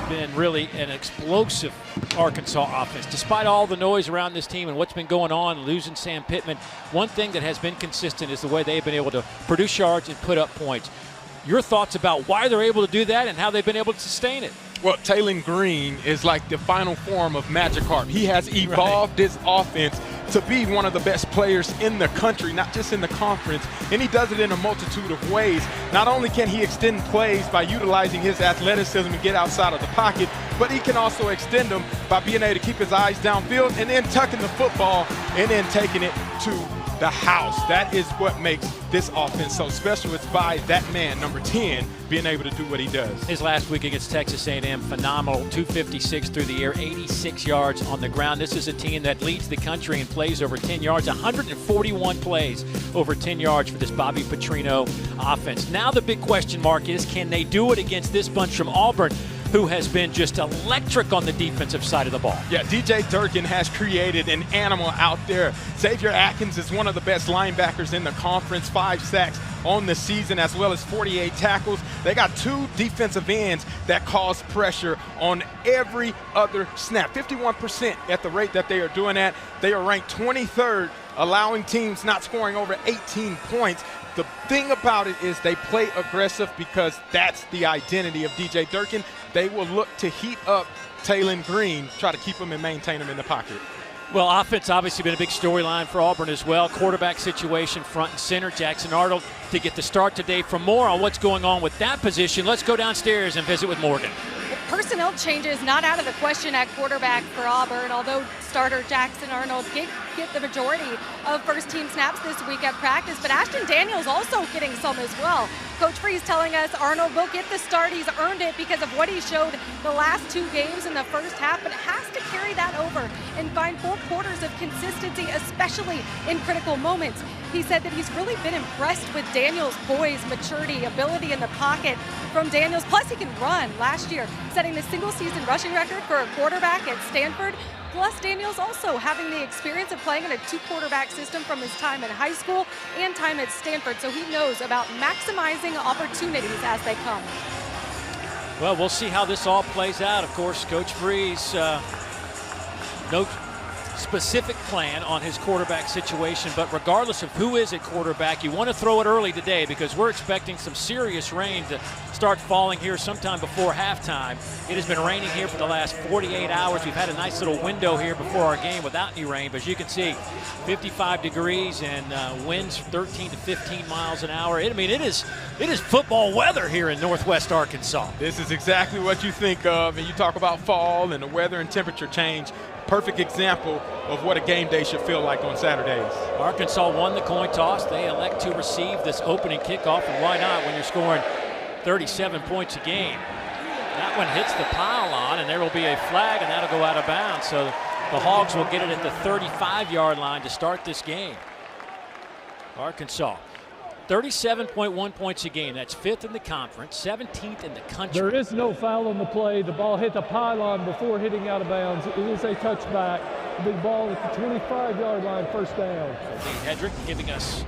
been really an explosive Arkansas offense. Despite all the noise around this team and what's been going on, losing Sam Pittman, one thing that has been consistent is the way they've been able to produce yards and put up points. Your thoughts about why they're able to do that and how they've been able to sustain it? Well, Taylon Green is like the final form of Magikarp. He has evolved his offense to be one of the best players in the country, not just in the conference, and he does it in a multitude of ways. Not only can he extend plays by utilizing his athleticism and get outside of the pocket, but he can also extend them by being able to keep his eyes downfield and then tucking the football and then taking it to the house. That is what makes this offense so special. It's by that man, number 10, being able to do what he does. His last week against Texas A&M, phenomenal, 256 through the air, 86 yards on the ground. This is a team that leads the country in plays over 10 yards, 141 plays over 10 yards for this Bobby Petrino offense. Now the big question mark is, can they do it against this bunch from Auburn, who has been just electric on the defensive side of the ball? Yeah, DJ Durkin has created an animal out there. Xavier Atkins is one of the best linebackers in the conference, 5 sacks on the season as well as 48 tackles. They got 2 defensive ends that cause pressure on every other snap. 51% at the rate that they are doing that. They are ranked 23rd, allowing teams not scoring over 18 points. The thing about it is they play aggressive because that's the identity of DJ Durkin. They will look to heat up Taylon Green, try to keep him and maintain him in the pocket. Well, offense obviously been a big storyline for Auburn as well. Quarterback situation front and center. Jackson Arnold to get the start today. For more on what's going on with that position, let's go downstairs and visit with Morgan. Personnel changes not out of the question at quarterback for Auburn, although starter Jackson Arnold get the majority of first-team snaps this week at practice. But Ashton Daniels also getting some as well. Coach Freeze telling us Arnold will get the start. He's earned it because of what he showed the last 2 games in the first half, but has to carry that over and find 4 quarters of consistency, especially in critical moments. He said that he's really been impressed with Daniels' poise, maturity, ability in the pocket from Daniels. Plus, he can run. Last year, setting the single-season rushing record for a quarterback at Stanford. Plus, Daniels also having the experience of playing in a 2-quarterback system from his time in high school and time at Stanford. So he knows about maximizing opportunities as they come. Well, we'll see how this all plays out. Of course, Coach Freeze, no specific plan on his quarterback situation, but regardless of who is at quarterback, you want to throw it early today because we're expecting some serious rain to start falling here sometime before halftime. It has been raining here for the last 48 hours. We've had a nice little window here before our game without any rain, but as you can see, 55 degrees and winds 13 to 15 miles an hour. It is football weather here in Northwest Arkansas. This is exactly what you think of, and you talk about fall and the weather and temperature change. Perfect example of what a game day should feel like on Saturdays. Arkansas won the coin toss. They elect to receive this opening kickoff, and why not when you're scoring 37 points a game? That one hits the pylon, and there will be a flag, and that'll go out of bounds. So the Hogs will get it at the 35-yard line to start this game. Arkansas, 37.1 points a game. That's 5th in the conference, 17th in the country. There is no foul on the play. The ball hit the pylon before hitting out of bounds. It is a touchback. The ball at the 25-yard line, first down. Dave Hedrick giving us.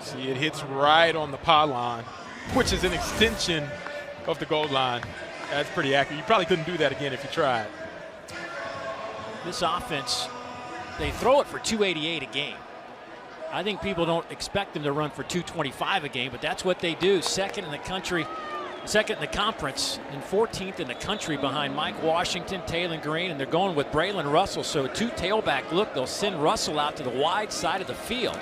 See, it hits right on the pylon, which is an extension of the goal line. That's pretty accurate. You probably couldn't do that again if you tried. This offense, they throw it for 288 a game. I think people don't expect them to run for 225 a game, but that's what they do. Second in the country, second in the conference, and 14th in the country behind Mike Washington, Taylon Green, and they're going with Braylon Russell. So a 2-tailback look. They'll send Russell out to the wide side of the field.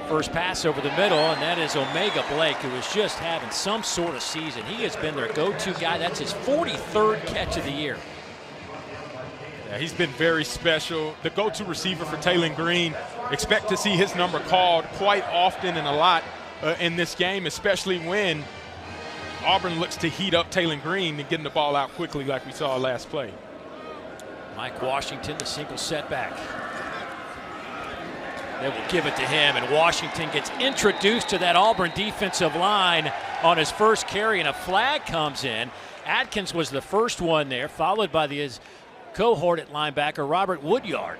First pass over the middle, and that is Omega Blake, who is just having some sort of season. He has been their go-to guy. That's his 43rd catch of the year. Yeah, he's been very special. The go-to receiver for Taylon Green. Expect to see his number called quite often and a lot in this game, especially when Auburn looks to heat up Taylon Green and getting the ball out quickly like we saw last play. Mike Washington, the single setback. They will give it to him, and Washington gets introduced to that Auburn defensive line on his first carry, and a flag comes in. Atkins was the first one there, followed by his cohort at linebacker, Robert Woodyard.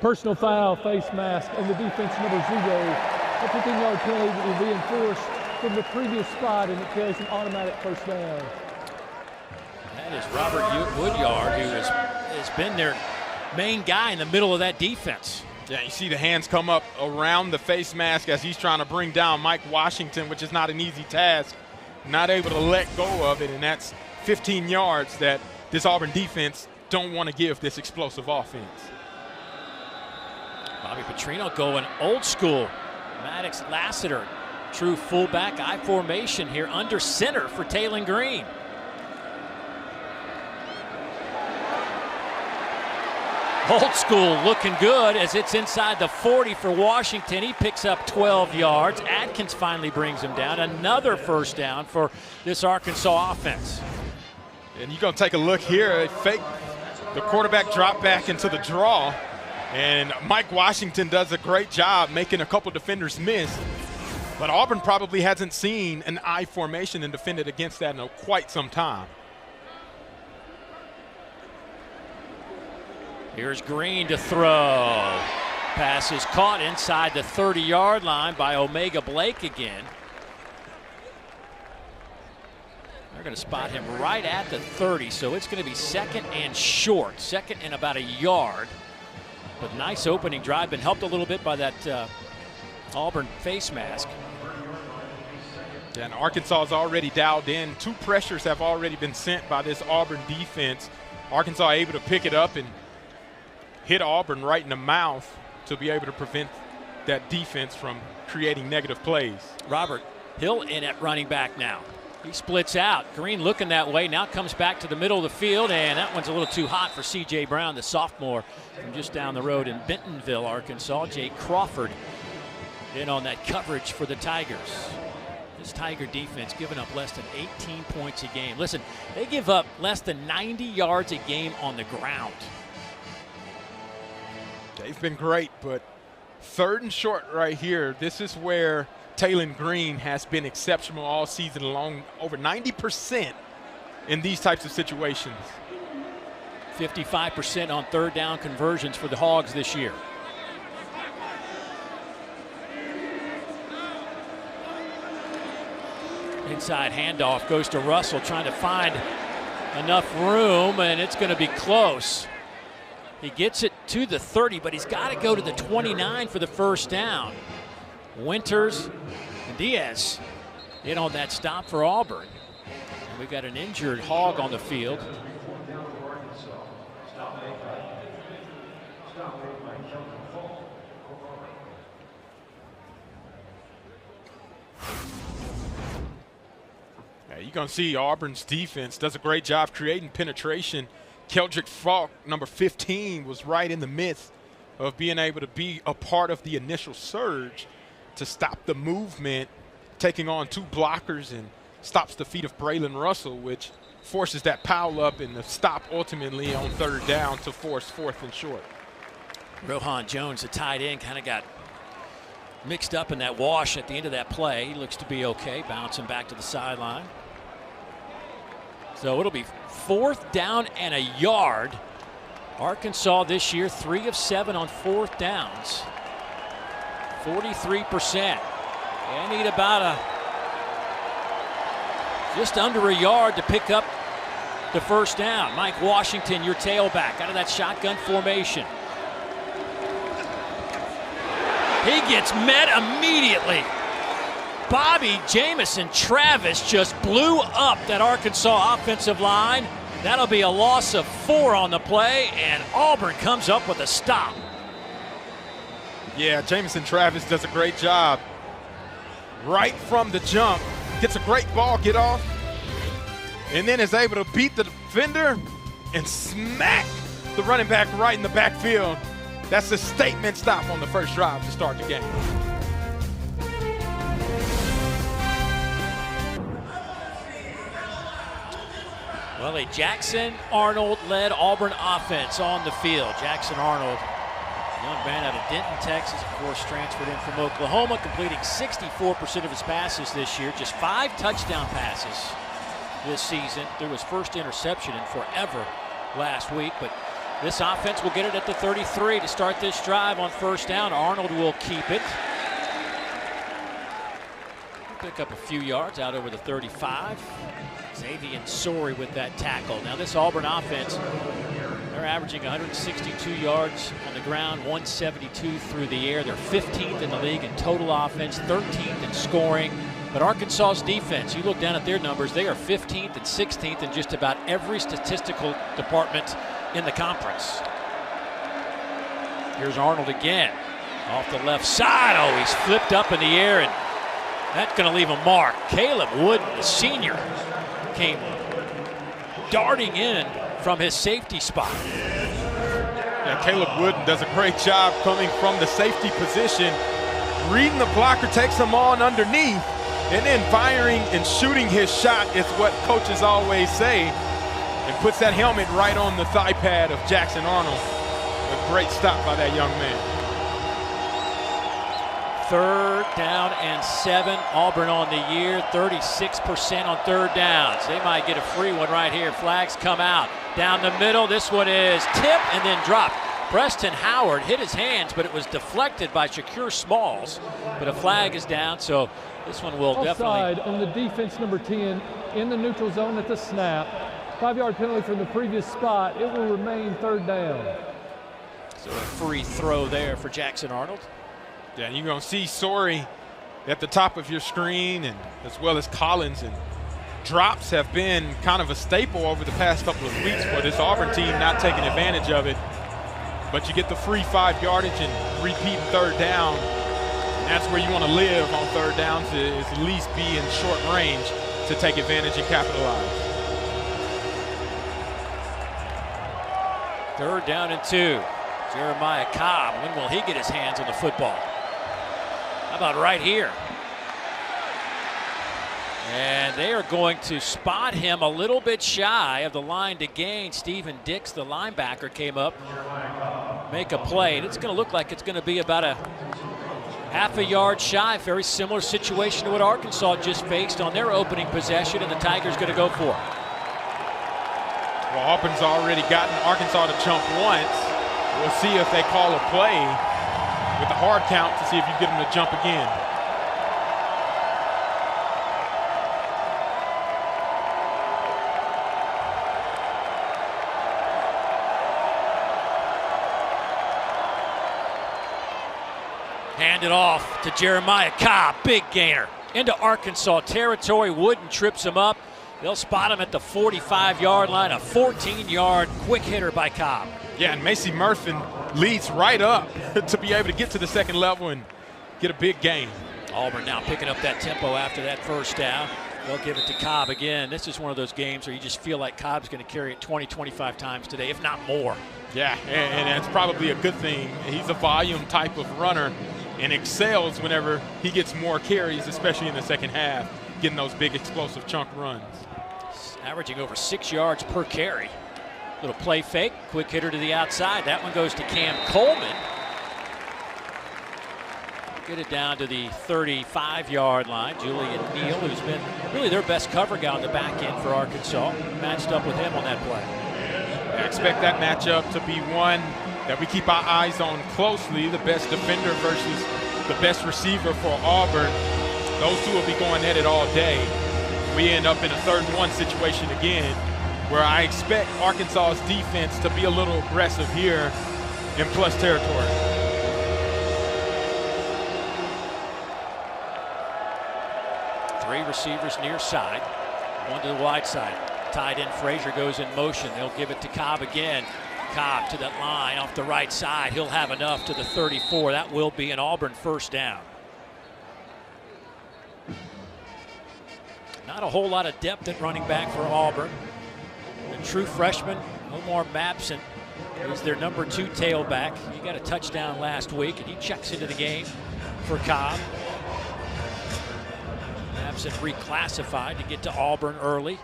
Personal foul, face mask, and the defense number 0. A 15-yard penalty will be enforced from the previous spot, and it carries an automatic first down. That is Robert Woodyard, who has been their main guy in the middle of that defense. Yeah, you see the hands come up around the face mask as he's trying to bring down Mike Washington, which is not an easy task. Not able to let go of it, and that's 15 yards that this Auburn defense don't want to give this explosive offense. Bobby Petrino going old school. Maddox Lassiter, true fullback I formation here under center for Taylon Green. Old school looking good as it's inside the 40 for Washington. He picks up 12 yards. Atkins finally brings him down. Another first down for this Arkansas offense. And you're going to take a look here. Fake the quarterback drop back into the draw. And Mike Washington does a great job making a couple defenders miss. But Auburn probably hasn't seen an I formation and defended against that in quite some time. Here's Green to throw. Pass is caught inside the 30-yard line by Omega Blake again. They're going to spot him right at the 30, so it's going to be second and short. Second and about a yard. But nice opening drive, been helped a little bit by that Auburn face mask. Yeah, and Arkansas is already dialed in. 2 pressures have already been sent by this Auburn defense. Arkansas able to pick it up and hit Auburn right in the mouth to be able to prevent that defense from creating negative plays. Robert Hill in at running back now. He splits out. Green looking that way, now comes back to the middle of the field, and that one's a little too hot for C.J. Brown, the sophomore from just down the road in Bentonville, Arkansas. Jay Crawford in on that coverage for the Tigers. This Tiger defense giving up less than 18 points a game. Listen, they give up less than 90 yards a game on the ground. They've been great, but 3rd and short right here. This is where Taylon Green has been exceptional all season long, over 90% in these types of situations. 55% on 3rd down conversions for the Hogs this year. Inside handoff goes to Russell, trying to find enough room, and it's going to be close. He gets it to the 30, but he's got to go to the 29 for the first down. Winters and Diaz in on that stop for Auburn. And we've got an injured Hog on the field. Yeah, you're going to see Auburn's defense does a great job creating penetration. Keldrick Falk, number 15, was right in the midst of being able to be a part of the initial surge to stop the movement, taking on 2 blockers and stops the feet of Braylon Russell, which forces that pile up and the stop ultimately on 3rd down to force 4th and short. Rohan Jones, the tight end, kind of got mixed up in that wash at the end of that play. He looks to be okay, bouncing back to the sideline. So it'll be 4th down and a yard. Arkansas this year 3 of 7 on 4th downs. 43%. They need about just under a yard to pick up the first down. Mike Washington, your tailback, out of that shotgun formation. He gets met immediately. Bobby Jamison Travis just blew up that Arkansas offensive line. That'll be a loss of 4 on the play, and Auburn comes up with a stop. Yeah, Jamison Travis does a great job. Right from the jump, gets a great ball get off, and then is able to beat the defender and smack the running back right in the backfield. That's a statement stop on the first drive to start the game. Well, a Jackson Arnold-led Auburn offense on the field. Jackson Arnold, young man out of Denton, Texas, of course, transferred in from Oklahoma, completing 64% of his passes this year, just 5 touchdown passes this season. Threw his first interception in forever last week, but this offense will get it at the 33 to start this drive on first down. Arnold will keep it. pick up a few yards out over the 35. Xavier Sorey with that tackle. Now this Auburn offense, they're averaging 162 yards on the ground, 172 through the air. They're 15th in the league in total offense, 13th in scoring. But Arkansas's defense, you look down at their numbers, they are 15th and 16th in just about every statistical department in the conference. Here's Arnold again, off the left side. Oh, he's flipped up in the air, and that's going to leave a mark. Caleb Wooden, the senior, came darting in from his safety spot. Yeah, Caleb Wooden does a great job coming from the safety position, reading the blocker, takes him on underneath, and then firing and shooting his shot is what coaches always say, and puts that helmet right on the thigh pad of Jackson Arnold. A great stop by that young man. 3rd down and 7. Auburn on the year, 36% on 3rd downs. They might get a free one right here. Flags come out. Down the middle, this one is tipped and then dropped. Preston Howard hit his hands, but it was deflected by Shakur Smalls. But a flag is down, so this one will Offside definitely. on the defense, number 10, in the neutral zone at the snap. 5-yard penalty from the previous spot. It will remain 3rd down. So a free throw there for Jackson Arnold. Yeah, you're going to see Sorey at the top of your screen, and as well as Collins. And drops have been kind of a staple over the past couple of weeks for this Auburn team, not taking advantage of it. But you get the free 5 yardage and repeat 3rd down. And that's where you want to live on 3rd downs, is at least be in short range to take advantage and capitalize. 3rd down and 2. Jeremiah Cobb, when will he get his hands on the football? How about right here? And they are going to spot him a little bit shy of the line to gain. Stephen Dix, the linebacker, came up, make a play. And it's going to look like it's going to be about a half a yard shy. Very similar situation to what Arkansas just faced on their opening possession, and the Tigers going to go for it. Well, Auburn's already gotten Arkansas to jump once. We'll see if they call a play with the hard count to see if you get them to jump again. Hand it off to Jeremiah Cobb, big gainer. Into Arkansas territory, Wooden trips him up. They'll spot him at the 45-yard line, a 14-yard quick hitter by Cobb. Yeah, and Macy Murphin leads right up to be able to get to the second level and get a big gain. Auburn now picking up that tempo after that 1st down. They'll give it to Cobb again. This is one of those games where you just feel like Cobb's going to carry it 20, 25 times today, if not more. Yeah, and that's probably a good thing. He's a volume type of runner and excels whenever he gets more carries, especially in the second half, getting those big explosive chunk runs. Averaging over 6 yards per carry. Little play fake, quick hitter to the outside. That one goes to Cam Coleman. Get it down to the 35-yard line. Julian Neal, who's been really their best cover guy on the back end for Arkansas, matched up with him on that play. I expect that matchup to be one that we keep our eyes on closely. The best defender versus the best receiver for Auburn. Those two will be going at it all day. We end up in a 3rd and 1 situation again, where I expect Arkansas's defense to be a little aggressive here in plus territory. Three receivers near side, one to the wide side. Tight end Frazier goes in motion. They'll give it to Cobb again. Cobb to that line off the right side. He'll have enough to the 34. That will be an Auburn 1st down. Not a whole lot of depth at running back for Auburn. The true freshman, Omar Mapson, is their number 2 tailback. He got a touchdown last week, and he checks into the game for Cobb. Mapson reclassified to get to Auburn early.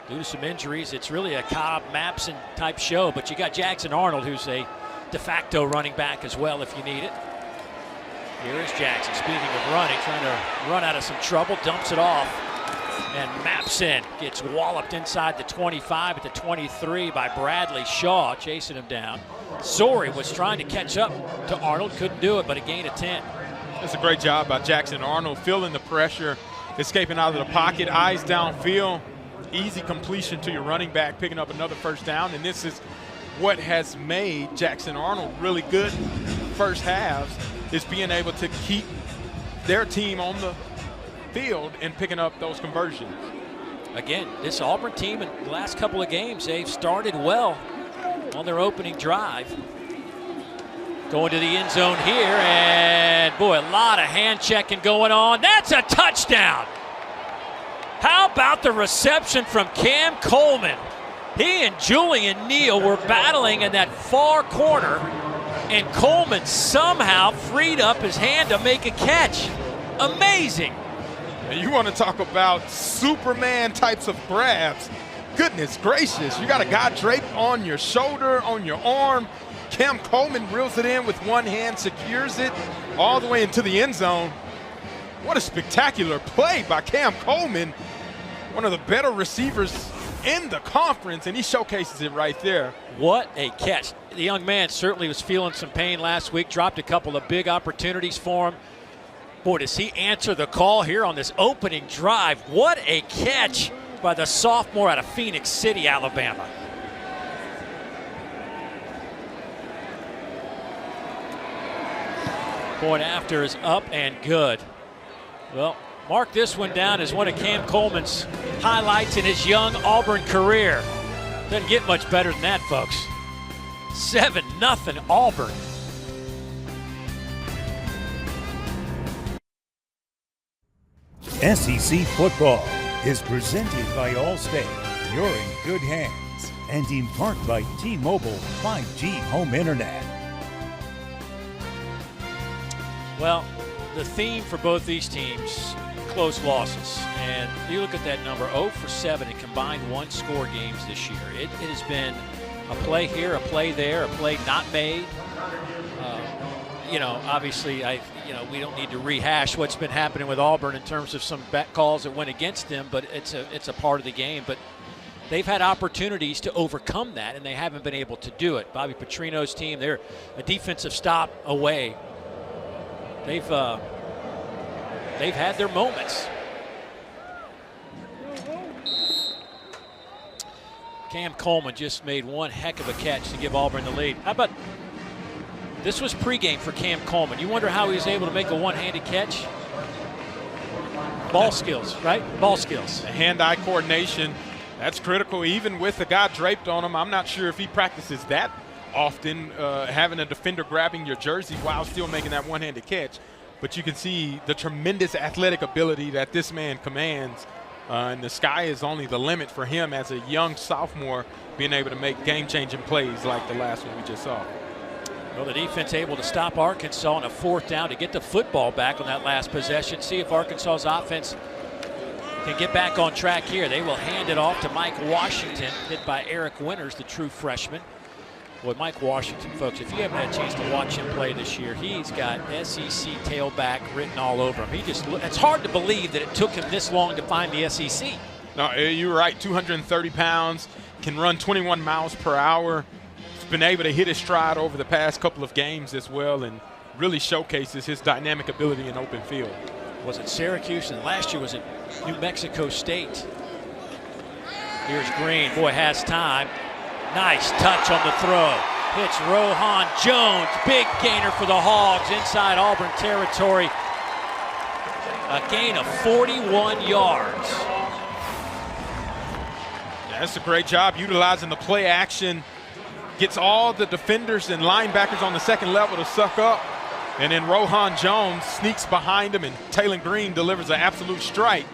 Due to some injuries, it's really a Cobb-Mapson type show, but you got Jackson Arnold, who's a de facto running back as well if you need it. Here is Jackson, speaking of running, trying to run out of some trouble, dumps it off. And Mapson gets walloped inside the 25 at the 23 by Bradley Shaw, chasing him down. Sorey was trying to catch up to Arnold, couldn't do it, but a gain of 10. That's a great job by Jackson Arnold, feeling the pressure, escaping out of the pocket, eyes downfield, easy completion to your running back, picking up another first down. And this is what has made Jackson Arnold really good first halves, is being able to keep their team on the field and picking up those conversions. Again, this Auburn team in the last couple of games, they've started well on their opening drive. Going to the end zone here, and boy, a lot of hand checking going on. That's a touchdown. How about the reception from Cam Coleman? He and Julian Neal were battling in that far corner, and Coleman somehow freed up his hand to make a catch. Amazing. And you want to talk about Superman types of grabs. Goodness gracious, you got a guy draped on your shoulder, on your arm. Cam Coleman reels it in with one hand, secures it all the way into the end zone. What a spectacular play by Cam Coleman, one of the better receivers in the conference, and he showcases it right there. What a catch. The young man certainly was feeling some pain last week, dropped a couple of big opportunities for him. Boy, does he answer the call here on this opening drive. What a catch by the sophomore out of Phoenix City, Alabama. Point after is up and good. Well, mark this one down as one of Cam Coleman's highlights in his young Auburn career. Doesn't get much better than that, folks. 7-0 Auburn. SEC football is presented by Allstate. You're in good hands. And embarked by T-Mobile 5G home internet. Well, the theme for both these teams, close losses. And you look at that number, 0 for 7 in combined one-score games this year. It has been a play here, a play there, a play not made. Obviously, we don't need to rehash what's been happening with Auburn in terms of some bet calls that went against them, but it's a part of the game. But they've had opportunities to overcome that, and they haven't been able to do it. Bobby Petrino's team, they're a defensive stop away. They've had their moments. Cam Coleman just made one heck of a catch to give Auburn the lead. How about this was pregame for Cam Coleman. You wonder how he was able to make a one-handed catch? Ball skills, right? Ball skills. Hand-eye coordination, that's critical. Even with the guy draped on him, I'm not sure if he practices that often, having a defender grabbing your jersey while still making that one-handed catch. But you can see the tremendous athletic ability that this man commands. And the sky is only the limit for him as a young sophomore, being able to make game-changing plays like the last one we just saw. Well, the defense able to stop Arkansas on a 4th down to get the football back on that last possession. See if Arkansas's offense can get back on track here. They will hand it off to Mike Washington, hit by Eric Winters, the true freshman. Boy, Mike Washington, folks, if you haven't had a chance to watch him play this year, he's got SEC tailback written all over him. It's hard to believe that it took him this long to find the SEC. No, you're right, 230 pounds, can run 21 miles per hour. He's been able to hit his stride over the past couple of games as well, and really showcases his dynamic ability in open field. Was it Syracuse, and last year was it New Mexico State. Here's Green, boy, has time. Nice touch on the throw. Hits Rohan Jones. Big gainer for the Hogs inside Auburn territory. A gain of 41 yards. That's a great job utilizing the play action. Gets all the defenders and linebackers on the second level to suck up. And then Rohan Jones sneaks behind him, and Taylon Green delivers an absolute strike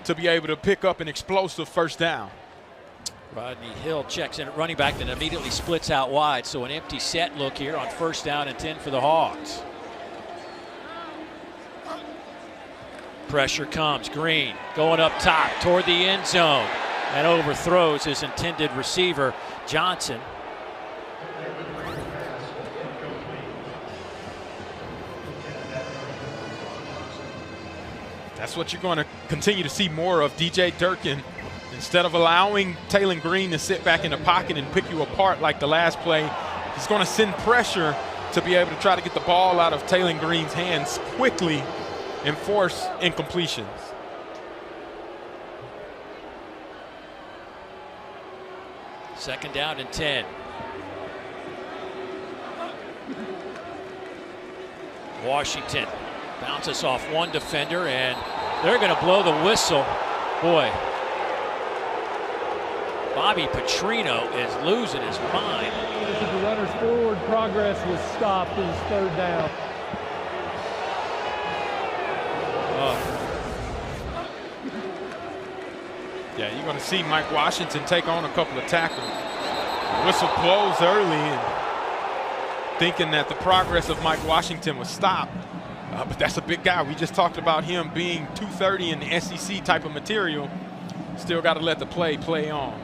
to be able to pick up an explosive first down. Rodney Hill checks in at running back, then immediately splits out wide. So an empty set look here on 1st down and 10 for the Hogs. Pressure comes. Green going up top toward the end zone and overthrows his intended receiver, Johnson. That's what you're going to continue to see more of. DJ Durkin, instead of allowing Taylon Green to sit back in the pocket and pick you apart like the last play, he's going to send pressure to be able to try to get the ball out of Taylon Green's hands quickly and force incompletions. Second down and 10. Washington bounces off one defender, and they're going to blow the whistle. Boy, Bobby Petrino is losing his mind. The runner's forward progress was stopped. It was third down. Yeah, you're going to see Mike Washington take on a couple of tackles. Whistle blows early, and thinking that the progress of Mike Washington was stopped. But that's a big guy. We just talked about him being 230 in the SEC type of material. Still got to let the play on.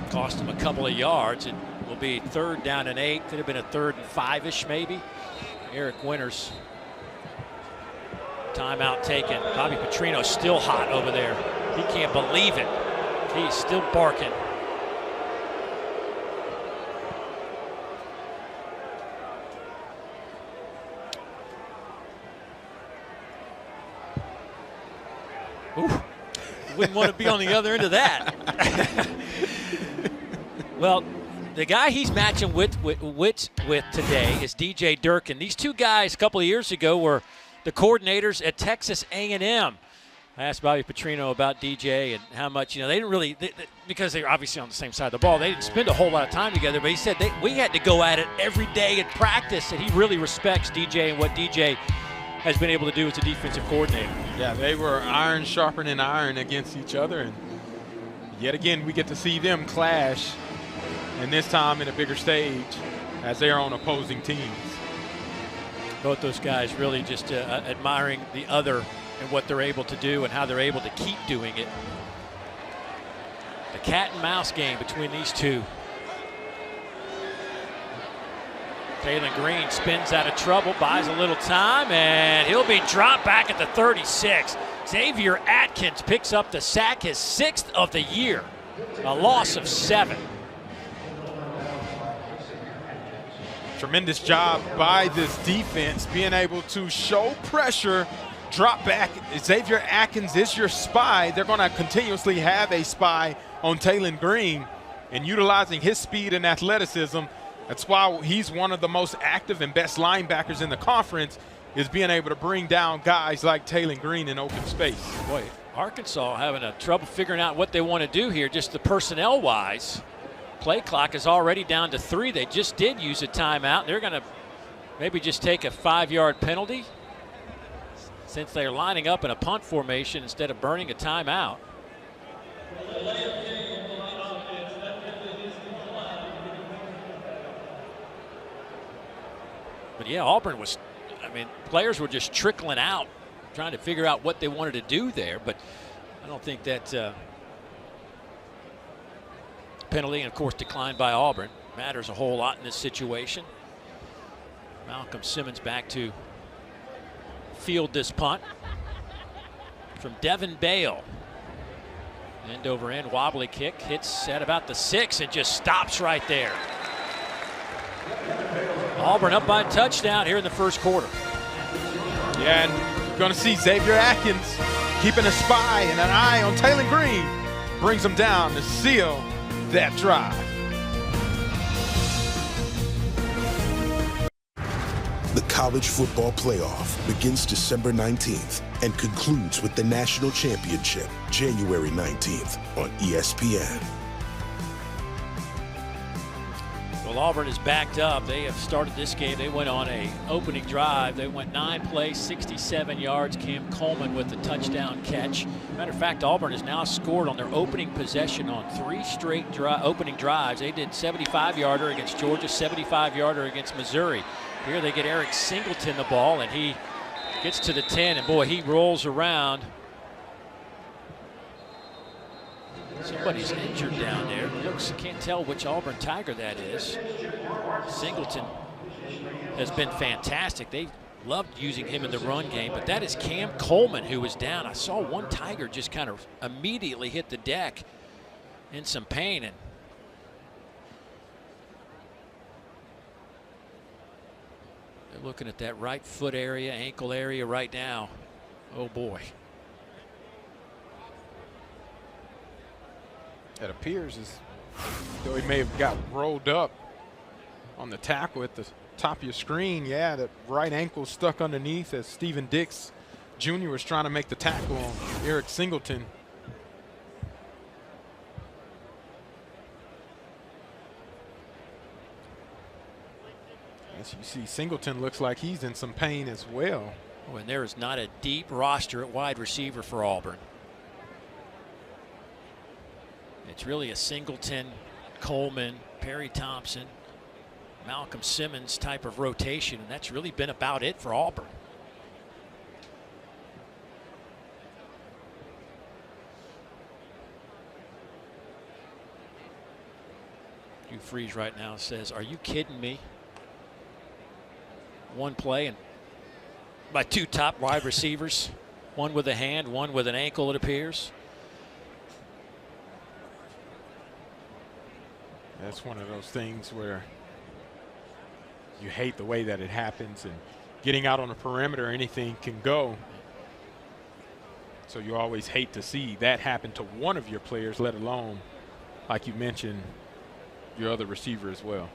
Cost him a couple of yards. It will be third down and 8. Could have been a third and 5-ish maybe. Eric Winters. Timeout taken. Bobby Petrino still hot over there. He can't believe it. He's still barking. Ooh, wouldn't want to be on the other end of that. Well, the guy he's matching with today is DJ Durkin. These two guys a couple of years ago were the coordinators at Texas A&M. I asked Bobby Petrino about DJ and how much, they didn't really, because they were obviously on the same side of the ball, they didn't spend a whole lot of time together, but he said we had to go at it every day at practice, and he really respects DJ and what DJ has been able to do as a defensive coordinator. Yeah, they were iron sharpening iron against each other, and yet again we get to see them clash, and this time in a bigger stage as they are on opposing teams. Both those guys really just admiring the other and what they're able to do and how they're able to keep doing it. The cat and mouse game between these two. Taylon Green spins out of trouble, buys a little time, and he'll be dropped back at the 36. Xavier Atkins picks up the sack, his 6th of the year. A loss of 7. Tremendous job by this defense, being able to show pressure, drop back. Xavier Atkins is your spy. They're going to continuously have a spy on Taylon Green, and utilizing his speed and athleticism. That's why he's one of the most active and best linebackers in the conference, is being able to bring down guys like Taylon Green in open space. Boy, Arkansas having a trouble figuring out what they want to do here, just the personnel-wise. Play clock is already down to 3. They just did use a timeout. They're going to maybe just take a 5-yard penalty since they're lining up in a punt formation instead of burning a timeout. But yeah, Auburn was, players were just trickling out, trying to figure out what they wanted to do there. But I don't think that penalty, and of course declined by Auburn, matters a whole lot in this situation. Malcolm Simmons back to field this punt from Devin Bale. End over end wobbly kick, hits at about the 6 and just stops right there. Auburn up by a touchdown here in the first quarter. Yeah, and you're going to see Xavier Atkins keeping a spy and an eye on Taylon Green. Brings him down to seal that drive. The College Football Playoff begins December 19th and concludes with the National Championship January 19th on ESPN. Well, Auburn is backed up. They have started this game. They went on an opening drive. They went 9 plays, 67 yards. Cam Coleman with the touchdown catch. Matter of fact, Auburn has now scored on their opening possession on 3 straight opening drives. They did 75-yarder against Georgia, 75-yarder against Missouri. Here they get Eric Singleton the ball, and he gets to the 10, and boy, he rolls around. Somebody's injured down there. Looks, can't tell which Auburn Tiger that is. Singleton has been fantastic. They loved using him in the run game, but that is Cam Coleman who was down. I saw one Tiger just kind of immediately hit the deck in some pain, and You're looking at that right foot area, ankle area right now. Oh boy. It appears as though he may have got rolled up on the tackle at the top of your screen. Yeah, that right ankle stuck underneath as Stephen Dix Jr. was trying to make the tackle on Eric Singleton. As you see, Singleton looks like he's in some pain as well. Oh, and there is not a deep roster at wide receiver for Auburn. It's really a Singleton, Coleman, Perry Thompson, Malcolm Simmons type of rotation, and that's really been about it for Auburn. Hugh Freeze right now says, "Are you kidding me?" One play and by two top wide receivers, one with a hand, one with an ankle, it appears. That's one of those things where you hate the way that it happens, and getting out on the perimeter, anything can go. So you always hate to see that happen to one of your players, let alone, like you mentioned, your other receiver as well.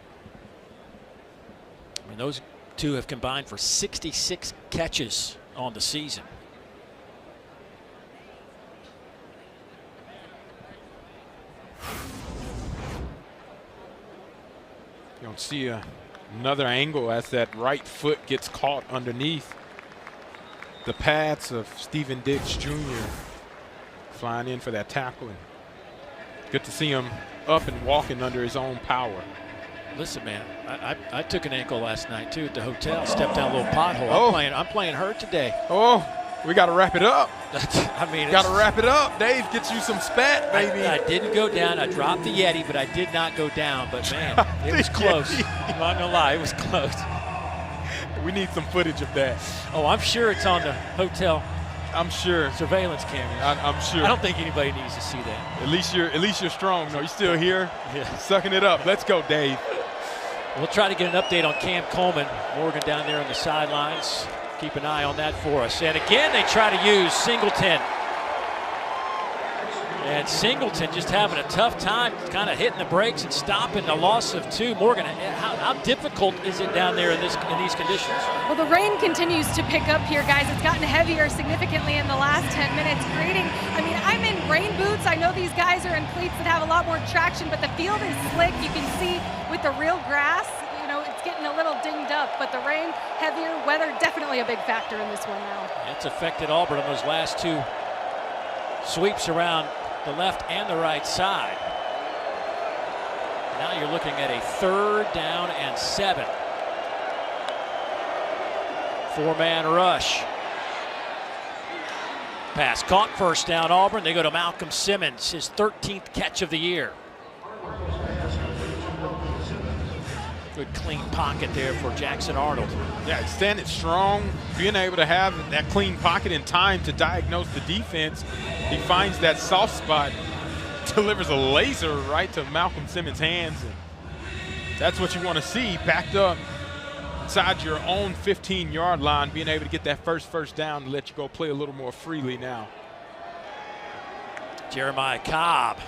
I mean, those two have combined for 66 catches on the season. You don't see another angle as that right foot gets caught underneath the pads of Stephen Dix Jr. flying in for that tackle. And good to see him up and walking under his own power. Listen, man, I took an ankle last night too at the hotel. Stepped down a little pothole. Oh. I'm playing hurt today. Oh, we got to wrap it up. I mean, Got to wrap it up. Dave, get you some spat, baby. I didn't go down. I dropped the Yeti, but I did not go down. But man, it was close. I'm not gonna lie, it was close. We need some footage of that. Oh, I'm sure it's on the hotel I'm sure. surveillance cameras. I'm sure. I don't think anybody needs to see that. At least you're strong. No, you're still here. Yeah. Sucking it up. Let's go, Dave. We'll try to get an update on Cam Coleman. Morgan down there on the sidelines. Keep an eye on that for us. And again, they try to use Singleton. And Singleton just having a tough time kind of hitting the brakes and stopping the loss of two. Morgan, how difficult is it down there in these conditions? Well, the rain continues to pick up here, guys. It's gotten heavier significantly in the last 10 minutes, creating, I mean, I'm in rain boots. I know these guys are in cleats that have a lot more traction, but the field is slick. You can see with the real grass, you know, it's getting a little dinged up, but the rain, heavier weather, definitely a big factor in this one now. It's affected Auburn on those last two sweeps around the left and the right side. Now you're looking at a 3rd down and 7. 4-man rush. Pass caught, 1st down Auburn. They go to Malcolm Simmons, his 13th catch of the year. Good clean pocket there for Jackson Arnold. Yeah, standing strong, being able to have that clean pocket in time to diagnose the defense. He finds that soft spot, delivers a laser right to Malcolm Simmons' hands. And that's what you want to see, backed up inside your own 15-yard line, being able to get that first down and let you go play a little more freely now. Jeremiah Cobb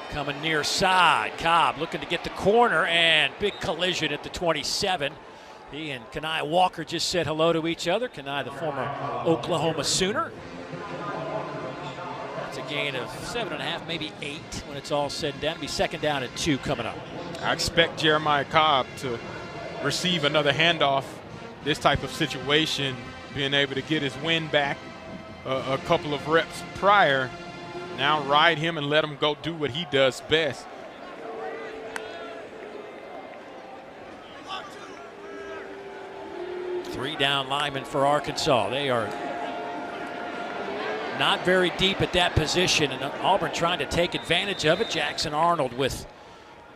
coming near side. Cobb looking to get the corner, and big collision at the 27. He and Kanai Walker just said hello to each other. Kanai, the former Oklahoma Sooner. That's a gain of 7.5, maybe 8 when it's all said and done. It'll be 2nd down and 2 coming up. I expect Jeremiah Cobb to receive another handoff. This type of situation, being able to get his win back a couple of reps prior. Now ride him and let him go do what he does best. Three down linemen for Arkansas. They are not very deep at that position, and Auburn trying to take advantage of it. Jackson Arnold with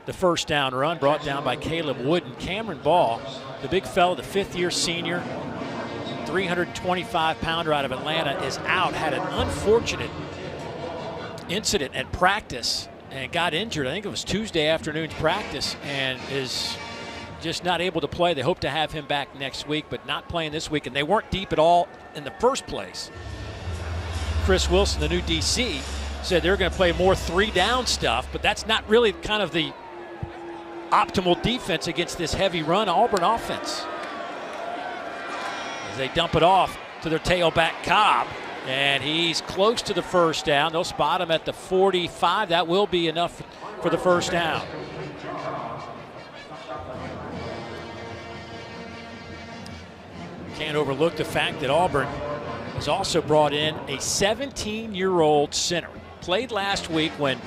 the 1st down run, brought down by Caleb Wooden. Cameron Ball, the big fellow, the 5th-year senior, 325-pounder out of Atlanta, is out. Had an unfortunate incident at practice and got injured. I think it was Tuesday afternoon's practice, and is just not able to play. They hope to have him back next week, but not playing this week, and they weren't deep at all in the first place. Chris Wilson, the new DC, said they're going to play more 3-down stuff, but that's not really kind of the optimal defense against this heavy run Auburn offense. As they dump it off to their tailback Cobb, and he's close to the first down. They'll spot him at the 45. That will be enough for the first down. Can't overlook the fact that Auburn has also brought in a 17-year-old center. Played last week when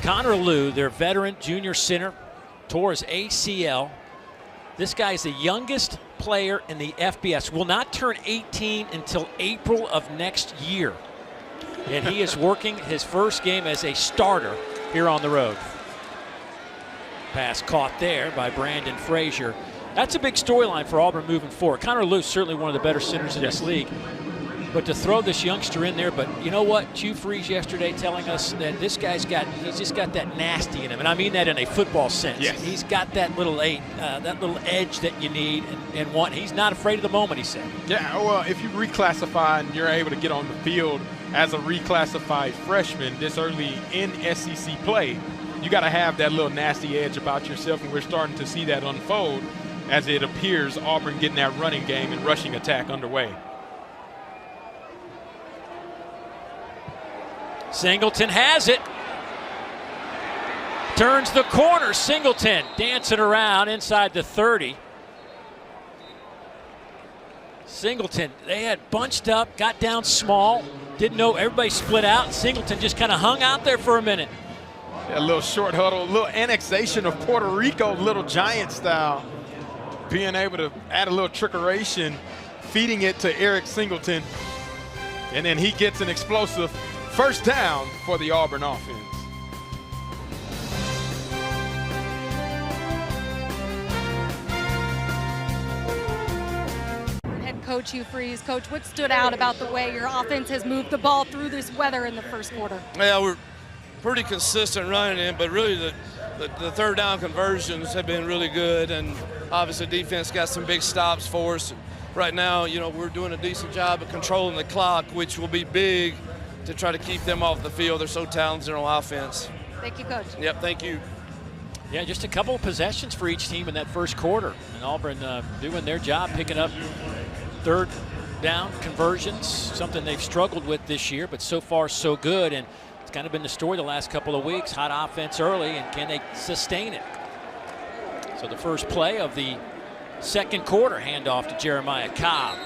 Connor Liu, their veteran junior center, tore his ACL. This guy is the youngest player in the FBS. Will not turn 18 until April of next year. And he is working his first game as a starter here on the road. Pass caught there by Brandon Frazier. That's a big storyline for Auburn moving forward. Connor Liu, certainly one of the better centers in this league. But to throw this youngster in there, but you know what? Hugh Freeze yesterday telling us that this guy's he's just got that nasty in him. And I mean that in a football sense. Yes. He's got that little edge that you need and want. He's not afraid of the moment, he said. Yeah, well, if you reclassify and you're able to get on the field as a reclassified freshman this early in SEC play, you got to have that little nasty edge about yourself, and we're starting to see that unfold as it appears Auburn getting that running game and rushing attack underway. Singleton has it. Turns the corner. Singleton dancing around inside the 30. Singleton, they had bunched up, got down small, didn't know, everybody split out. Singleton just kind of hung out there for a minute. Yeah, a little short huddle, a little annexation of Puerto Rico, little giant style. Being able to add a little trickeration, feeding it to Eric Singleton, and then he gets an explosive first down for the Auburn offense. Head coach Hugh Freeze. Coach, what stood out about the way your offense has moved the ball through this weather in the first quarter? Yeah, we're pretty consistent running in, but really the third down conversions have been really good, and obviously defense got some big stops for us. Right now, you know, we're doing a decent job of controlling the clock, which will be big to try to keep them off the field. They're so talented on offense. Thank you, Coach. Yep, thank you. Yeah, just a couple of possessions for each team in that first quarter. And Auburn doing their job, picking up third down conversions, something they've struggled with this year, but so far so good. And it's kind of been the story the last couple of weeks. Hot offense early, and can they sustain it? So the first play of the second quarter, handoff to Jeremiah Cobb.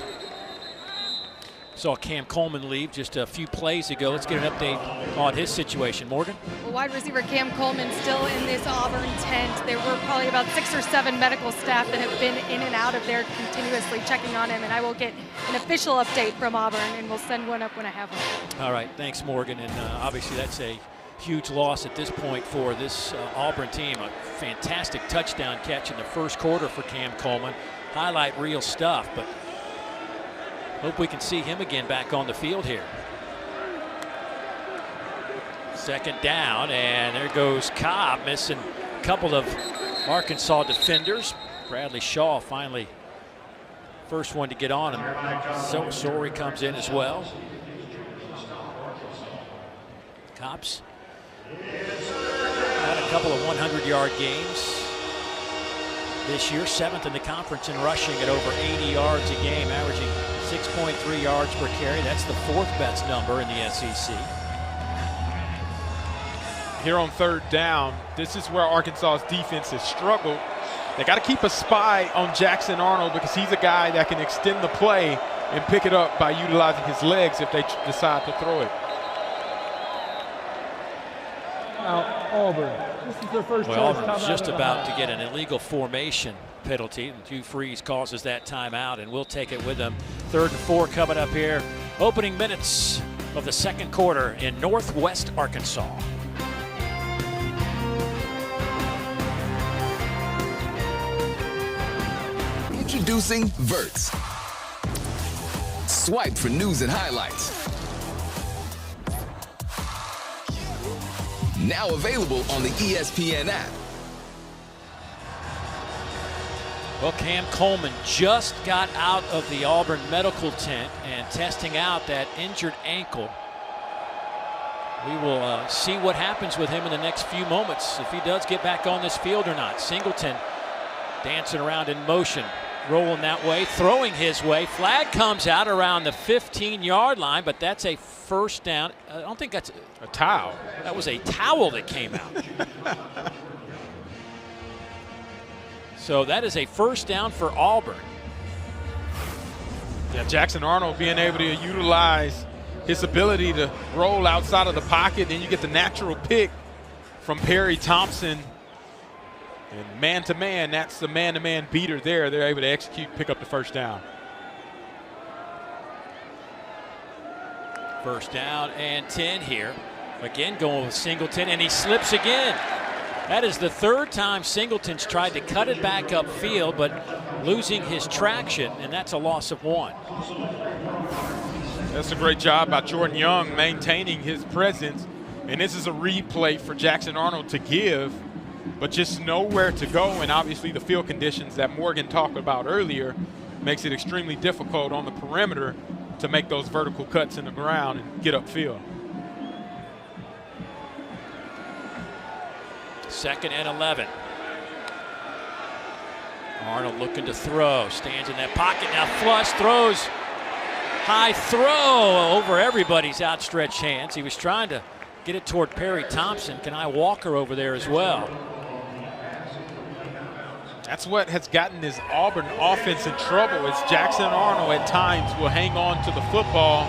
Saw Cam Coleman leave just a few plays ago. Let's get an update on his situation. Morgan? Well, wide receiver Cam Coleman still in this Auburn tent. There were probably about 6 or 7 medical staff that have been in and out of there continuously checking on him, and I will get an official update from Auburn, and we'll send one up when I have one. All right, thanks, Morgan. And obviously that's a huge loss at this point for this Auburn team. A fantastic touchdown catch in the first quarter for Cam Coleman. Highlight reel stuff, but hope we can see him again back on the field here. Second down, and there goes Cobb, missing a couple of Arkansas defenders. Bradley Shaw finally first one to get on him. So Sorey comes in as well. Cobb's had a couple of 100-yard games this year, 7th in the conference in rushing at over 80 yards a game, averaging 6.3 yards per carry. That's the 4th best number in the SEC. Here on third down, this is where Arkansas's defense has struggled. They got to keep a spy on Jackson Arnold because he's a guy that can extend the play and pick it up by utilizing his legs if they decide to throw it. Now, Auburn, this is their first Well, choice Auburn's timeout just of the about half. to get an illegal formation penalty, and Hugh Freeze causes that timeout, and we'll take it with them. 3rd and 4 coming up here. Opening minutes of the second quarter in Northwest Arkansas. Introducing Verts. Swipe for news and highlights. Now available on the ESPN app. Well, Cam Coleman just got out of the Auburn medical tent and testing out that injured ankle. We will see what happens with him in the next few moments, if he does get back on this field or not. Singleton dancing around in motion, rolling that way, throwing his way. Flag comes out around the 15-yard line, but that's a first down. I don't think that's a towel. That was a towel that came out. So that is a first down for Auburn. Yeah, Jackson Arnold being able to utilize his ability to roll outside of the pocket. Then you get the natural pick from Perry Thompson. And man-to-man, that's the man-to-man beater there. They're able to execute, pick up the first down. First down and 10 here. Again going with Singleton, and he slips again. That is the third time Singleton's tried to cut it back upfield, but losing his traction, and that's a loss of 1. That's a great job by Jordan Young maintaining his presence. And this is a replay for Jackson Arnold to give, but just nowhere to go. And obviously the field conditions that Morgan talked about earlier makes it extremely difficult on the perimeter to make those vertical cuts in the ground and get upfield. 2nd and 11. Arnold looking to throw, stands in that pocket now, flush, throws, high throw over everybody's outstretched hands. He was trying to get it toward Perry Thompson. Kenai Walker over there as well. That's what has gotten this Auburn offense in trouble, is Jackson Arnold at times will hang on to the football,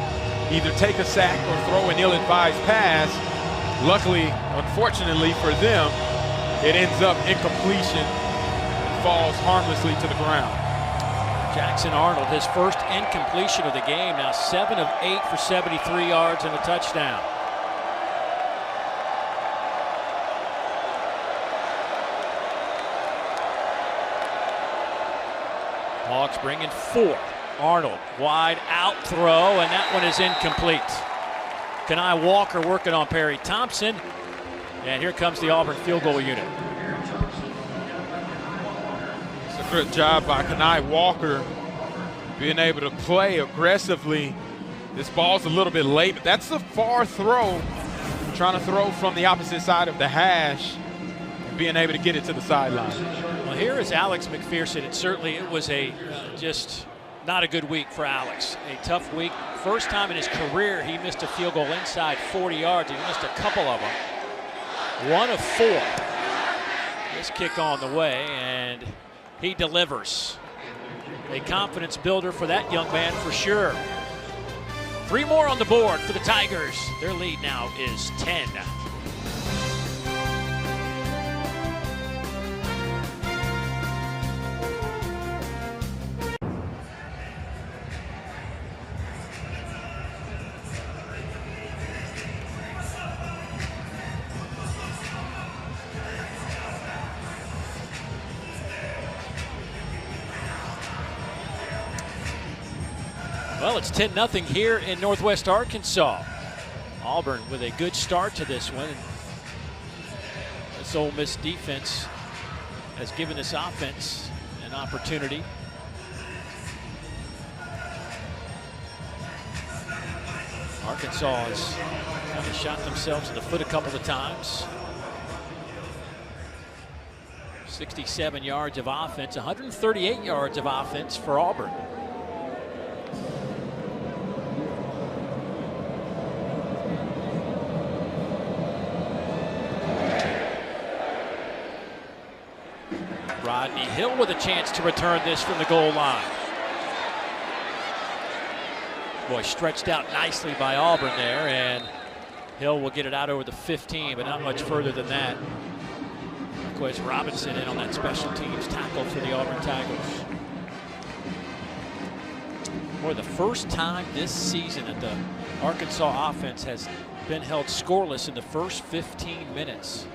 either take a sack or throw an ill-advised pass. Luckily, unfortunately for them, it ends up incompletion and falls harmlessly to the ground. Jackson Arnold, his first incompletion of the game, now 7 of 8 for 73 yards and a touchdown. Hawks bringing 4. Arnold, wide out throw, and that one is incomplete. Kenai Walker working on Perry Thompson, and here comes the Auburn field goal unit. It's a good job by Kenai Walker being able to play aggressively. This ball's a little bit late, but that's a far throw. Trying to throw from the opposite side of the hash and being able to get it to the sideline. Well, here is Alex McPherson, and certainly it was a just not a good week for Alex. A tough week. First time in his career he missed a field goal inside 40 yards. He missed a couple of them. 1 of 4. This kick on the way, and he delivers. A confidence builder for that young man for sure. 3 more on the board for the Tigers. Their lead now is 10. Well, it's 10-0 here in Northwest Arkansas. Auburn with a good start to this one. This Ole Miss defense has given this offense an opportunity. Arkansas has kind of shot themselves in the foot a couple of times. 67 yards of offense, 138 yards of offense for Auburn. Rodney Hill with a chance to return this from the goal line. Boy, stretched out nicely by Auburn there, and Hill will get it out over the 15, but not much further than that. Marquez Robinson in on that special teams tackle for the Auburn Tigers. Boy, the first time this season that the Arkansas offense has been held scoreless in the first 15 minutes.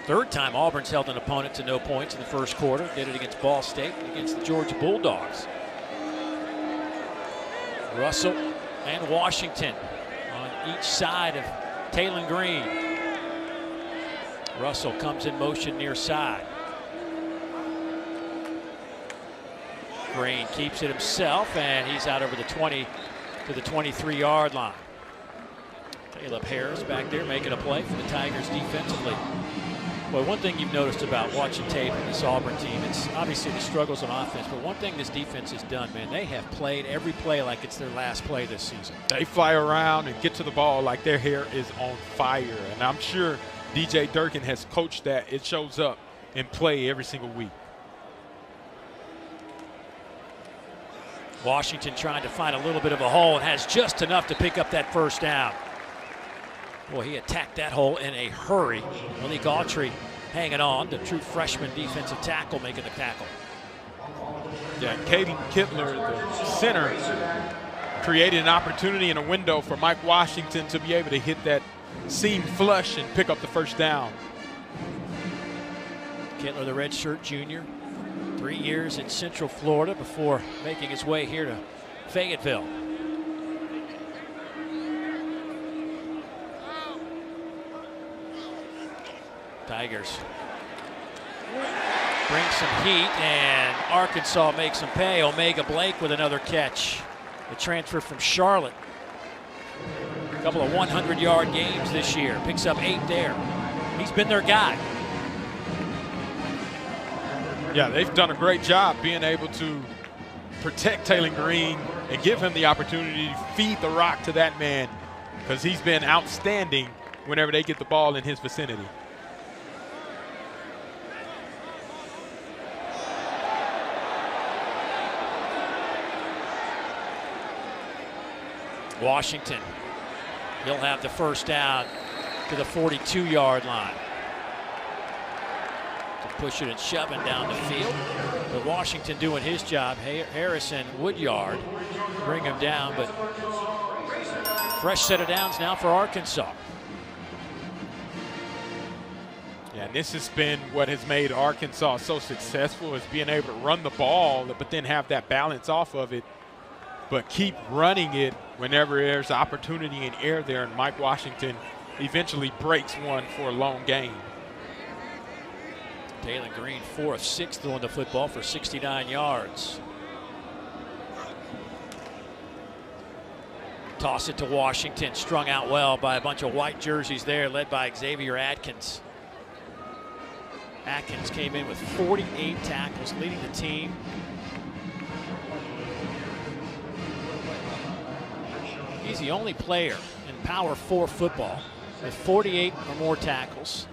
Third time Auburn's held an opponent to no points in the first quarter. Did it against Ball State and against the Georgia Bulldogs. Russell and Washington on each side of Taylon Green. Russell comes in motion near side. Green keeps it himself, and he's out over the 20 to the 23-yard line. Caleb Harris back there making a play for the Tigers defensively. Well, one thing you've noticed about watching tape of this Auburn team, it's obviously the struggles on offense, but one thing this defense has done, man, they have played every play like it's their last play this season. They fly around and get to the ball like their hair is on fire, and I'm sure DJ Durkin has coached that. It shows up in play every single week. Washington trying to find a little bit of a hole and has just enough to pick up that first down. Boy, he attacked that hole in a hurry. Willie Gautry hanging on, the true freshman defensive tackle making the tackle. Yeah, Caden Kittler, the center, created an opportunity and a window for Mike Washington to be able to hit that seam flush and pick up the first down. Kittler, the redshirt junior, 3 years in Central Florida before making his way here to Fayetteville. Tigers bring some heat, and Arkansas makes them pay. Omega Blake with another catch. The transfer from Charlotte. A couple of 100-yard games this year. Picks up 8 there. He's been their guy. Yeah, they've done a great job being able to protect Taylor Green and give him the opportunity to feed the rock to that man, because he's been outstanding whenever they get the ball in his vicinity. Washington, he'll have the first down to the 42-yard line. To push it and shoving down the field. But Washington doing his job. Harrison, Woodyard bring him down, but fresh set of downs now for Arkansas. Yeah, and this has been what has made Arkansas so successful, is being able to run the ball, but then have that balance off of it, but keep running it whenever there's opportunity in air there, and Mike Washington eventually breaks one for a long gain. Taylor Green 4 of 6 throwing the football for 69 yards. Toss it to Washington, strung out well by a bunch of white jerseys there, led by Xavier Atkins. Atkins came in with 48 tackles, leading the team. He's the only player in Power 4 football with 48 or more tackles.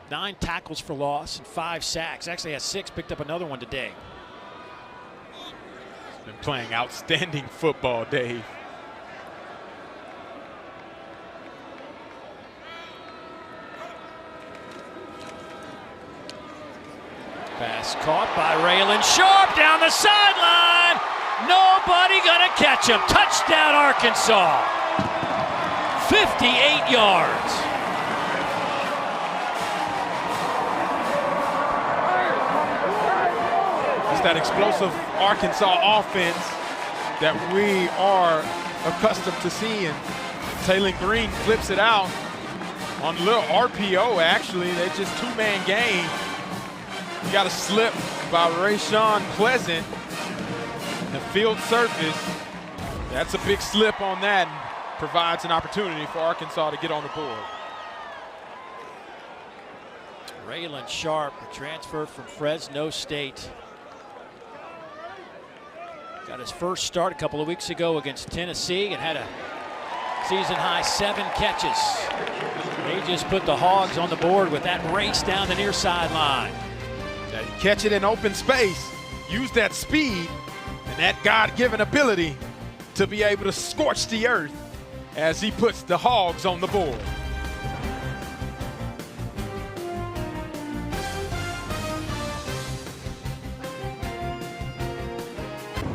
9 tackles for loss and 5 sacks. Actually has 6, picked up another one today. He's been playing outstanding football, Dave. Pass caught by Raylan Sharp down the sideline. Nobody gonna catch him. Touchdown, Arkansas. 58 yards. It's that explosive Arkansas offense that we are accustomed to seeing. Taylor Green flips it out on a little RPO, actually. They just two-man game. You got a slip by Rayshawn Pleasant. The field surface, that's a big slip on that, and provides an opportunity for Arkansas to get on the board. Raylan Sharp, a transfer from Fresno State. Got his first start a couple of weeks ago against Tennessee and had a season-high 7 catches. They just put the Hogs on the board with that race down the near sideline. Catch it in open space, use that speed, and that God-given ability to be able to scorch the earth as he puts the Hogs on the board.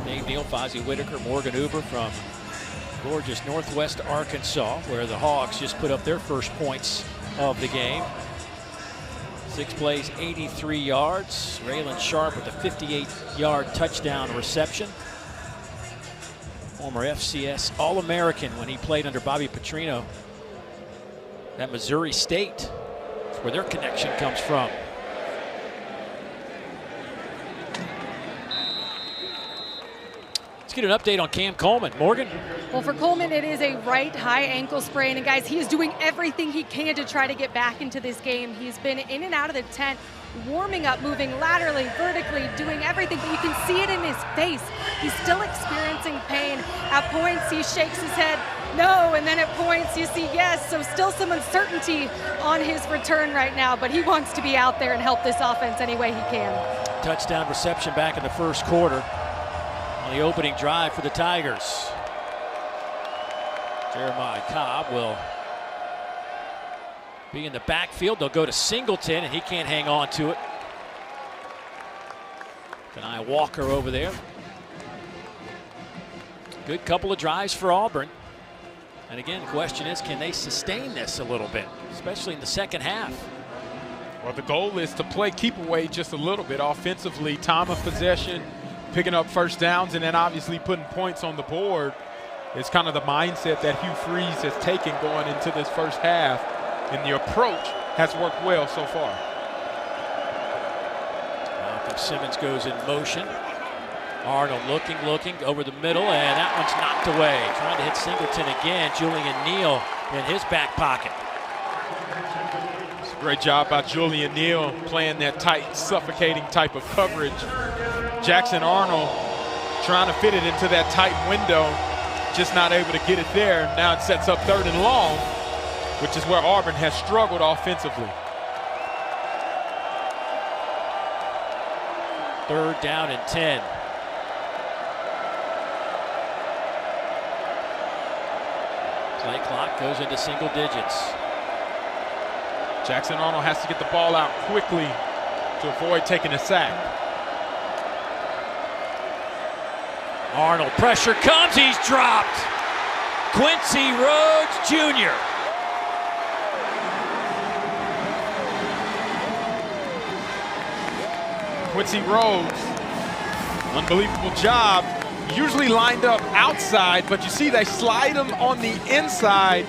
Dave Neal, Fozzie Whitaker, Morgan Uber from gorgeous Northwest Arkansas, where the Hogs just put up their first points of the game. 6 plays, 83 yards. Raylan Sharp with a 58-yard touchdown reception. Former FCS All-American when he played under Bobby Petrino That Missouri State, that's where their connection comes from. Let's get an update on Cam Coleman. Morgan? Well, for Coleman, it is a right high ankle sprain. And guys, he is doing everything he can to try to get back into this game. He's been in and out of the tent, warming up, moving laterally, vertically, doing everything, but you can see it in his face. He's still experiencing pain. At points, he shakes his head, no, and then at points, you see yes. So still some uncertainty on his return right now, but he wants to be out there and help this offense any way he can. Touchdown reception back in the first quarter on the opening drive for the Tigers. Jeremiah Cobb will be in the backfield. They'll go to Singleton, and he can't hang on to it. Deny Walker over there. Good couple of drives for Auburn. And again, the question is, can they sustain this a little bit, especially in the second half? Well, the goal is to play keep away just a little bit offensively, time of possession, picking up first downs, and then obviously putting points on the board. It's kind of the mindset that Hugh Freeze has taken going into this first half, and the approach has worked well so far. Malcolm Simmons goes in motion. Arnold looking over the middle, and that one's knocked away. Trying to hit Singleton again. Julian Neal in his back pocket. It's a great job by Julian Neal playing that tight, suffocating type of coverage. Jackson Arnold trying to fit it into that tight window, just not able to get it there. Now it sets up 3rd and long, which is where Auburn has struggled offensively. 3rd down and 10. Play clock goes into single digits. Jackson Arnold has to get the ball out quickly to avoid taking a sack. Arnold, pressure comes, he's dropped. Quincy Rhodes Jr. Quincy Rhodes, unbelievable job. Usually lined up outside, but you see they slide him on the inside,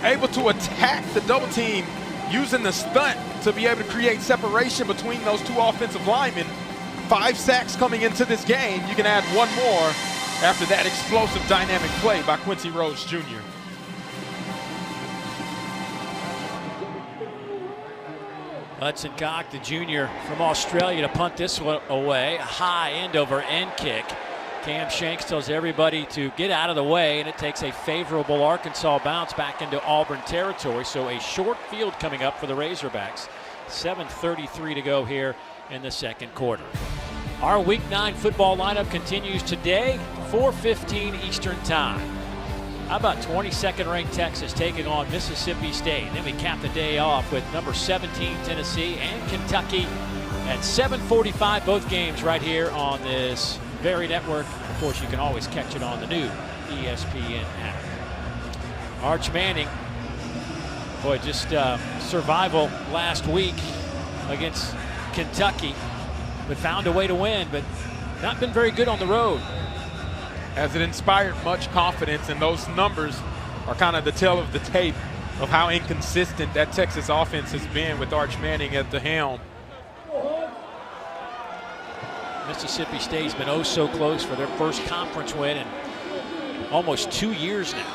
able to attack the double team using the stunt to be able to create separation between those two offensive linemen. 5 sacks coming into this game. You can add one more after that explosive dynamic play by Quincy Rhodes Jr. Hudson Cock, the junior from Australia, to punt this one away. A high end-over-end kick. Cam Shanks tells everybody to get out of the way, and it takes a favorable Arkansas bounce back into Auburn territory. So a short field coming up for the Razorbacks. 7:33 to go here in the second quarter. Our Week 9 football lineup continues today, 4:15 Eastern Time. How about 22nd ranked Texas taking on Mississippi State? Then we cap the day off with number 17 Tennessee and Kentucky at 7:45. Both games right here on this very network. Of course, you can always catch it on the new ESPN app. Arch Manning, boy, just survival last week against Kentucky, but found a way to win, but not been very good on the road. Has it inspired much confidence, and those numbers are kind of the tale of the tape of how inconsistent that Texas offense has been with Arch Manning at the helm. Mississippi State's been oh so close for their first conference win in almost 2 years now.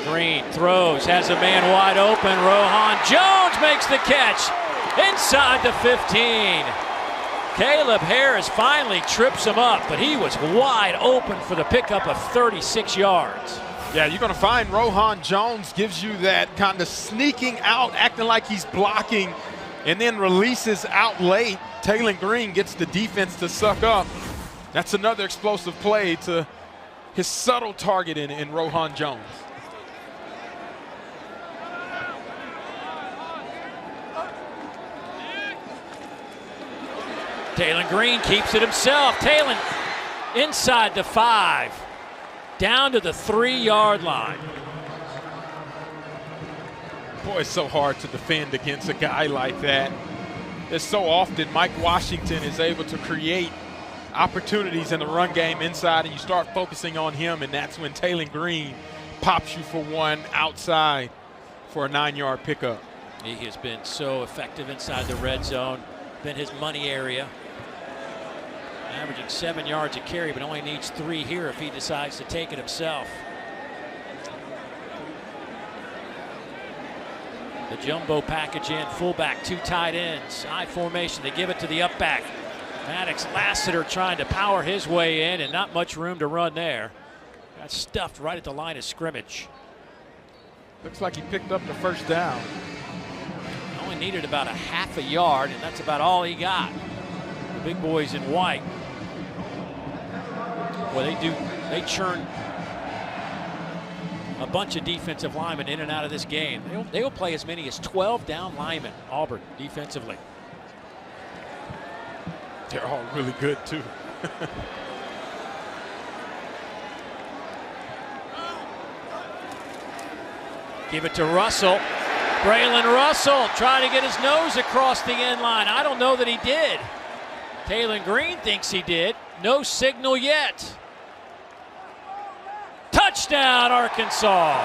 Green throws, has a man wide open. Rohan Jones makes the catch inside the 15. Caleb Harris finally trips him up, but he was wide open for the pickup of 36 yards. Yeah, you're going to find Rohan Jones gives you that kind of sneaking out, acting like he's blocking, and then releases out late. Taylon Green gets the defense to suck up. That's another explosive play to his subtle target in Rohan Jones. Taylon Green keeps it himself. Taylon inside the 5, down to the 3-yard line. Boy, it's so hard to defend against a guy like that. It's so often Mike Washington is able to create opportunities in the run game inside, and you start focusing on him, and that's when Taylor Green pops you for one outside for a 9-yard pickup. He has been so effective inside the red zone, been his money area. Averaging 7 yards a carry, but only needs 3 here if he decides to take it himself. The jumbo package in, fullback, 2 tight ends, I formation. They give it to the up back. Maddox Lassiter trying to power his way in, and not much room to run there. Got stuffed right at the line of scrimmage. Looks like he picked up the first down. Only needed about a half a yard, and that's about all he got. The big boys in white. Well, they churn a bunch of defensive linemen in and out of this game. They will play as many as 12 down linemen, Auburn, defensively. They're all really good, too. Give it to Russell. Braylon Russell trying to get his nose across the end line. I don't know that he did. Taylor Green thinks he did. No signal yet. Touchdown, Arkansas.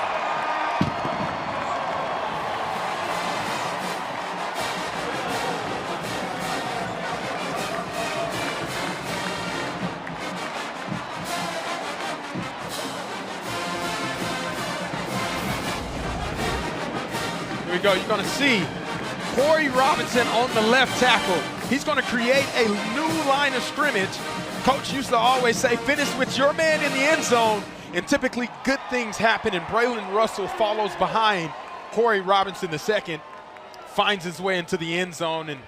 Here we go. You're going to see Corey Robinson on the left tackle. He's going to create a new line of scrimmage. Coach used to always say, finish with your man in the end zone, and typically good things happen, and Braylon Russell follows behind Corey Robinson II, finds his way into the end zone, and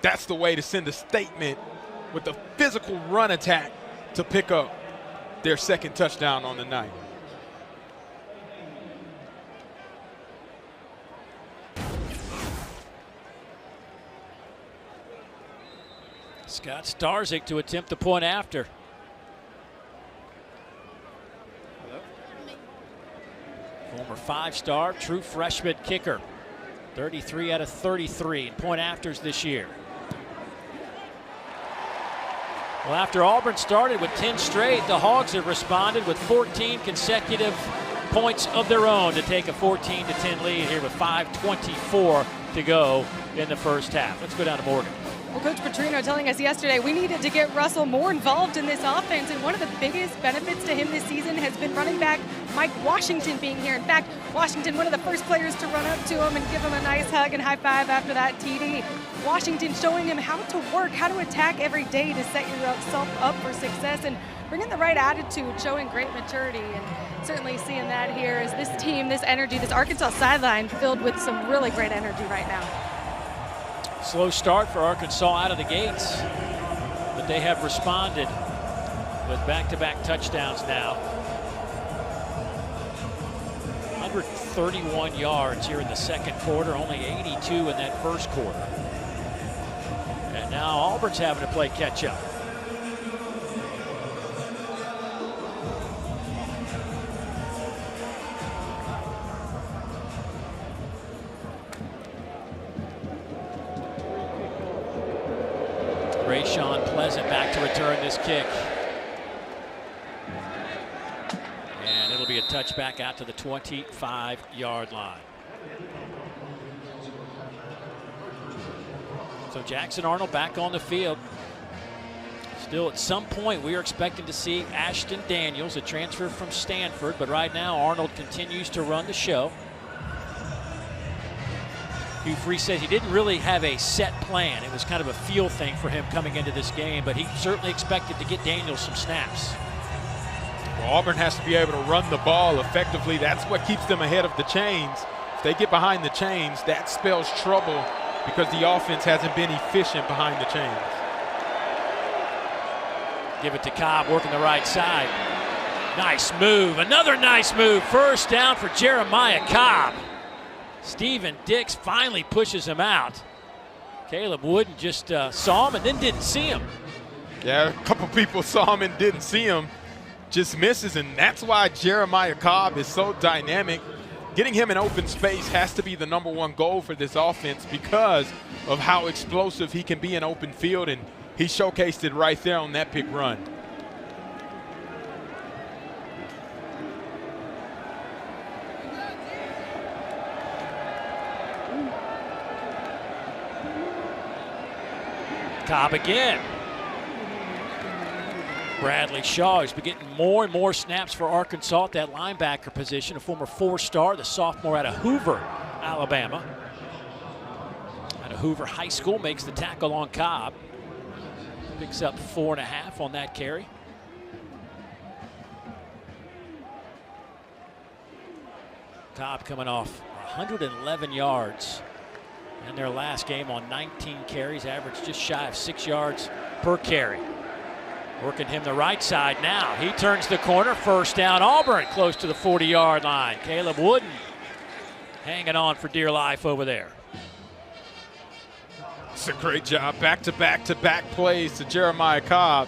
that's the way to send a statement with the physical run attack to pick up their second touchdown on the night. Scott Starzyk to attempt the point after. Former 5-star, true freshman kicker. 33 out of 33 in point afters this year. Well, after Auburn started with 10 straight, the Hogs have responded with 14 consecutive points of their own to take a 14-10 lead here with 5:24 to go in the first half. Let's go down to Morgan. Well, Coach Petrino telling us yesterday we needed to get Russell more involved in this offense, and one of the biggest benefits to him this season has been running back Mike Washington being here. In fact, Washington, one of the first players to run up to him and give him a nice hug and high five after that TD. Washington showing him how to work, how to attack every day to set yourself up for success and bringing the right attitude, showing great maturity, and certainly seeing that here as this team, this energy, this Arkansas sideline filled with some really great energy right now. Slow start for Arkansas out of the gates, but they have responded with back-to-back touchdowns now. 131 yards here in the second quarter, only 82 in that first quarter. And now Auburn's having to play catch-up. Rayshawn Pleasant back to return this kick. And it'll be a touchback out to the 25-yard line. So Jackson Arnold back on the field. Still at some point we are expecting to see Ashton Daniels, a transfer from Stanford, but right now Arnold continues to run the show. Hugh Freeze said he didn't really have a set plan. It was kind of a feel thing for him coming into this game, but he certainly expected to get Daniels some snaps. Well, Auburn has to be able to run the ball effectively. That's what keeps them ahead of the chains. If they get behind the chains, that spells trouble because the offense hasn't been efficient behind the chains. Give it to Cobb, working the right side. Nice move, another nice move. First down for Jeremiah Cobb. Steven Dix finally pushes him out. Caleb Wooden just saw him and then didn't see him. Yeah, a couple people saw him and didn't see him. Just misses, and that's why Jeremiah Cobb is so dynamic. Getting him in open space has to be the #1 goal for this offense because of how explosive he can be in open field, and he showcased it right there on that big run. Cobb again. Bradley Shaw has been getting more and more snaps for Arkansas at that linebacker position, a former 4-star, the sophomore out of Hoover, Alabama. Out of Hoover High School, makes the tackle on Cobb. Picks up 4.5 on that carry. Cobb coming off 111 yards in their last game on 19 carries, averaged just shy of 6 yards per carry. Working him the right side now. He turns the corner. First down, Auburn, close to the 40-yard line. Caleb Wooden hanging on for dear life over there. It's a great job. Back-to-back plays to Jeremiah Cobb.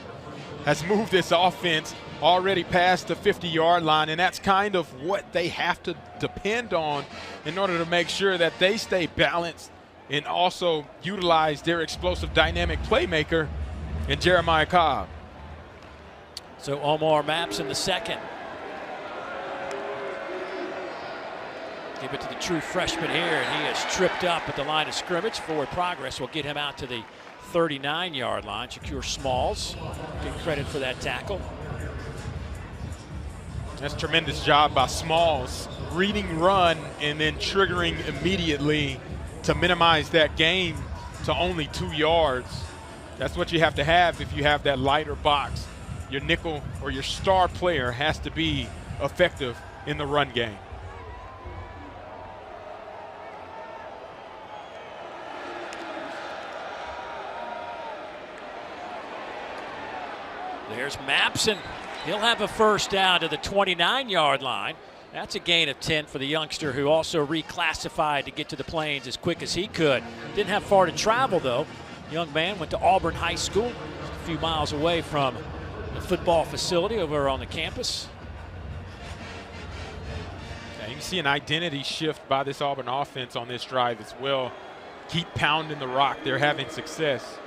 Has moved this offense already past the 50-yard line, and that's kind of what they have to depend on in order to make sure that they stay balanced and also utilize their explosive dynamic playmaker in Jeremiah Cobb. So Omar Maps in the second. Give it to the true freshman here, and he is tripped up at the line of scrimmage. Forward progress will get him out to the 39-yard line. Shakur Smalls get credit for that tackle. That's a tremendous job by Smalls. Reading run and then triggering immediately to minimize that gain to only 2 yards. That's what you have to have if you have that lighter box. Your nickel or your star player has to be effective in the run game. There's Mapson. He'll have a first down to the 29-yard line. That's a gain of 10 for the youngster, who also reclassified to get to the Plains as quick as he could. Didn't have far to travel, though. Young man went to Auburn High School, a few miles away from the football facility over on the campus. Yeah, you can see an identity shift by this Auburn offense on this drive as well. Keep pounding the rock. They're having success.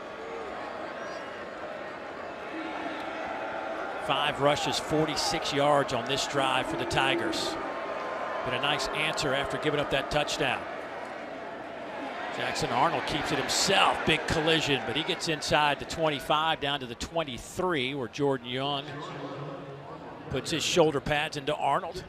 5 rushes, 46 yards on this drive for the Tigers. Been a nice answer after giving up that touchdown. Jackson Arnold keeps it himself. Big collision, but he gets inside the 25 down to the 23, where Jordan Young puts his shoulder pads into Arnold.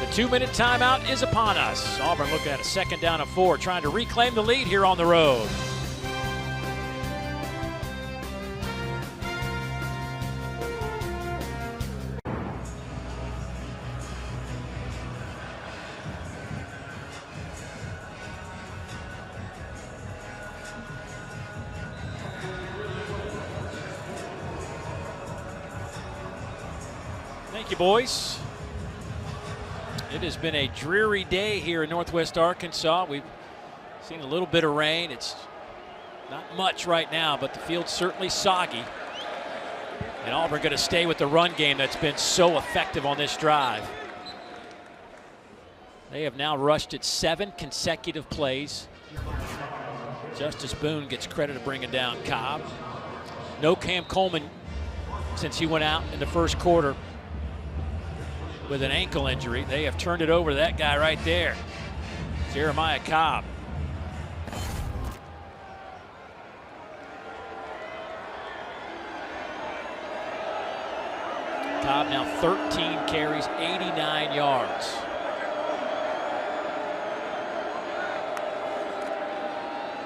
The 2-minute timeout is upon us. Auburn looking at a 2nd down and 4, trying to reclaim the lead here on the road. Thank you, boys. It has been a dreary day here in Northwest Arkansas. We've seen a little bit of rain. It's not much right now, but the field's certainly soggy. And Auburn going to stay with the run game that's been so effective on this drive. They have now rushed it 7 consecutive plays. Justice Boone gets credit of bringing down Cobb. No Cam Coleman since he went out in the first quarter with an ankle injury. They have turned it over to that guy right there, Jeremiah Cobb. Cobb now 13 carries, 89 yards.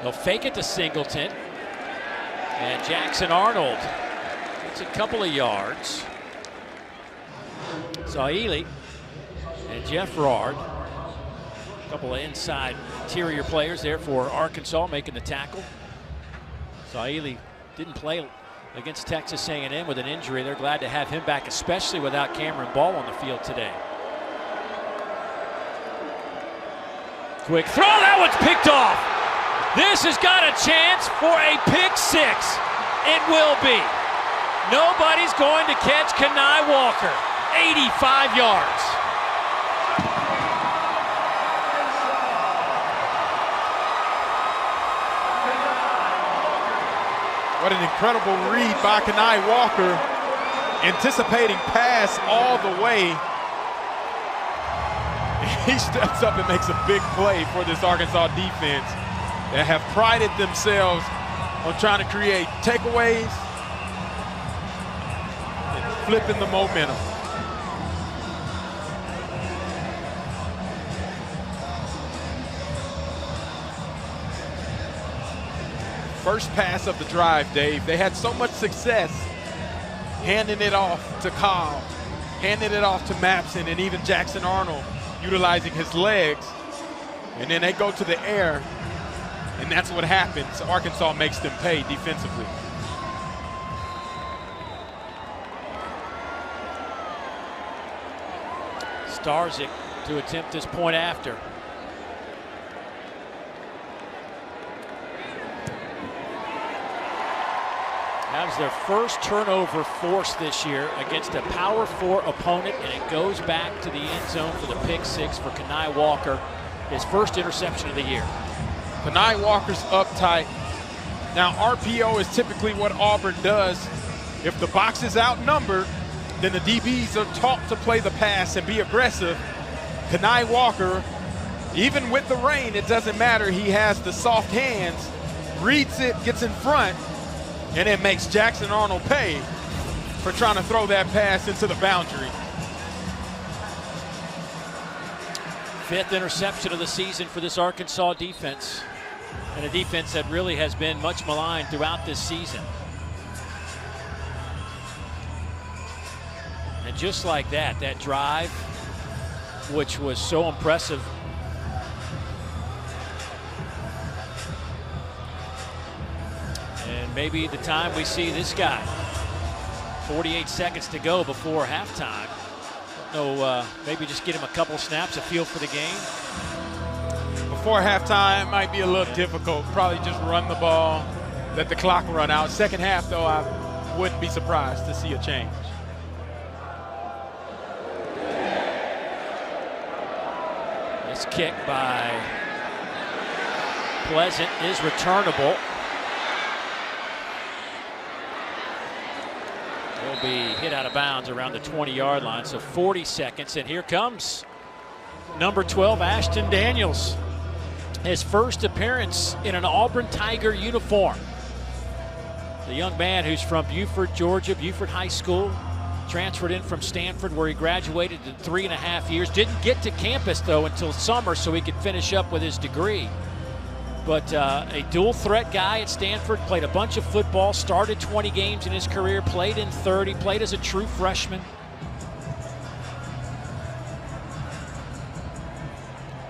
They'll fake it to Singleton. And Jackson Arnold gets a couple of yards. Saili and Jeff Rard, a couple of inside interior players there for Arkansas making the tackle. Saili didn't play against Texas A&M with an injury. They're glad to have him back, especially without Cameron Ball on the field today. Quick throw, that one's picked off. This has got a chance for a pick 6. It will be. Nobody's going to catch Kenai Walker. 85 yards. What an incredible read by Kenai Walker. Anticipating pass all the way. He steps up and makes a big play for this Arkansas defense that have prided themselves on trying to create takeaways and flipping the momentum. First pass of the drive, Dave. They had so much success handing it off to Kyle, handing it off to Mapson, and even Jackson Arnold utilizing his legs. And then they go to the air, and that's what happens. Arkansas makes them pay defensively. Starzyk to attempt this point after. That was their first turnover force this year against a Power 4 opponent, and it goes back to the end zone for the pick six for Kenai Walker, his first interception of the year. Kenai Walker's uptight. Now, RPO is typically what Auburn does. If the box is outnumbered, then the DBs are taught to play the pass and be aggressive. Kenai Walker, even with the rain, it doesn't matter. He has the soft hands, reads it, gets in front, and it makes Jackson Arnold pay for trying to throw that pass into the boundary. Fifth interception of the season for this Arkansas defense, and a defense that really has been much maligned throughout this season. And just like that, that drive, which was so impressive, and maybe the time we see this guy. 48 seconds to go before halftime. No, maybe just get him a couple snaps, a feel for the game. Before halftime, it might be a little difficult. Probably just run the ball, let the clock run out. Second half, though, I wouldn't be surprised to see a change. This kick by Pleasant is returnable. Will be hit out of bounds around the 20-yard line, so 40 seconds, and here comes number 12, Ashton Daniels. His first appearance in an Auburn Tiger uniform. The young man who's from Buford, Georgia, Buford High School, transferred in from Stanford where he graduated in 3.5 years. Didn't get to campus, though, until summer so he could finish up with his degree. But a dual threat guy at Stanford, played a bunch of football, started 20 games in his career, played in 30, played as a true freshman.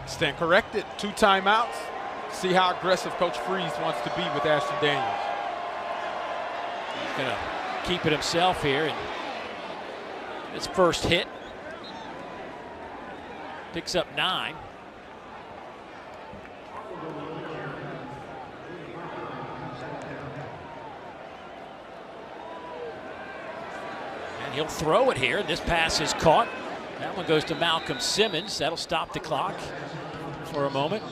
Stand corrected, 2 timeouts. See how aggressive Coach Freeze wants to be with Ashton Daniels. He's gonna keep it himself here, and his first hit picks up 9. And he'll throw it here. This pass is caught. That one goes to Malcolm Simmons. That'll stop the clock for a moment.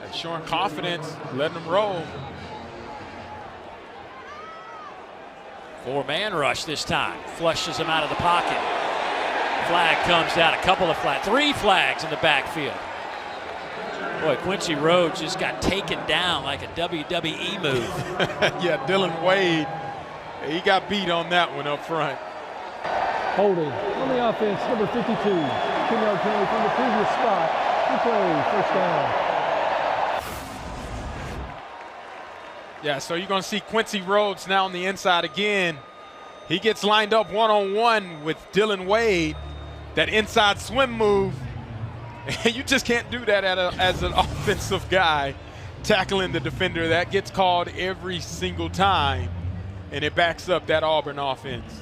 And showing confidence, letting them roll. 4-man rush this time. Flushes him out of the pocket. Flag comes down. A couple of flags. 3 flags in the backfield. Boy, Quincy Rhodes just got taken down like a WWE move. Yeah, Dylan Wade, he got beat on that one up front. Holding on the offense, number 52. 10-yard penalty from the previous spot. Replay, first down. Yeah, so you're going to see Quincy Rhodes now on the inside again. He gets lined up one-on-one with Dylan Wade. That inside swim move. And you just can't do that as an offensive guy tackling the defender. That gets called every single time, and it backs up that Auburn offense.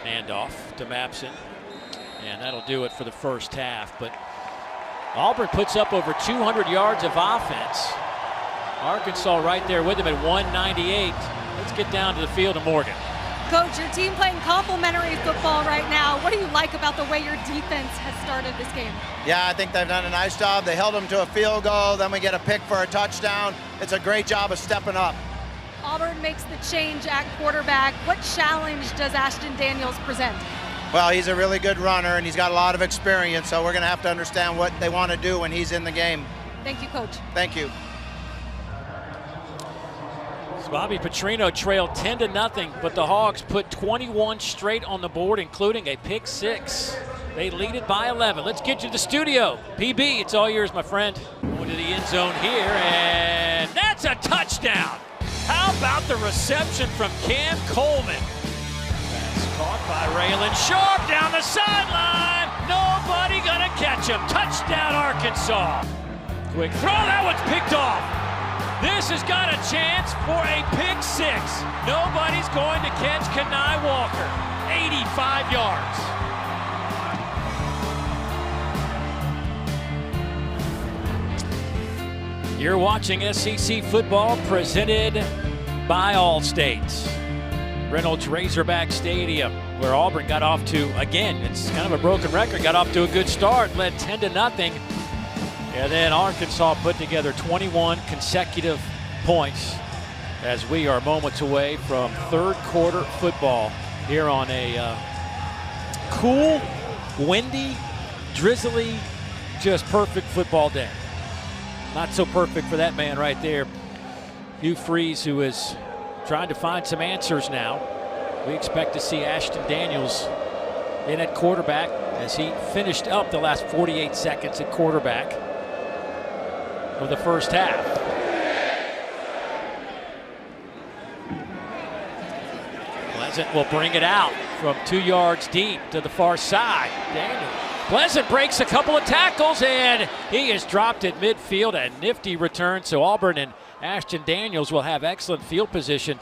Handoff to Mapson, and that'll do it for the first half. But Auburn puts up over 200 yards of offense Arkansas right there with him at 198. Let's get down to the field of Morgan. Coach, your team playing complementary football right now. What do you like about the way your defense has started this game? Yeah, I think they've done a nice job. They held them to a field goal, then we get a pick for a touchdown. It's a great job of stepping up. Auburn makes the change at quarterback. What challenge does Ashton Daniels present? Well, he's a really good runner, and he's got a lot of experience, so we're going to have to understand what they want to do when he's in the game. Thank you, Coach. Thank you. Bobby Petrino trailed 10-0, but the Hogs put 21 straight on the board, including a pick 6. They lead it by 11. Let's get you to the studio. PB, it's all yours, my friend. Going to the end zone here, and that's a touchdown. How about the reception from Cam Coleman? That's caught by Raylan Sharp down the sideline. Nobody gonna catch him. Touchdown, Arkansas. Quick throw, that one's picked off. This has got a chance for a pick 6. Nobody's going to catch Kenai Walker. 85 yards. You're watching SEC football presented by Allstate. Reynolds Razorback Stadium, where Auburn got off to, again, it's kind of a broken record, got off to a good start, led 10-0. And then Arkansas put together 21 consecutive points as we are moments away from third quarter football here on a cool, windy, drizzly, just perfect football day. Not so perfect for that man right there, Hugh Freeze, who is trying to find some answers now. We expect to see Ashton Daniels in at quarterback as he finished up the last 48 seconds at quarterback of the first half. Pleasant will bring it out from 2 yards deep to the far side. Daniel. Pleasant breaks a couple of tackles, and he is dropped at midfield. A nifty return, so Auburn and Ashton Daniels will have excellent field position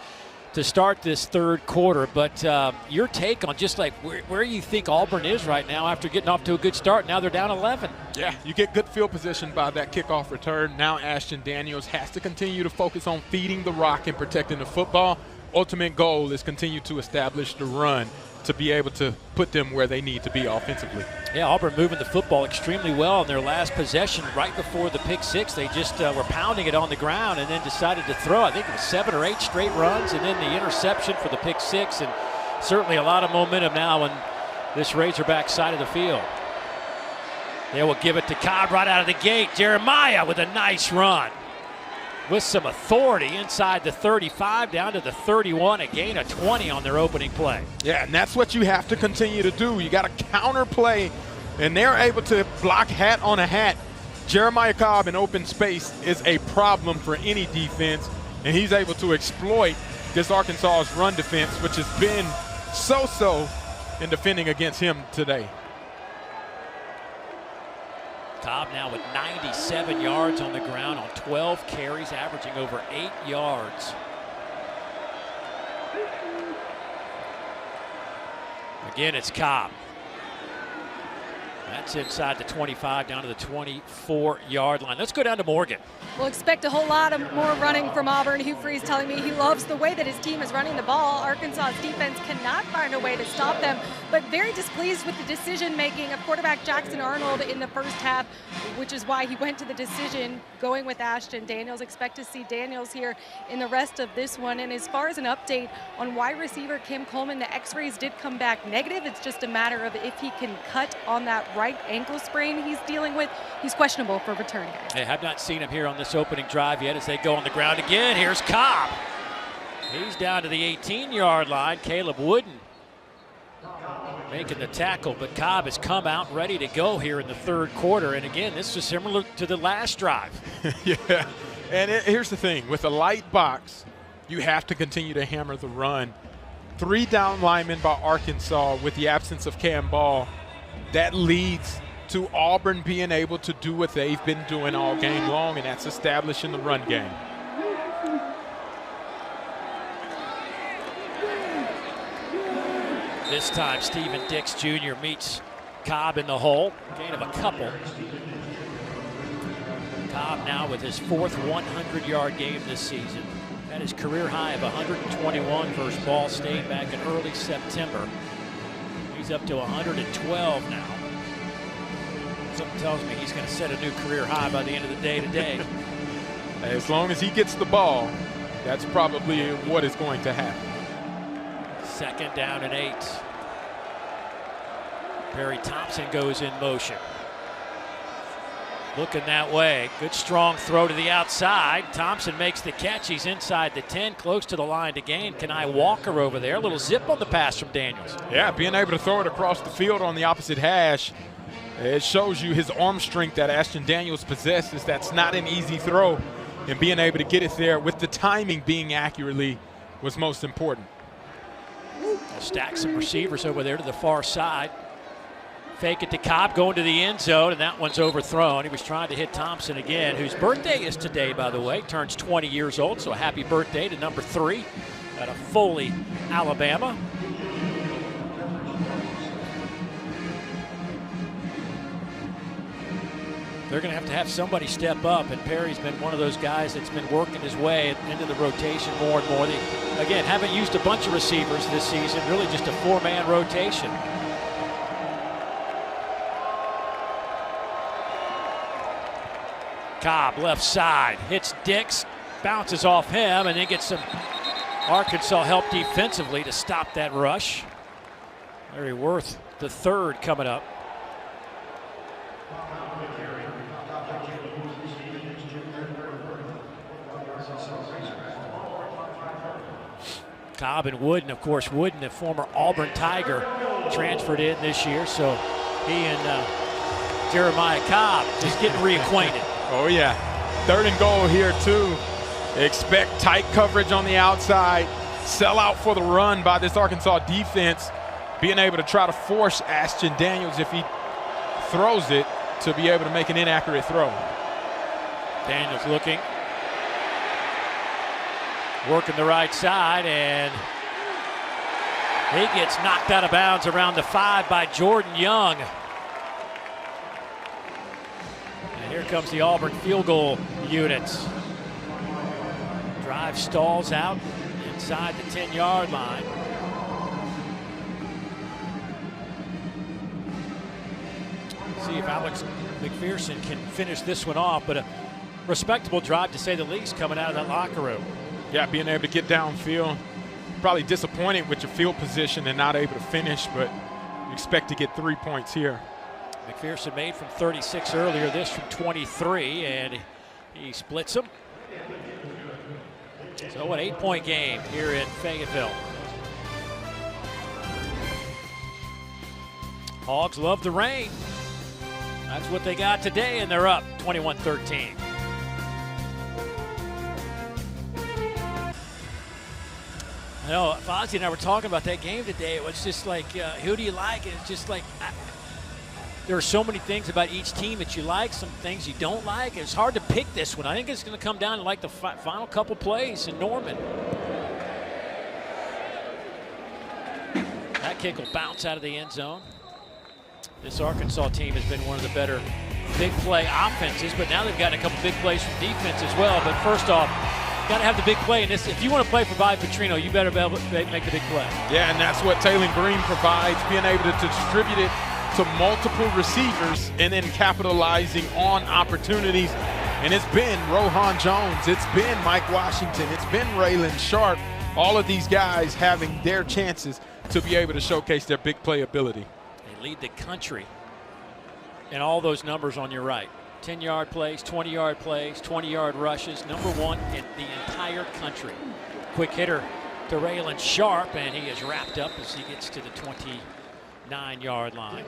to start this third quarter. But your take on just like where you think Auburn is right now after getting off to a good start. Now they're down 11. Yeah, you get good field position by that kickoff return. Now Ashton Daniels has to continue to focus on feeding the rock and protecting the football. Ultimate goal is continue to establish the run to be able to put them where they need to be offensively. Yeah, Auburn moving the football extremely well in their last possession right before the pick 6. They just were pounding it on the ground and then decided to throw. I think it was 7 or 8 straight runs and then the interception for the pick 6, and certainly a lot of momentum now on this Razorback side of the field. They will give it to Cobb right out of the gate. Jeremiah with a nice run with some authority inside the 35 down to the 31, a gain of 20 on their opening play. Yeah, and that's what you have to continue to do. You got to counter play, and they're able to block hat on a hat. Jeremiah Cobb in open space is a problem for any defense, and he's able to exploit this Arkansas's run defense, which has been so-so in defending against him today. Cobb now with 97 yards on the ground on 12 carries, averaging over 8 yards. Again, it's Cobb. That's inside the 25 down to the 24-yard line. Let's go down to Morgan. We'll expect a whole lot of more running from Auburn. Hugh Freeze telling me he loves the way that his team is running the ball. Arkansas's defense cannot find a way to stop them, but very displeased with the decision-making of quarterback Jackson Arnold in the first half, which is why he went to the decision going with Ashton Daniels. Expect to see Daniels here in the rest of this one. And as far as an update on wide receiver Cam Coleman, the x-rays did come back negative. It's just a matter of if he can cut on that right ankle sprain he's dealing with. He's questionable for return, guys. I have not seen him here on this opening drive yet as they go on the ground again. Here's Cobb. He's down to the 18-yard line. Caleb Wooden making the tackle, but Cobb has come out ready to go here in the third quarter. And again, this is similar to the last drive. Yeah, and here's the thing. With a light box, you have to continue to hammer the run. 3 down linemen by Arkansas with the absence of Cam Ball. That leads to Auburn being able to do what they've been doing all game long, and that's establishing the run game. This time, Stephen Dix Jr. meets Cobb in the hole. Gain of a couple. Cobb now with his 4th 100-yard game this season. Had his career high of 121 versus Ball State back in early September. He's up to 112 now. Something tells me he's going to set a new career high by the end of the day today. As long as he gets the ball, that's probably what is going to happen. 2nd down and 8. Perry Thompson goes in motion. Looking that way. Good strong throw to the outside. Thompson makes the catch. He's inside the 10, close to the line to gain. Kenai Walker over there. A little zip on the pass from Daniels. Yeah, being able to throw it across the field on the opposite hash, it shows you his arm strength that Ashton Daniels possesses. That's not an easy throw, and being able to get it there with the timing being accurately was most important. We'll stack some receivers over there to the far side. Fake it to Cobb, going to the end zone, and that one's overthrown. He was trying to hit Thompson again, whose birthday is today, by the way. Turns 20 years old, so happy birthday to number 3 out of Foley, Alabama. They're going to have somebody step up, and Perry's been one of those guys that's been working his way into the rotation more and more. They, again, haven't used a bunch of receivers this season, really just a 4-man rotation. Cobb, left side, hits Dix, bounces off him, and then gets some Arkansas help defensively to stop that rush. Larry Worth, the 3rd, coming up. Cobb and Wooden, of course, Wooden, the former Auburn Tiger, transferred in this year, so he and Jeremiah Cobb just getting reacquainted. Oh yeah, 3rd and goal here too. Expect tight coverage on the outside. Sell out for the run by this Arkansas defense. Being able to try to force Ashton Daniels, if he throws it, to be able to make an inaccurate throw. Daniels looking. Working the right side, and he gets knocked out of bounds around the 5 by Jordan Young. And here comes the Auburn field goal units. Drive stalls out inside the 10-yard line. See if Alex McPherson can finish this one off, but a respectable drive to say the least coming out of that locker room. Yeah, being able to get downfield. Probably disappointed with your field position and not able to finish, but you expect to get 3 points here. McPherson made from 36 earlier, this from 23, and he splits them. So an 8-point game here in Fayetteville. Hogs love the rain. That's what they got today, and they're up 21-13. I know, Fozzie and I were talking about that game today. It was just like, who do you like? And it's just like, there are so many things about each team that you like, some things you don't like. It's hard to pick this one. I think it's going to come down to like the final couple plays in Norman. That kick will bounce out of the end zone. This Arkansas team has been one of the better big play offenses, but now they've gotten a couple big plays from defense as well. But first off, got to have the big play in this. If you want to play for Bobby Petrino, you better be able to make the big play. Yeah, and that's what Taylor Green provides, being able to distribute it to multiple receivers and then capitalizing on opportunities. And it's been Rohan Jones, it's been Mike Washington, it's been Raylan Sharp. All of these guys having their chances to be able to showcase their big play ability. They lead the country in all those numbers on your right. 10-yard plays, 20-yard plays, 20-yard rushes, #1 in the entire country. Quick hitter to Raylan Sharp, and he is wrapped up as he gets to the 29-yard line.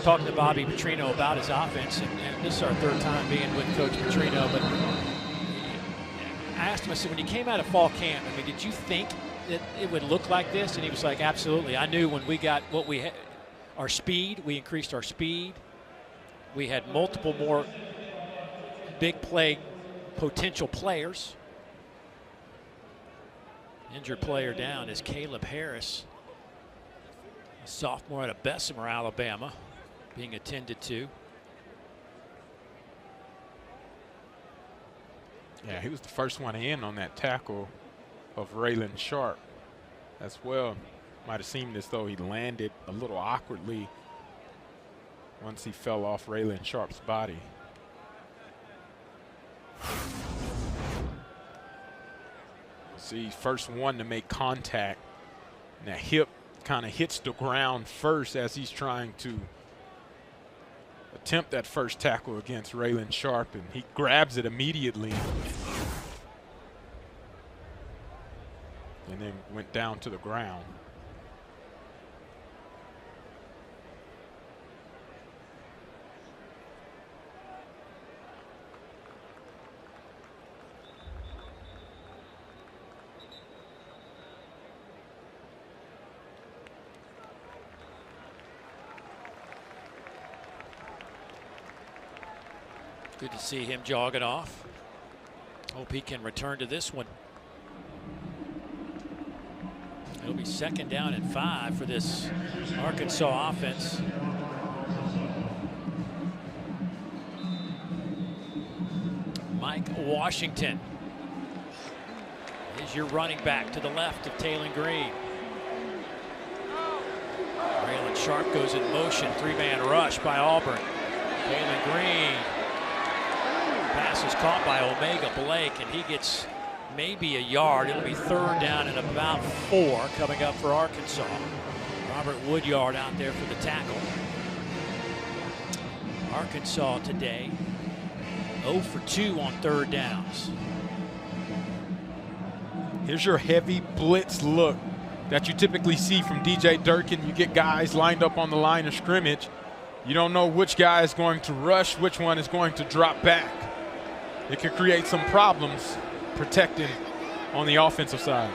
Talking to Bobby Petrino about his offense, and this is our 3rd time being with Coach Petrino, but I asked him, I said, when you came out of fall camp, I mean, did you think that it would look like this? And he was like, absolutely. I knew when we got what we had, our speed, we increased our speed. We had multiple more big play potential players. Injured player down is Caleb Harris, a sophomore out of Bessemer, Alabama, being attended to. Yeah, he was the first one in on that tackle of Raylan Sharp as well. Might have seemed as though he landed a little awkwardly once he fell off Raylan Sharp's body. See, first one to make contact. And that hip kind of hits the ground first as he's trying to attempt that first tackle against Raylan Sharp, and he grabs it immediately and then went down to the ground. Good to see him jogging off. Hope he can return to this one. It'll be 2nd down and 5 for this Arkansas offense. Mike Washington is your running back to the left of Taylon Green. Raylan Sharp goes in motion. 3-man rush by Auburn. Taylon Green. Pass is caught by Omega Blake, and he gets maybe a yard. It'll be 3rd down and about 4 coming up for Arkansas. Robert Woodyard out there for the tackle. Arkansas today 0 for 2 on 3rd downs. Here's your heavy blitz look that you typically see from DJ Durkin. You get guys lined up on the line of scrimmage. You don't know which guy is going to rush, which one is going to drop back. It could create some problems protecting on the offensive side.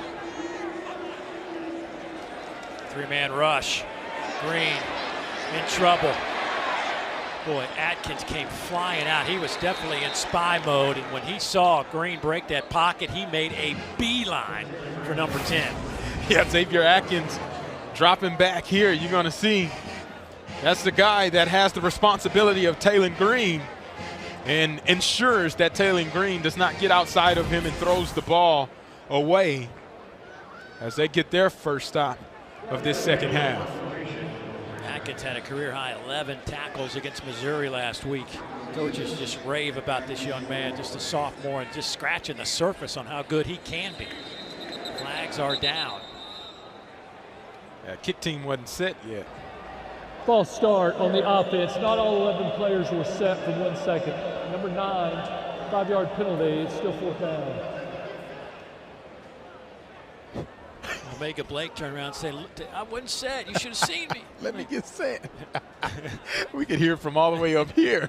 3-man rush. Green in trouble. Boy, Atkins came flying out. He was definitely in spy mode, and when he saw Green break that pocket, he made a beeline for number 10. Yeah, Xavier Atkins dropping back here. You're going to see that's the guy that has the responsibility of Taylon Green and ensures that Taylon Green does not get outside of him and throws the ball away as they get their first stop of this 2nd half. Atkins had a career-high 11 tackles against Missouri last week. Coaches just rave about this young man, just a sophomore, and just scratching the surface on how good he can be. Flags are down. Yeah, kick team wasn't set yet. False start on the offense. Not all 11 players were set for 1 second. Number 9, 5-yard penalty. It's still 4th down. Omega Blake turned around and said, I wasn't set. You should have seen me. Let me get set. We could hear from all the way up here.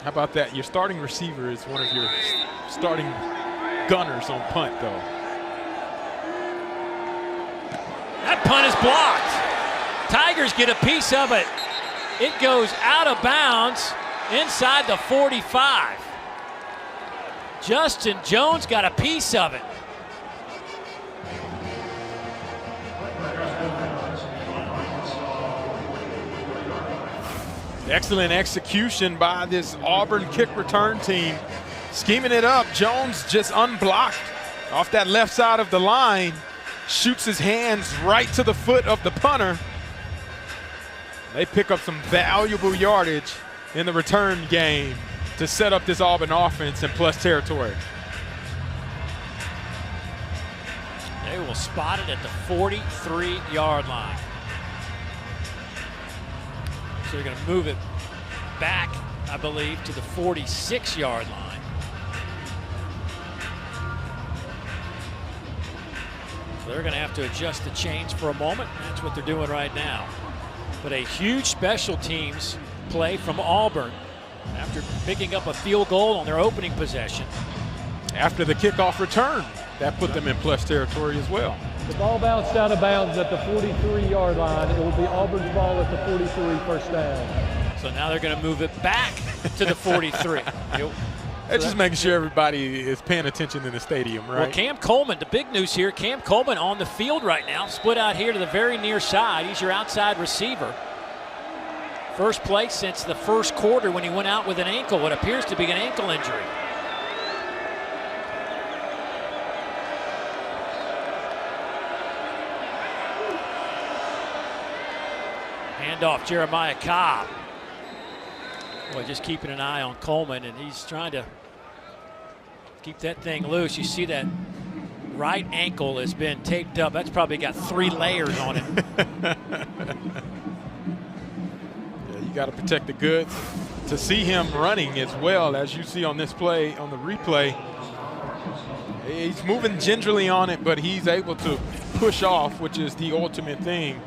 How about that? Your starting receiver is one of your starting gunners on punt, though. That punt is blocked. Tigers get a piece of it. It goes out of bounds inside the 45. Justin Jones got a piece of it. Excellent execution by this Auburn kick return team. Scheming it up. Jones just unblocked off that left side of the line. Shoots his hands right to the foot of the punter. They pick up some valuable yardage in the return game to set up this Auburn offense in plus territory. They will spot it at the 43-yard line. So they're going to move it back, I believe, to the 46-yard line. They're going to have to adjust the chains for a moment. That's what they're doing right now. But a huge special teams play from Auburn after picking up a field goal on their opening possession. After the kickoff return, that put them in plus territory as well. The ball bounced out of bounds at the 43-yard line. It will be Auburn's ball at the 43, 1st down. So now they're going to move it back to the 43. That's just making sure everybody is paying attention in the stadium, right? Well, Cam Coleman, the big news here, Cam Coleman on the field right now, split out here to the very near side. He's your outside receiver. First play since the first quarter when he went out with an ankle, what appears to be an ankle injury. Handoff, Jeremiah Cobb. Boy, just keeping an eye on Coleman, and he's trying to keep that thing loose. You see that right ankle has been taped up. That's probably got 3 layers on it. Yeah, you got to protect the goods. To see him running as well, as you see on this play, on the replay, he's moving gingerly on it, but he's able to push off, which is the ultimate thing.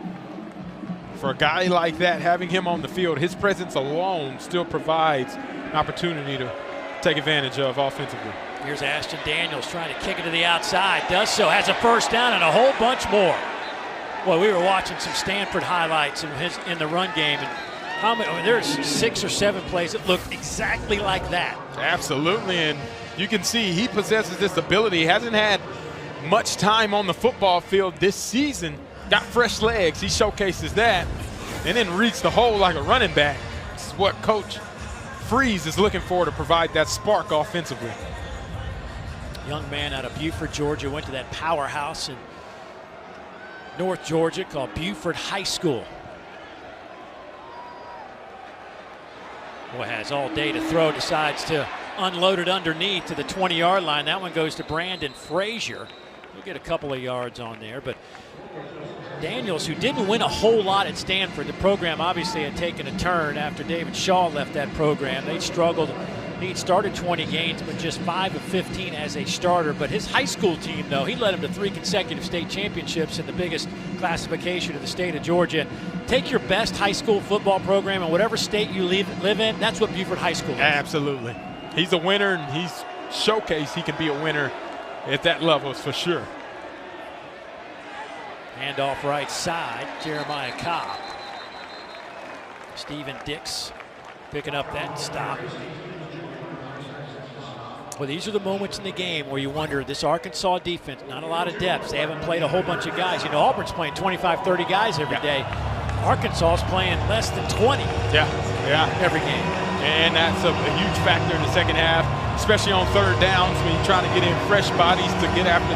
For a guy like that, having him on the field, his presence alone still provides an opportunity to take advantage of offensively. Here's Ashton Daniels trying to kick it to the outside. Does so, has a first down and a whole bunch more. Well, we were watching some Stanford highlights in the run game, and there's 6 or 7 plays that look exactly like that. Absolutely, and you can see he possesses this ability. He hasn't had much time on the football field this season. Got fresh legs, he showcases that, and then reads the hole like a running back. This is what Coach Freeze is looking for to provide that spark offensively. Young man out of Buford, Georgia, went to that powerhouse in North Georgia called Buford High School. Boy, has all day to throw, decides to unload it underneath to the 20-yard line. That one goes to Brandon Frazier. He'll get a couple of yards on there, but Daniels, who didn't win a whole lot at Stanford, the program obviously had taken a turn after David Shaw left that program. They'd struggled. He'd started 20 games, but just 5 of 15 as a starter. But his high school team, though, he led them to 3 consecutive state championships in the biggest classification of the state of Georgia. Take your best high school football program in whatever state you live in, that's what Buford High School is. Absolutely. He's a winner, and he's showcased he can be a winner at that level for sure. Handoff right side, Jeremiah Cobb. Stephen Dix picking up that stop. Well, these are the moments in the game where you wonder, this Arkansas defense, not a lot of depth. They haven't played a whole bunch of guys. You know, Auburn's playing 25, 30 guys every day. Arkansas's playing less than 20 every game. And that's a huge factor in the second half, especially on third downs when you're trying to get in fresh bodies to get after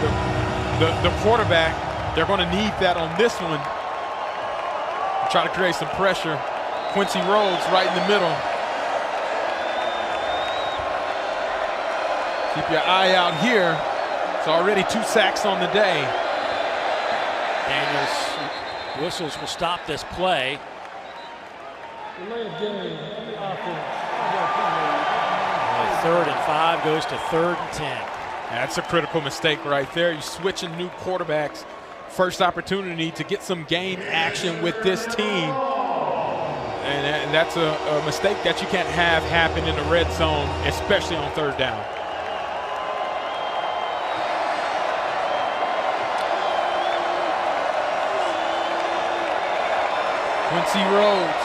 the quarterback. They're going to need that on this one. Try to create some pressure. Quincy Rhodes right in the middle. Keep your eye out here. It's already 2 sacks on the day. Daniels whistles will stop this play. Delay of game on the offense. 3rd and 5 goes to 3rd and 10. That's a critical mistake right there. You're switching new quarterbacks. First opportunity to get some game action with this team. And that's a mistake that you can't have happen in the red zone, especially on third down. Quincy Rhodes.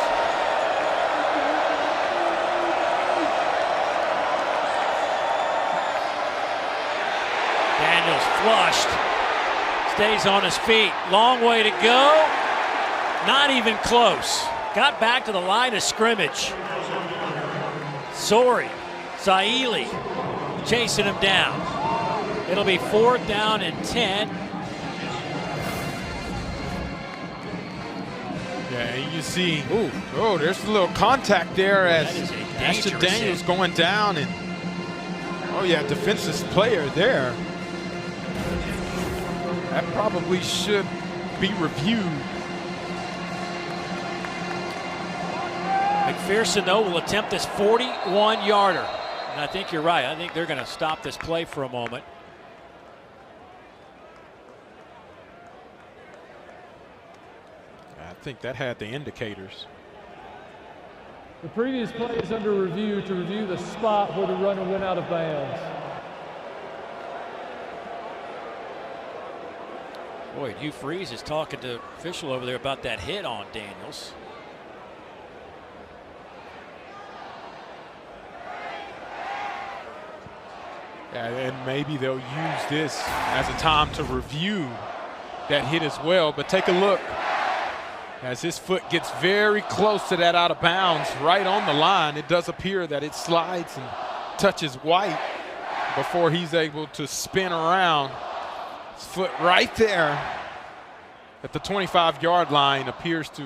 Daniels flushed. Stays on his feet. Long way to go. Not even close. Got back to the line of scrimmage. Saili chasing him down. It'll be 4th down and 10. Yeah, you see, there's a little contact there as Ashton Daniels going down, and defensive player there. That probably should be reviewed. McPherson, though, will attempt this 41-yarder. And I think you're right. I think they're going to stop this play for a moment. I think that had the indicators. The previous play is under review to review the spot where the runner went out of bounds. Boy, Hugh Freeze is talking to official over there about that hit on Daniels. And maybe they'll use this as a time to review that hit as well. But take a look As his foot gets very close to that out of bounds, right on the line, it does appear that it slides and touches white before he's able to spin around. His foot right there at the 25-yard line appears to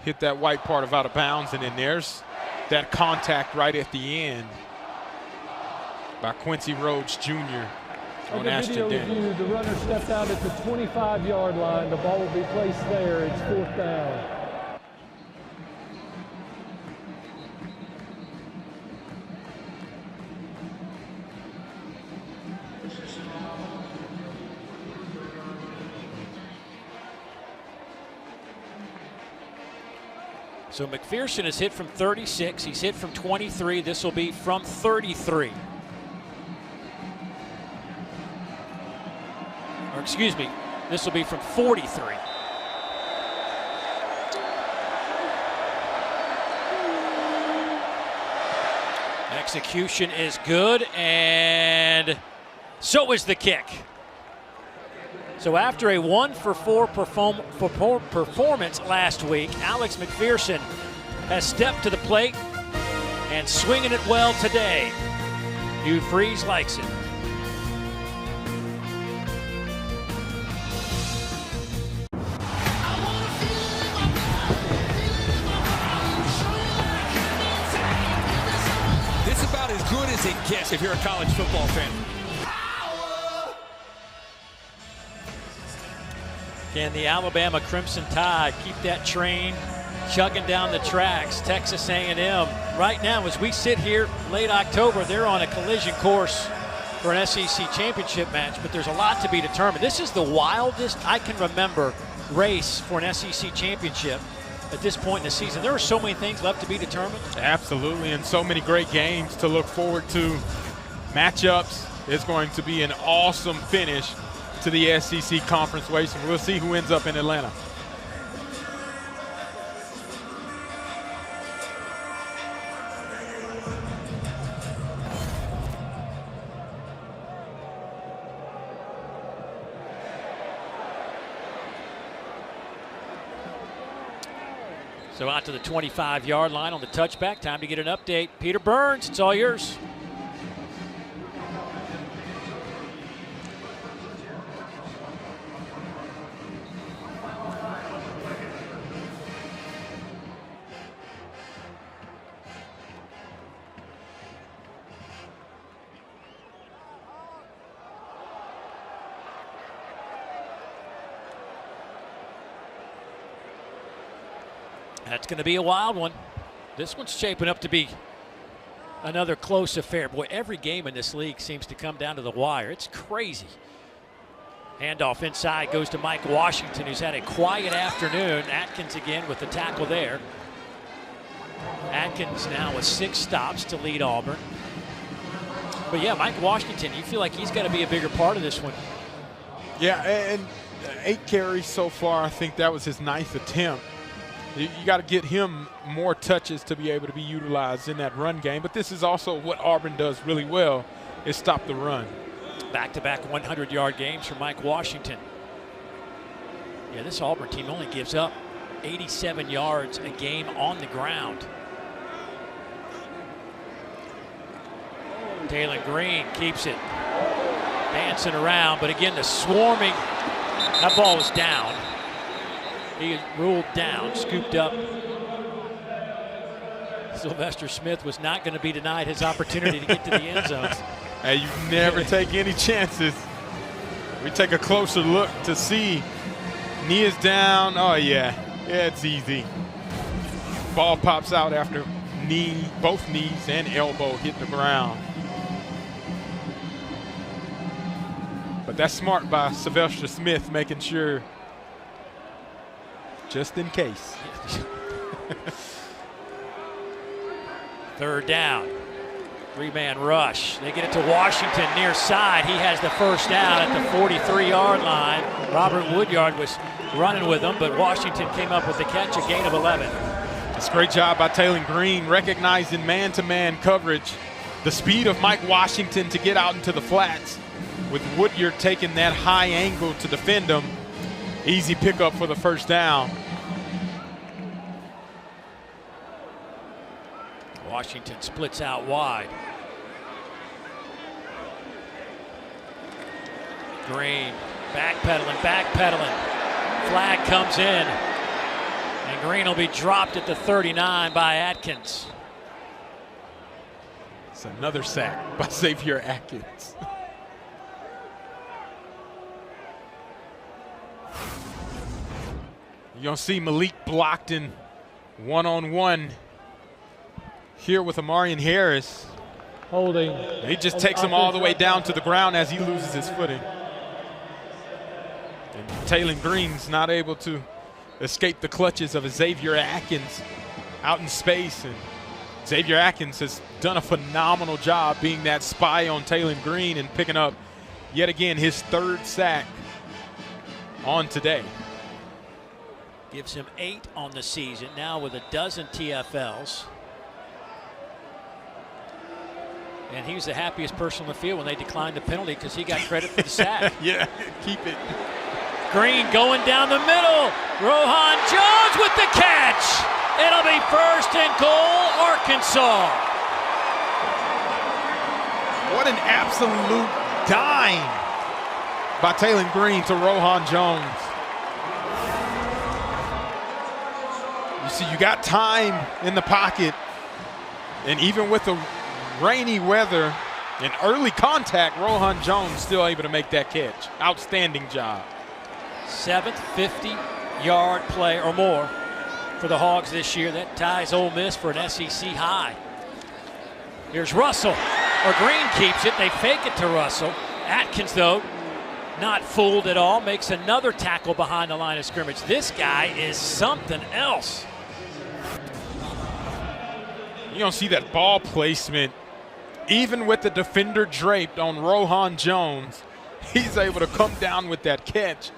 hit that white part of out of bounds, and then there's that contact right at the end by Quincy Rhodes Jr. on Ashton Daniels. The runner stepped out at the 25-yard line. The ball will be placed there. It's 4th down. So McPherson has hit from 36. He's hit from 23. This will be from 33. Or excuse me, this will be from 43. Execution is good, and so is the kick. So after a 1-for-4 performance last week, Alex McPherson has stepped to the plate and swinging it well today. Hugh Freeze likes it. This is about as good as it gets if you're a college football fan. Can the Alabama Crimson Tide keep that train chugging down the tracks? Texas A&M, right now as we sit here late October, they're on a collision course for an SEC championship match, but there's a lot to be determined. This is the wildest I can remember race for an SEC championship at this point in the season. There are so many things left to be determined. Absolutely, and so many great games to look forward to. Matchups. It's going to be an awesome finish to the SEC Conference race, and we'll see who ends up in Atlanta. So out to the 25-yard line on the touchback. Time to get an update. Peter Burns, it's all yours. That's going to be a wild one. This one's shaping up to be another close affair. Boy, every game in this league seems to come down to the wire. It's crazy. Handoff inside goes to Mike Washington, who's had a quiet afternoon. Atkins again with the tackle there. Atkins now with 6 stops to lead Auburn. But yeah, Mike Washington, you feel like he's got to be a bigger part of this one. Yeah, and 8 carries so far. I think that was his 9th attempt. You got to get him more touches to be able to be utilized in that run game. But this is also what Auburn does really well, is stop the run. Back-to-back 100-yard games for Mike Washington. Yeah, this Auburn team only gives up 87 yards a game on the ground. Taylor Green keeps it dancing around, but again, the swarming, that ball was down. He ruled down, scooped up. Sylvester Smith was not going to be denied his opportunity to get to the end zones. Hey, you never take any chances. We take a closer look to see. Knee is down. Oh, yeah. Yeah, it's easy. Ball pops out after both knees and elbow hit the ground. But that's smart by Sylvester Smith, making sure just in case. 3rd down. 3-man rush. They get it to Washington near side. He has the first down at the 43-yard line. Robert Woodyard was running with him, but Washington came up with the catch, a gain of 11. It's a great job by Taylor Green, recognizing man-to-man coverage. The speed of Mike Washington to get out into the flats, with Woodyard taking that high angle to defend him. Easy pickup for the first down. Washington splits out wide. Green backpedaling. Flag comes in. And Green will be dropped at the 39 by Atkins. It's another sack by Xavier Atkins. You're going to see Malik blocked in one-on-one here with Amarian Harris. Holding. He just takes him all the way down to the ground as he loses his footing. And Taylon Green's not able to escape the clutches of Xavier Atkins out in space. And Xavier Atkins has done a phenomenal job being that spy on Taylon Green and picking up, yet again, his third sack on today. Gives him 8 on the season, now with a dozen TFLs. And he was the happiest person on the field when they declined the penalty because he got credit for the sack. Yeah, keep it. Green going down the middle. Rohan Jones with the catch. It'll be first and goal, Arkansas. What an absolute dime by Taylon Green to Rohan Jones. You see, you got time in the pocket, and even with the rainy weather and early contact, Rohan Jones still able to make that catch. Outstanding job. 7th 50-yard play or more for the Hogs this year. That ties Ole Miss for an SEC high. Here's Russell, or Green keeps it. They fake it to Russell. Atkins, though, not fooled at all, makes another tackle behind the line of scrimmage. This guy is something else. You're going to see that ball placement, even with the defender draped on Rohan Jones, he's able to come down with that catch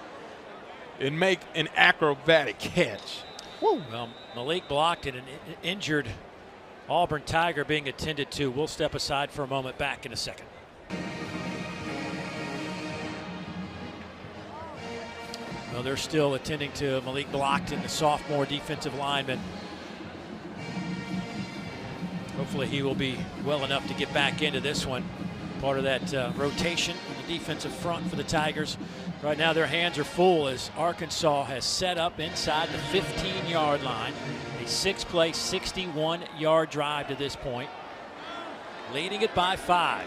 and make an acrobatic catch. Woo. Well, Malik blocked it, and an injured Auburn Tiger being attended to. We'll step aside for a moment, back in a second. Well, they're still attending to Malik Blockton, the sophomore defensive lineman. Hopefully he will be well enough to get back into this one. Part of that rotation on the defensive front for the Tigers. Right now their hands are full as Arkansas has set up inside the 15-yard line. A 6-play, 61-yard drive to this point. Leading it by 5.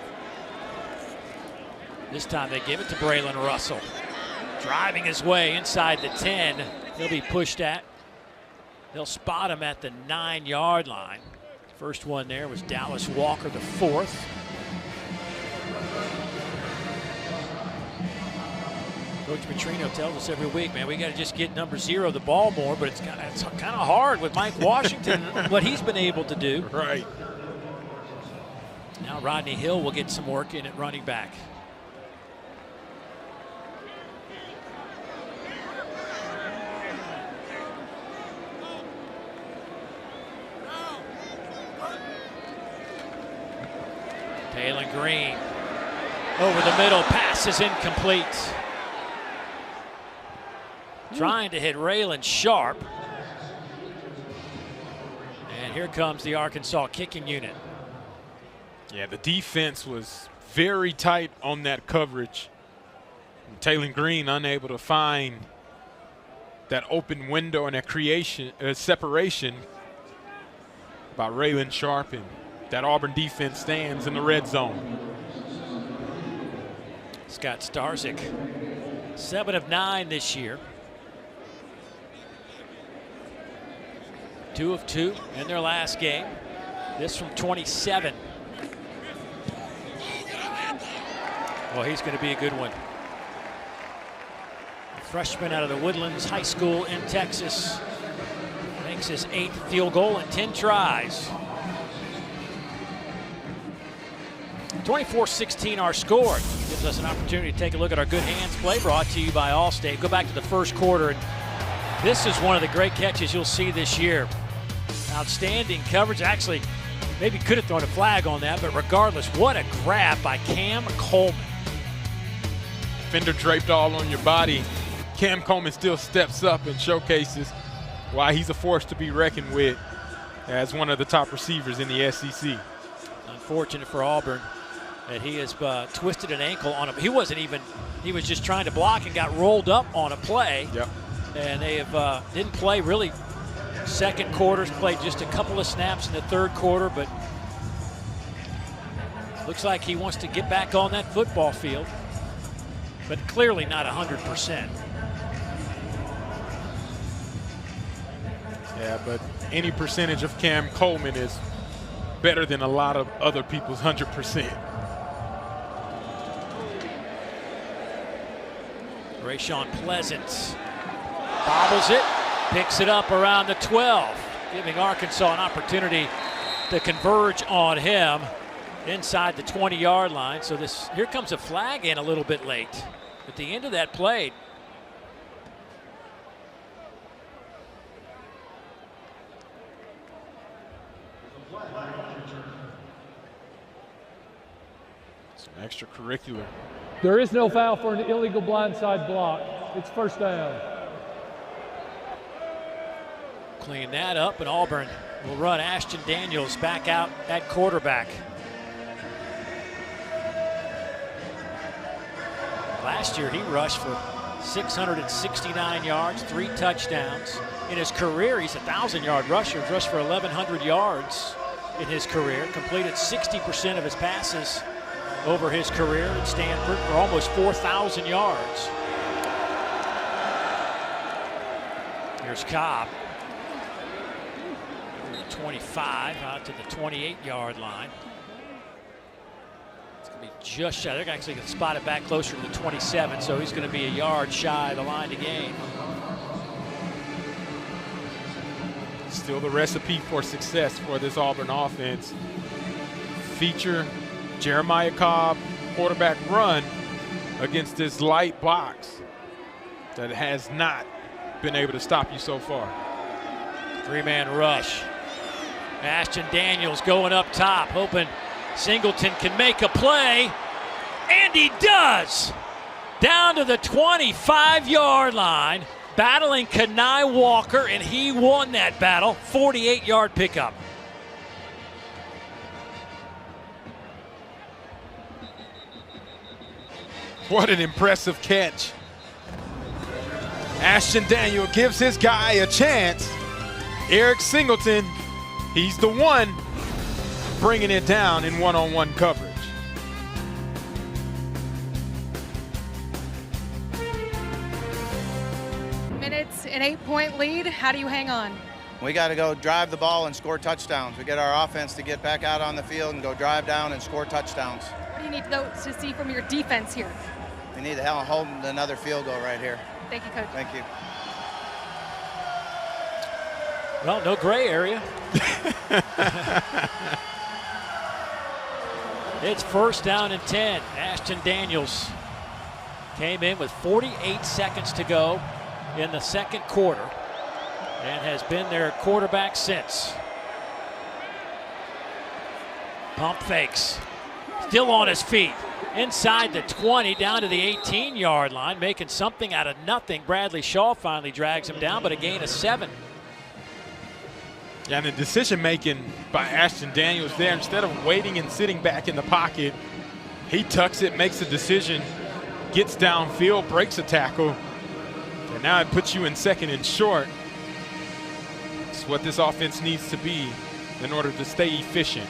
This time they give it to Braylon Russell. Driving his way inside the 10. He'll be pushed at. They'll spot him at the 9-yard line. First one there was Dallas Walker, the 4th. Coach Petrino tells us every week, man, we got to just get number 0 the ball more, but it's kind of hard with Mike Washington, what he's been able to do. Right. Now Rodney Hill will get some work in at running back. Taylon Green over the middle, pass is incomplete. Trying to hit Raylan Sharp. And here comes the Arkansas kicking unit. Yeah, the defense was very tight on that coverage. And Taylon Green unable to find that open window and that separation by Raylan Sharp, and that Auburn defense stands in the red zone. Scott Starzyk, 7 of 9 this year. 2 of 2 in their last game. This from 27. Well, he's going to be a good one. A freshman out of the Woodlands High School in Texas. Makes his 8th field goal in 10 tries. 24-16 our score. Gives us an opportunity to take a look at our good hands play, brought to you by Allstate. Go back to the first quarter, and this is one of the great catches you'll see this year. Outstanding coverage. Actually, maybe could have thrown a flag on that, but regardless, what a grab by Cam Coleman. Fender draped all on your body. Cam Coleman still steps up and showcases why he's a force to be reckoned with as one of the top receivers in the SEC. Unfortunate for Auburn that he has twisted an ankle on him. He was just trying to block and got rolled up on a play. Yep. And they have didn't play really second quarters, played just a couple of snaps in the third quarter, but looks like he wants to get back on that football field, but clearly not 100%. Yeah, but any percentage of Cam Coleman is better than a lot of other people's 100%. Rayshawn Pleasant bobbles it, picks it up around the 12, giving Arkansas an opportunity to converge on him inside the 20-yard line. So here comes a flag in a little bit late at the end of that play. Some extracurricular. There is no foul for an illegal blindside block. It's first down. Clean that up, and Auburn will run Ashton Daniels back out at quarterback. Last year he rushed for 669 yards, 3 touchdowns. In his career, he's a 1,000-yard rusher. He's rushed for 1,100 yards in his career, completed 60% of his passes over his career at Stanford for almost 4,000 yards. Here's Cobb. 25 out to the 28-yard line. It's going to be just shy. They're actually going to spot it back closer to the 27, so he's going to be a yard shy of the line to gain. Still the recipe for success for this Auburn offense. Feature Jeremiah Cobb quarterback run against this light box that has not been able to stop you so far. 3-man rush. Ashton Daniels going up top, hoping Singleton can make a play, and he does! Down to the 25-yard line, battling Kenai Walker, and he won that battle. 48-yard pickup. What an impressive catch. Ashton Daniel gives his guy a chance. Eric Singleton, he's the one bringing it down in one-on-one coverage. Minutes, an 8-point lead. How do you hang on? We got to go drive the ball and score touchdowns. We get our offense to get back out on the field and go drive down and score touchdowns. What do you need to see from your defense here? We need to hold another field goal right here. Thank you, Coach. Thank you. Well, no gray area. It's first down and 10. Ashton Daniels came in with 48 seconds to go in the second quarter and has been their quarterback since. Pump fakes. Still on his feet. Inside the 20, down to the 18-yard line, making something out of nothing. Bradley Shaw finally drags him down, but a gain of 7. Yeah, and the decision-making by Ashton Daniels there, instead of waiting and sitting back in the pocket, he tucks it, makes a decision, gets downfield, breaks a tackle, and now it puts you in second and short. It's what this offense needs to be in order to stay efficient.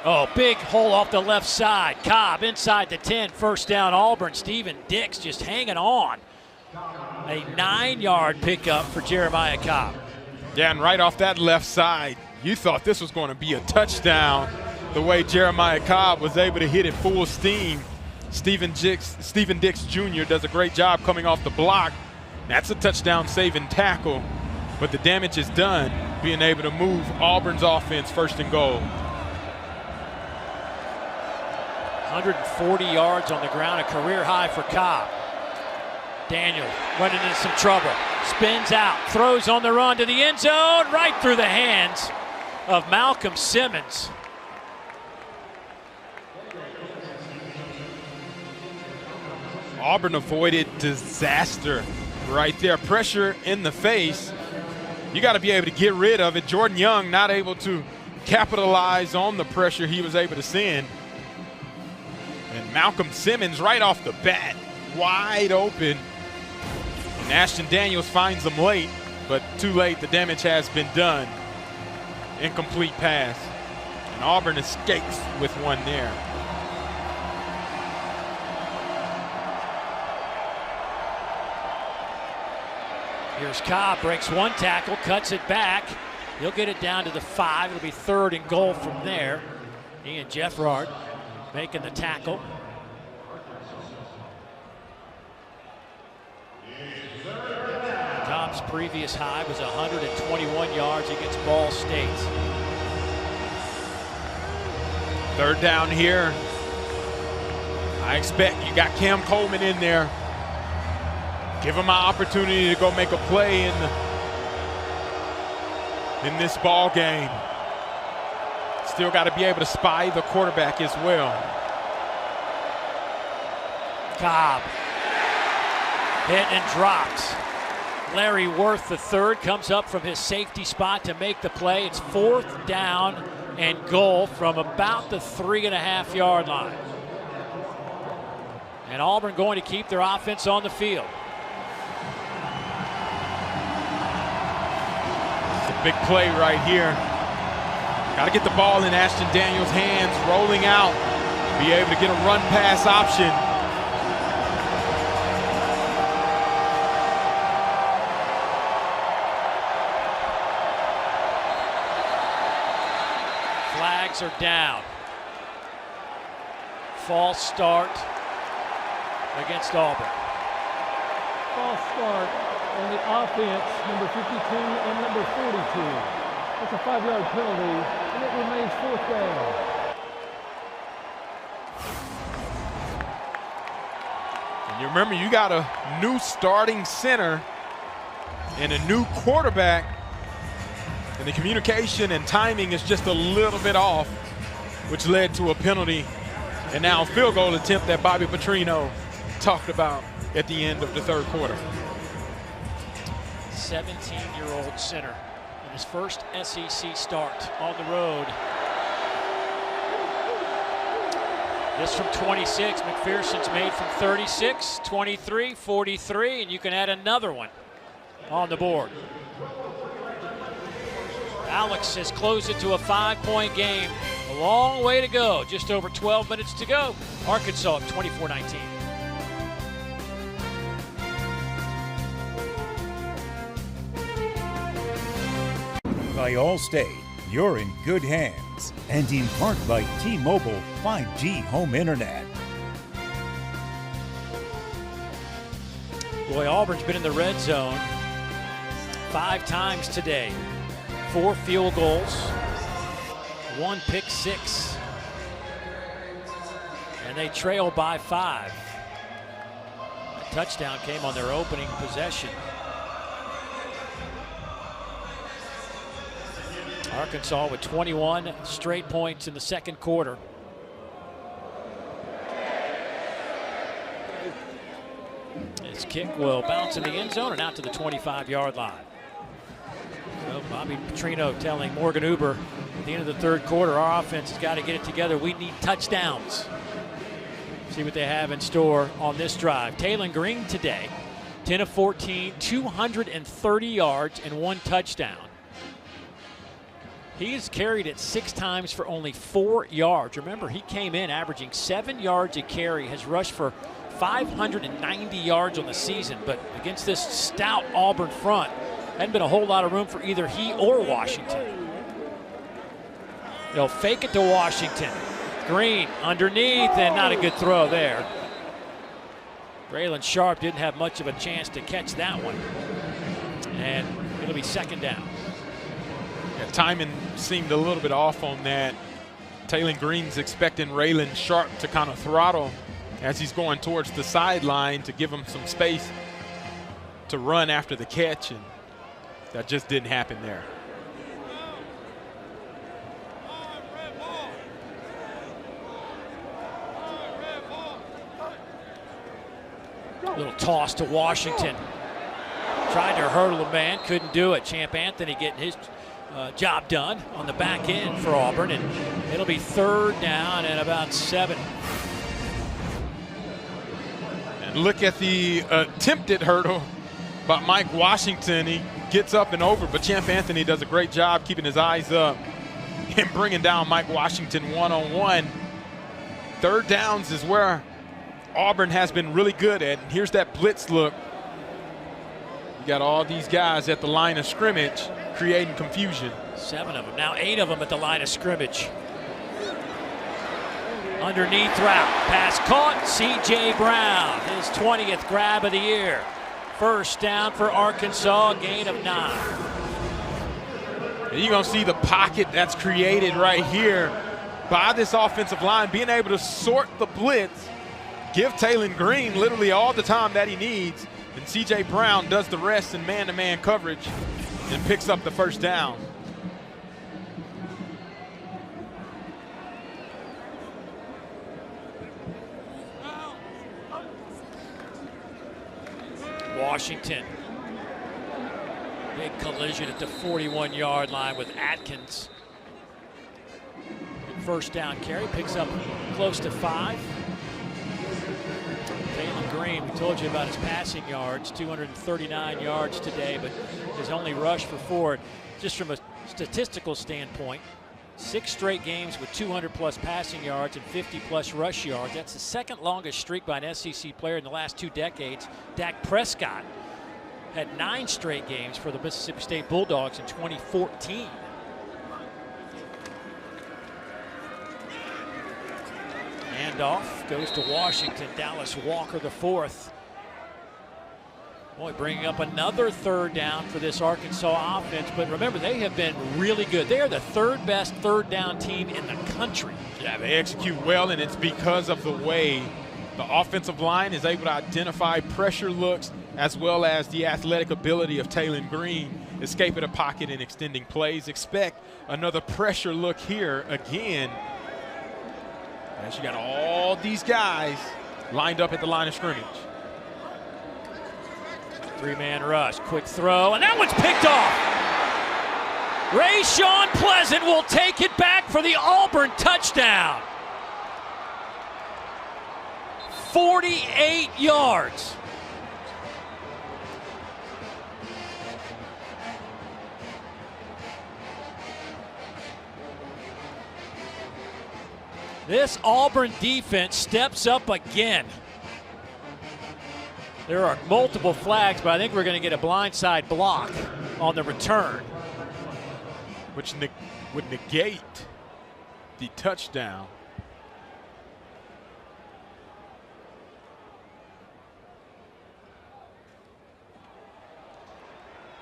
Oh, big hole off the left side. Cobb inside the 10, first down Auburn. Stephen Dix just hanging on. A 9-yard pickup for Jeremiah Cobb. Yeah, and right off that left side, you thought this was going to be a touchdown. The way Jeremiah Cobb was able to hit it full steam. Stephen Dix Jr. does a great job coming off the block. That's a touchdown-saving tackle, but the damage is done being able to move Auburn's offense first and goal. 140 yards on the ground, a career high for Cobb. Daniel running into some trouble. Spins out, throws on the run to the end zone, right through the hands of Malcolm Simmons. Auburn avoided disaster right there. Pressure in the face. You got to be able to get rid of it. Jordan Young not able to capitalize on the pressure he was able to send. And Malcolm Simmons right off the bat, wide open. And Ashton Daniels finds him late, but too late. The damage has been done. Incomplete pass. And Auburn escapes with one there. Here's Cobb, breaks one tackle, cuts it back. He'll get it down to the 5. It'll be 3rd and goal from there. Ian Jeffrard making the tackle. Cobb's previous high was 121 yards against Ball State. 3rd down here. I expect you got Cam Coleman in there. Give him an opportunity to go make a play in this ball game. Still got to be able to spy the quarterback as well. Cobb hit and dropped. Larry Worth III comes up from his safety spot to make the play. It's 4th down and goal from about the 3.5-yard line. And Auburn going to keep their offense on the field. Big play right here. Got to get the ball in Ashton Daniels' hands, rolling out. Be able to get a run pass option. Flags are down. False start against Auburn. False start on the offense, number 52 and number 42. That's a 5-yard penalty, and it remains 4th down. And you remember, you got a new starting center and a new quarterback, and the communication and timing is just a little bit off, which led to a penalty and now a field goal attempt that Bobby Petrino talked about at the end of the 3rd quarter. 17-year-old center in his first SEC start on the road. This from 26. McPherson's made from 36, 23, 43, and you can add another one on the board. Alex has closed it to a 5-point game. A long way to go. Just over 12 minutes to go. Arkansas up 24-19. By Allstate, you're in good hands. And in part by T-Mobile 5G home internet. Boy, Auburn's been in the red zone 5 times today. 4 field goals, 1 pick six, and they trail by 5. A touchdown came on their opening possession. Arkansas with 21 straight points in the 2nd quarter. This kick will bounce in the end zone and out to the 25-yard line. So Bobby Petrino telling Morgan Uber at the end of the 3rd quarter, our offense has got to get it together. We need touchdowns. See what they have in store on this drive. Taylon Green today, 10 of 14, 230 yards and 1 touchdown. He's carried it 6 times for only 4 yards. Remember, he came in averaging 7 yards a carry, has rushed for 590 yards on the season, but against this stout Auburn front, hadn't been a whole lot of room for either he or Washington. They'll fake it to Washington. Green underneath, and not a good throw there. Braylon Sharp didn't have much of a chance to catch that one. And it'll be 2nd down. Yeah, timing seemed a little bit off on that. Taylon Green's expecting Braylon Sharp to kind of throttle as he's going towards the sideline to give him some space to run after the catch, and that just didn't happen there. Little toss to Washington. Tried to hurdle a man, couldn't do it. Champ Anthony getting his job done on the back end for Auburn, and it'll be 3rd down and about 7. And look at the attempted hurdle by Mike Washington. He gets up and over, but Champ Anthony does a great job keeping his eyes up and bringing down Mike Washington one-on-one. 3rd downs is where Auburn has been really good at. And here's that blitz look. You got all these guys at the line of scrimmage creating confusion. 7 of them, now 8 of them at the line of scrimmage. Underneath route, pass caught, C.J. Brown, his 20th grab of the year. 1st down for Arkansas, a gain of 9. And you're going to see the pocket that's created right here by this offensive line, being able to sort the blitz, give Taylon Green literally all the time that he needs, and C.J. Brown does the rest in man-to-man coverage and picks up the 1st down. Washington. Big collision at the 41-yard line with Atkins. 1st down carry, picks up close to 5. Taylon Green, we told you about his passing yards, 239 yards today, but his only rush for 4. Just from a statistical standpoint, 6 straight games with 200-plus passing yards and 50-plus rush yards. That's the 2nd longest streak by an SEC player in the last 2 decades. Dak Prescott had 9 straight games for the Mississippi State Bulldogs in 2014. Handoff goes to Washington. Dallas Walker, the 4th. Boy, bringing up another 3rd down for this Arkansas offense. But remember, they have been really good. They are the 3rd best 3rd down team in the country. Yeah, they execute well, and it's because of the way the offensive line is able to identify pressure looks as well as the athletic ability of Taylon Green, escaping the pocket and extending plays. Expect another pressure look here again, as you got all these guys lined up at the line of scrimmage. 3-man rush, quick throw, and that one's picked off. Rayshawn Pleasant will take it back for the Auburn touchdown. 48 yards. This Auburn defense steps up again. There are multiple flags, but I think we're going to get a blindside block on the return, which would negate the touchdown.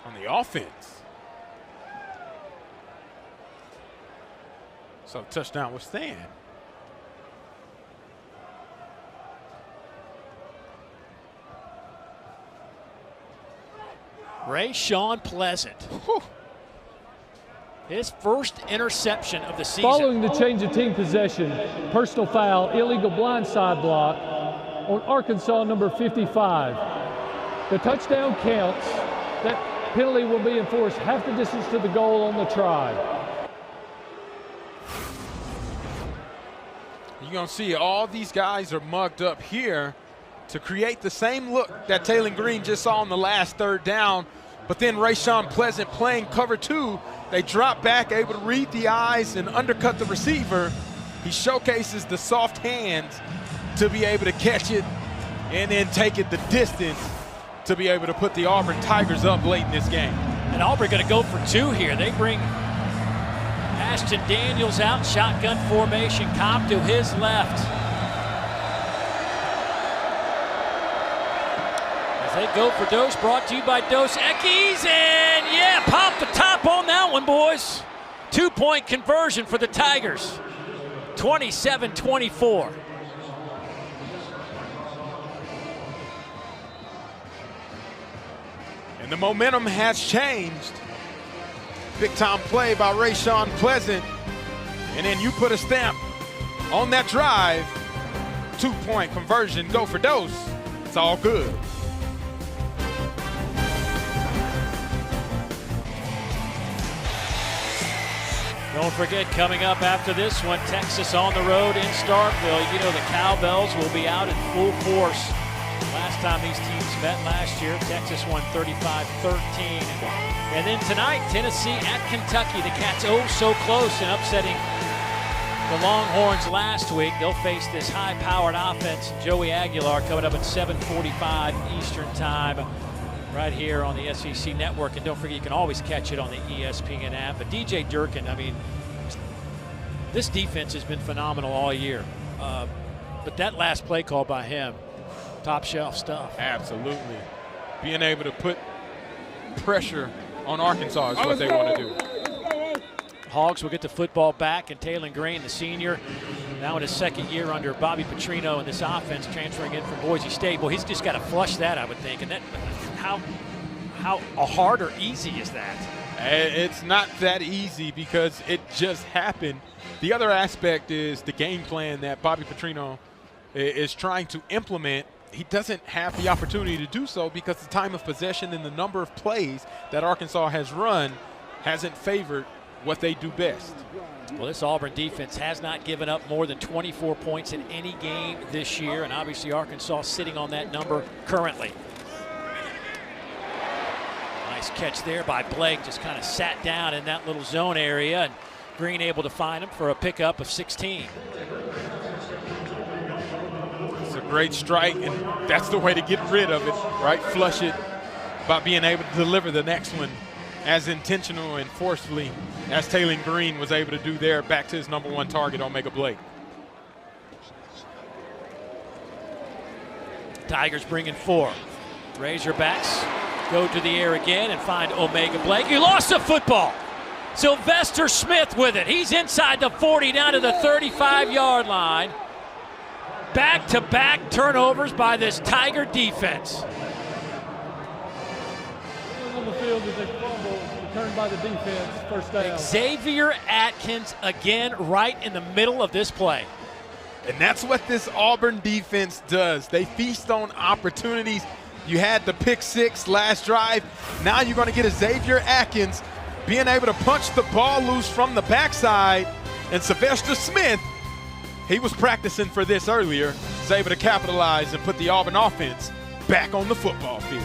On the offense. So touchdown will stand. Rayshawn Pleasant. Whew. His 1st interception of the season. Following the change of team possession, personal foul, illegal blindside block on Arkansas number 55. The touchdown counts. That penalty will be enforced half the distance to the goal on the try. You're going to see all these guys are mugged up here to create the same look that Taylon Green just saw on the last 3rd down. But then Rayshawn Pleasant playing cover 2. They drop back, able to read the eyes and undercut the receiver. He showcases the soft hands to be able to catch it and then take it the distance to be able to put the Auburn Tigers up late in this game. And Auburn going to go for 2 here. They bring Ashton Daniels out, shotgun formation, Cobb to his left. They go for Dos, brought to you by Dos Equis, and yeah, pop the top on that one, boys. 2-point conversion for the Tigers, 27-24. And the momentum has changed. Big time play by Rayshawn Pleasant, and then you put a stamp on that drive. 2-point conversion, go for Dos. It's all good. Don't forget, coming up after this one, Texas on the road in Starkville. You know the Cowbells will be out in full force. Last time these teams met last year, Texas won 35-13. And then tonight, Tennessee at Kentucky. The Cats so close in upsetting the Longhorns last week. They'll face this high-powered offense. Joey Aguilar coming up at 7:45 Eastern Time right here on the SEC Network. And don't forget, you can always catch it on the ESPN app. But DJ Durkin, I mean, this defense has been phenomenal all year. But that last play call by him, top shelf stuff. Absolutely. Being able to put pressure on Arkansas is what they want to do. Hogs will get the football back, and Taylon Green, the senior, now in his second year under Bobby Petrino in this offense, transferring in from Boise State. Well, he's just got to flush that, I would think. And that, how hard or easy is that? It's not that easy because it just happened. The other aspect is the game plan that Bobby Petrino is trying to implement. He doesn't have the opportunity to do so because the time of possession and the number of plays that Arkansas has run hasn't favored what they do best. Well, this Auburn defense has not given up more than 24 points in any game this year, and obviously Arkansas sitting on that number currently. Nice catch there by Blake, just kind of sat down in that little zone area, and Green able to find him for a pickup of 16. It's a great strike, and that's the way to get rid of it, right? Flush it by being able to deliver the next one as intentional and forcefully as Taylon Green was able to do there, back to his #1 target, Omega Blake. Tigers bringing 4. Razorbacks go to the air again and find Omega Blake. He lost the football. Sylvester Smith with it. He's inside the 40 down to the 35-yard line. Back-to-back turnovers by this Tiger defense. On the field is a fumble returned by the defense, first down. Xavier Atkins again right in the middle of this play. And that's what this Auburn defense does. They feast on opportunities. You had the pick 6 last drive. Now you're going to get a Xavier Atkins being able to punch the ball loose from the backside. And Sylvester Smith, he was practicing for this earlier, was able to capitalize and put the Auburn offense back on the football field.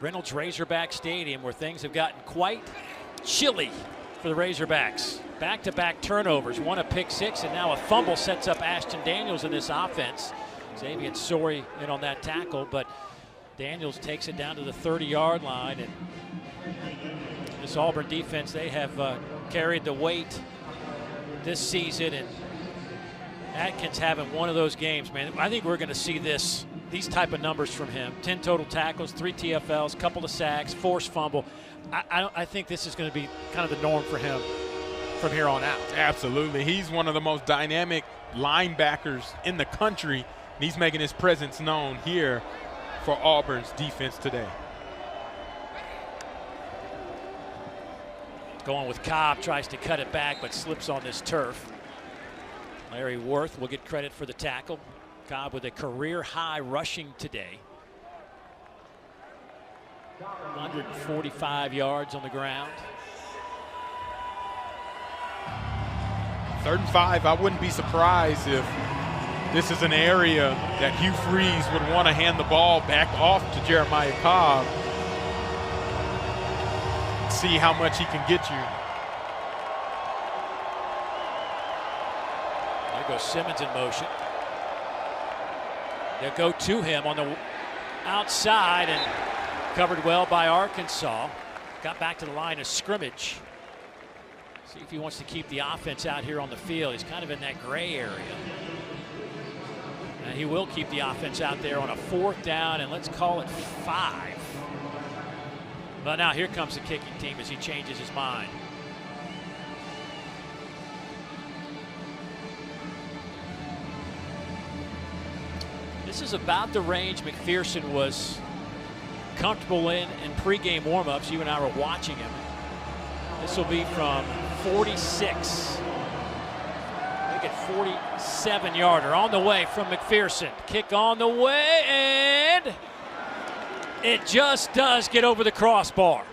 Reynolds Razorback Stadium, where things have gotten quite chilly for the Razorbacks. Back-to-back turnovers, one a pick 6, and now a fumble sets up Ashton Daniels in this offense. Xavier Sorey in on that tackle, but Daniels takes it down to the 30-yard line. And this Auburn defense, they have carried the weight this season, and Atkins having one of those games, man. I think we're going to see these type of numbers from him. 10 total tackles, 3 TFLs, couple of sacks, forced fumble. I think this is going to be kind of the norm for him from here on out. Absolutely. He's one of the most dynamic linebackers in the country, and he's making his presence known here for Auburn's defense today. Going with Cobb, tries to cut it back, but slips on this turf. Larry Worth will get credit for the tackle. Cobb with a career high rushing today. 145 yards on the ground. 3rd and 5, I wouldn't be surprised if this is an area that Hugh Freeze would want to hand the ball back off to Jeremiah Cobb. See how much he can get you. There goes Simmons in motion. They'll go to him on the outside, and covered well by Arkansas. Got back to the line of scrimmage. See if he wants to keep the offense out here on the field. He's kind of in that gray area. And he will keep the offense out there on a 4th down, and let's call it 5. But now here comes the kicking team as he changes his mind. This is about the range McPherson was comfortable in pregame warmups. You and I were watching him. This will be from 46. Make it 47-yarder on the way from McPherson. Kick on the way, and it just does get over the crossbar.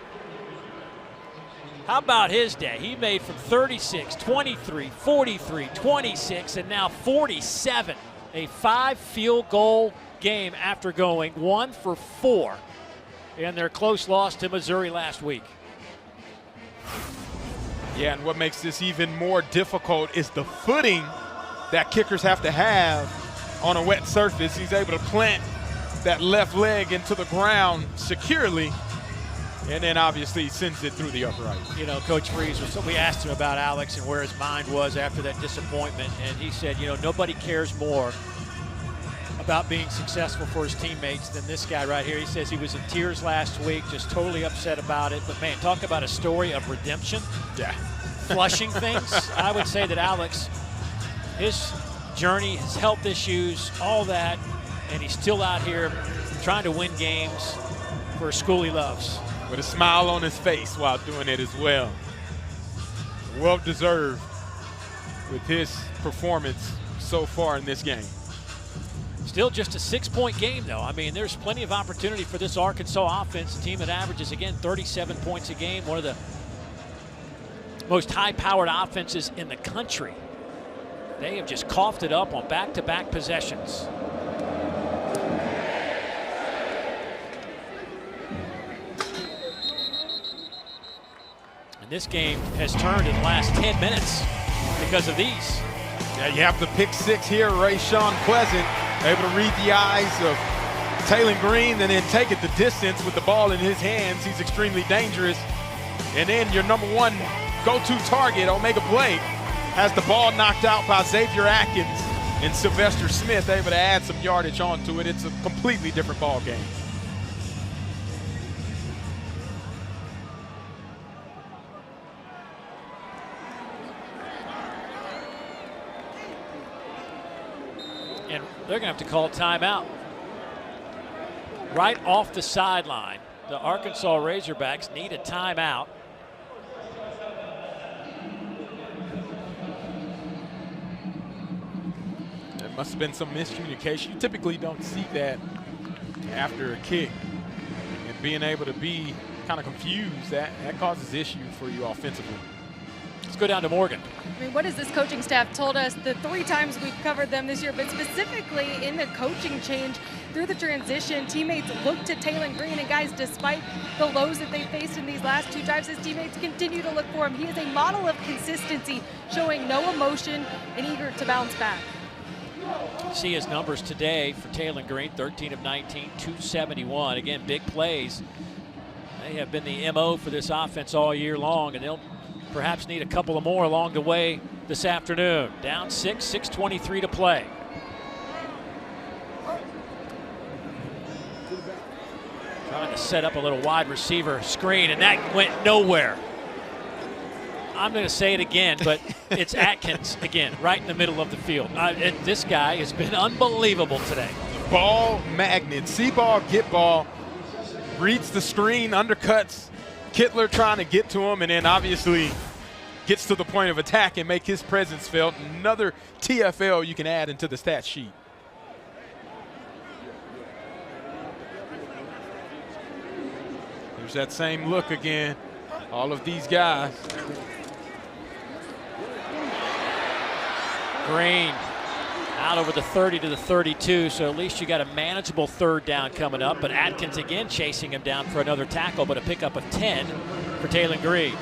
How about his day? He made from 36, 23, 43, 26, and now 47. A 5-field goal game after going 1 for 4 in their close loss to Missouri last week. Yeah, and what makes this even more difficult is the footing that kickers have to have on a wet surface. He's able to plant that left leg into the ground securely, and then obviously sends it through the upright. You know, Coach Freeze, we asked him about Alex and where his mind was after that disappointment, and he said, you know, nobody cares more about being successful for his teammates than this guy right here. He says he was in tears last week, just totally upset about it. But, man, talk about a story of redemption. Yeah. Flushing things. I would say that Alex, his journey, his health issues, all that, and he's still out here trying to win games for a school he loves. With a smile on his face while doing it as well. Well deserved with his performance so far in this game. Still just a 6-point game, though. I mean, there's plenty of opportunity for this Arkansas offense, a team that averages, again, 37 points a game, one of the most high-powered offenses in the country. They have just coughed it up on back-to-back possessions. And this game has turned in the last 10 minutes because of these. Yeah, you have the pick six here, Rayshawn Pleasant, able to read the eyes of Taylon Green and then take it the distance with the ball in his hands. He's extremely dangerous. And then your number one go-to target, Omega Blake, has the ball knocked out by Xavier Atkins, and Sylvester Smith able to add some yardage onto it. It's a completely different ball game. And they're going to have to call a timeout. Right off the sideline, the Arkansas Razorbacks need a timeout. There must have been some miscommunication. You typically don't see that after a kick. And being able to be kind of confused, that causes issue for you offensively. Let's go down to Morgan. I mean, what has this coaching staff told us the 3 times we've covered them this year, but specifically in the coaching change through the transition, teammates look to Taylon Green, and guys, despite the lows that they faced in these last 2 drives, his teammates continue to look for him. He is a model of consistency, showing no emotion and eager to bounce back. See his numbers today for Taylon Green, 13 of 19, 271. Again, big plays. They have been the MO for this offense all year long, and they'll perhaps need a couple of more along the way this afternoon. Down 6, 6:23 to play. Trying to set up a little wide receiver screen, and that went nowhere. I'm going to say it again, but it's Atkins again, right in the middle of the field. This guy has been unbelievable today. Ball magnet, see ball, get ball, reads the screen, undercuts Kittler trying to get to him, and then obviously gets to the point of attack and make his presence felt. Another TFL you can add into the stat sheet. There's that same look again. All of these guys. Green out over the 30 to the 32, so at least you got a manageable 3rd down coming up. But Atkins again chasing him down for another tackle, but a pickup of 10 for Taylon Green.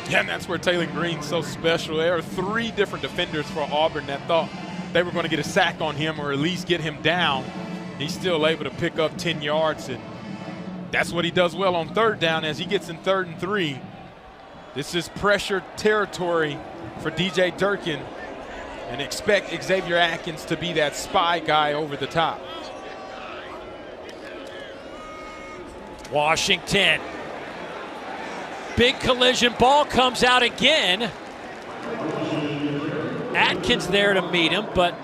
Yeah, and that's where Taylon Green's so special. There are 3 different defenders for Auburn that thought they were going to get a sack on him or at least get him down. He's still able to pick up 10 yards, and that's what he does well on 3rd down as he gets in 3rd and 3. This is pressure territory for DJ Durkin, and expect Xavier Atkins to be that spy guy over the top. Washington. Big collision, ball comes out again. Atkins there to meet him, but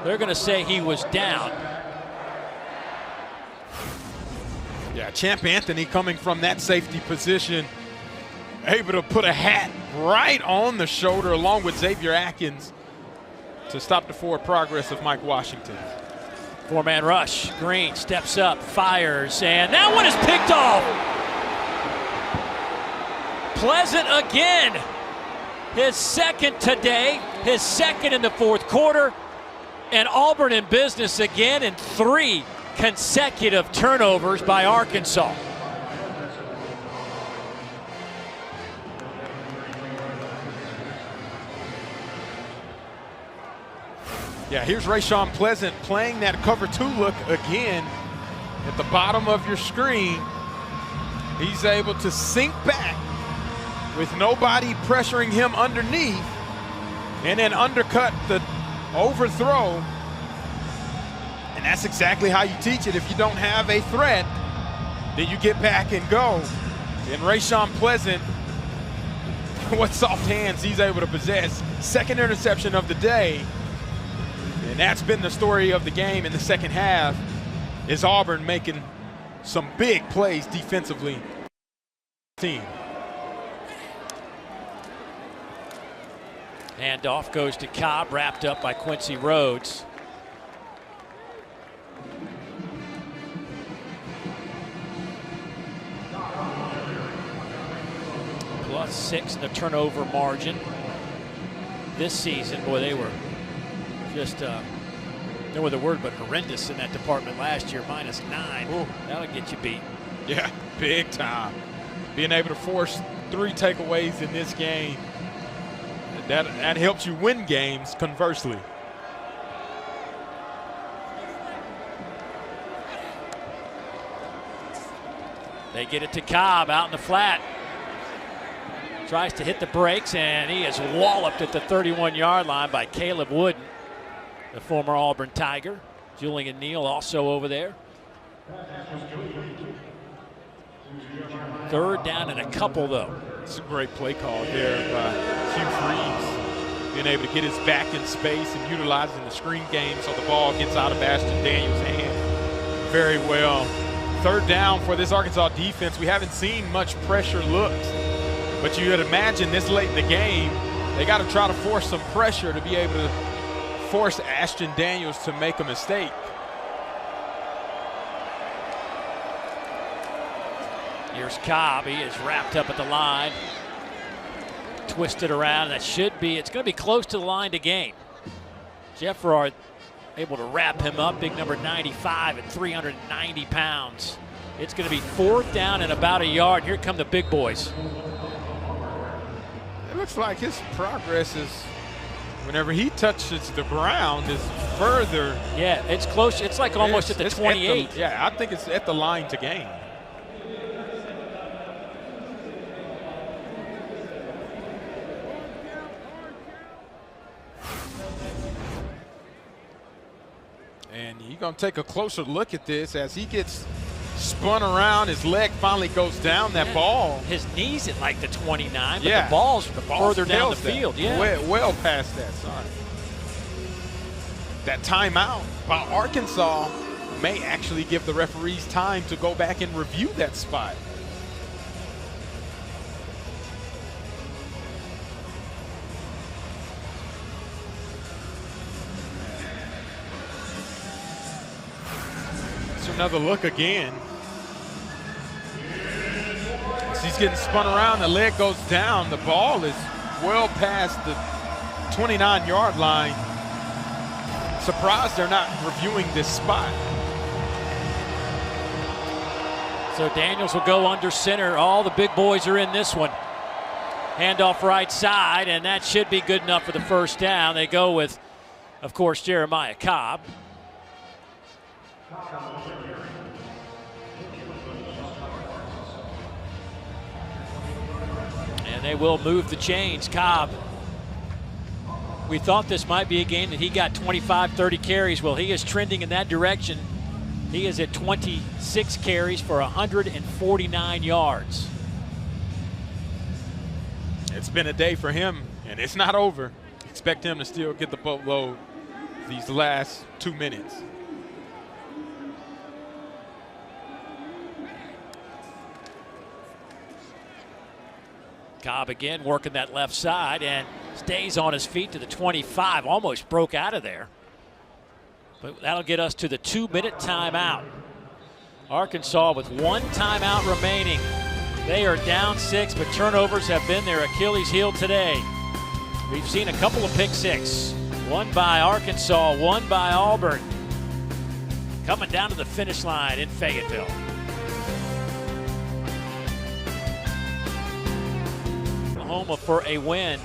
they're going to say he was down. Yeah, Champ Anthony coming from that safety position able to put a hat right on the shoulder along with Xavier Atkins to stop the forward progress of Mike Washington. Four-man rush. Green steps up, fires, and that one is picked off. Pleasant again. His second today, his second in the fourth quarter, and Auburn in business again in 3 consecutive turnovers by Arkansas. Yeah, here's Rayshawn Pleasant playing that cover 2 look again at the bottom of your screen. He's able to sink back with nobody pressuring him underneath and then undercut the overthrow. And that's exactly how you teach it. If you don't have a threat, then you get back and go. And Rayshawn Pleasant, what soft hands he's able to possess. Second interception of the day. And that's been the story of the game in the second half, is Auburn making some big plays defensively. Handoff goes to Cobb, wrapped up by Quincy Rhodes. +6 in the turnover margin this season. Boy, they were just no other word but horrendous in that department last year. -9. Ooh, that'll get you beat. Yeah, big time. Being able to force 3 takeaways in this game, that helps you win games conversely. They get it to Cobb out in the flat. Tries to hit the brakes, and he is walloped at the 31-yard line by Caleb Wooden, the former Auburn Tiger. Julian Neal also over there. 3rd down and a couple, though. It's a great play call there by Hugh Freeze. Being able to get his back in space and utilizing the screen game so the ball gets out of Ashton Daniels' hand very well. 3rd down for this Arkansas defense. We haven't seen much pressure looks, but you would imagine this late in the game, they got to try to force some pressure to be able to force Ashton Daniels to make a mistake. Here's Cobb. He is wrapped up at the line. Twisted around. That should be, it's going to be close to the line to gain. Jeff Farrar able to wrap him up. Big number 95 at 390 pounds. It's going to be 4th down and about a yard. Here come the big boys. It looks like his progress is, whenever he touches the ground, is further. Yeah, it's close. It's like almost at the 28. Yeah, I think it's at the line to gain. And you're going to take a closer look at this as he gets spun around. His leg finally goes down. That ball. His knee's at like the 29, but the ball's further down the field. Yeah, well past that. Sorry. That timeout by Arkansas may actually give the referees time to go back and review that spot. Another look again. As he's getting spun around, the leg goes down. The ball is well past the 29-yard line. Surprised they're not reviewing this spot. So Daniels will go under center. All the big boys are in this one. Handoff right side, and that should be good enough for the 1st down. They go with, of course, Jeremiah Cobb. And they will move the chains. Cobb, we thought this might be a game that he got 25, 30 carries. Well, he is trending in that direction. He is at 26 carries for 149 yards. It's been a day for him, and it's not over. Expect him to still get the boatload these last 2 minutes. Cobb again working that left side and stays on his feet to the 25. Almost broke out of there. But that'll get us to the 2-minute timeout. Arkansas with 1 timeout remaining. They are down 6, but turnovers have been their Achilles heel today. We've seen a couple of pick six. One by Arkansas, one by Auburn. Coming down to the finish line in Fayetteville. Oklahoma for a win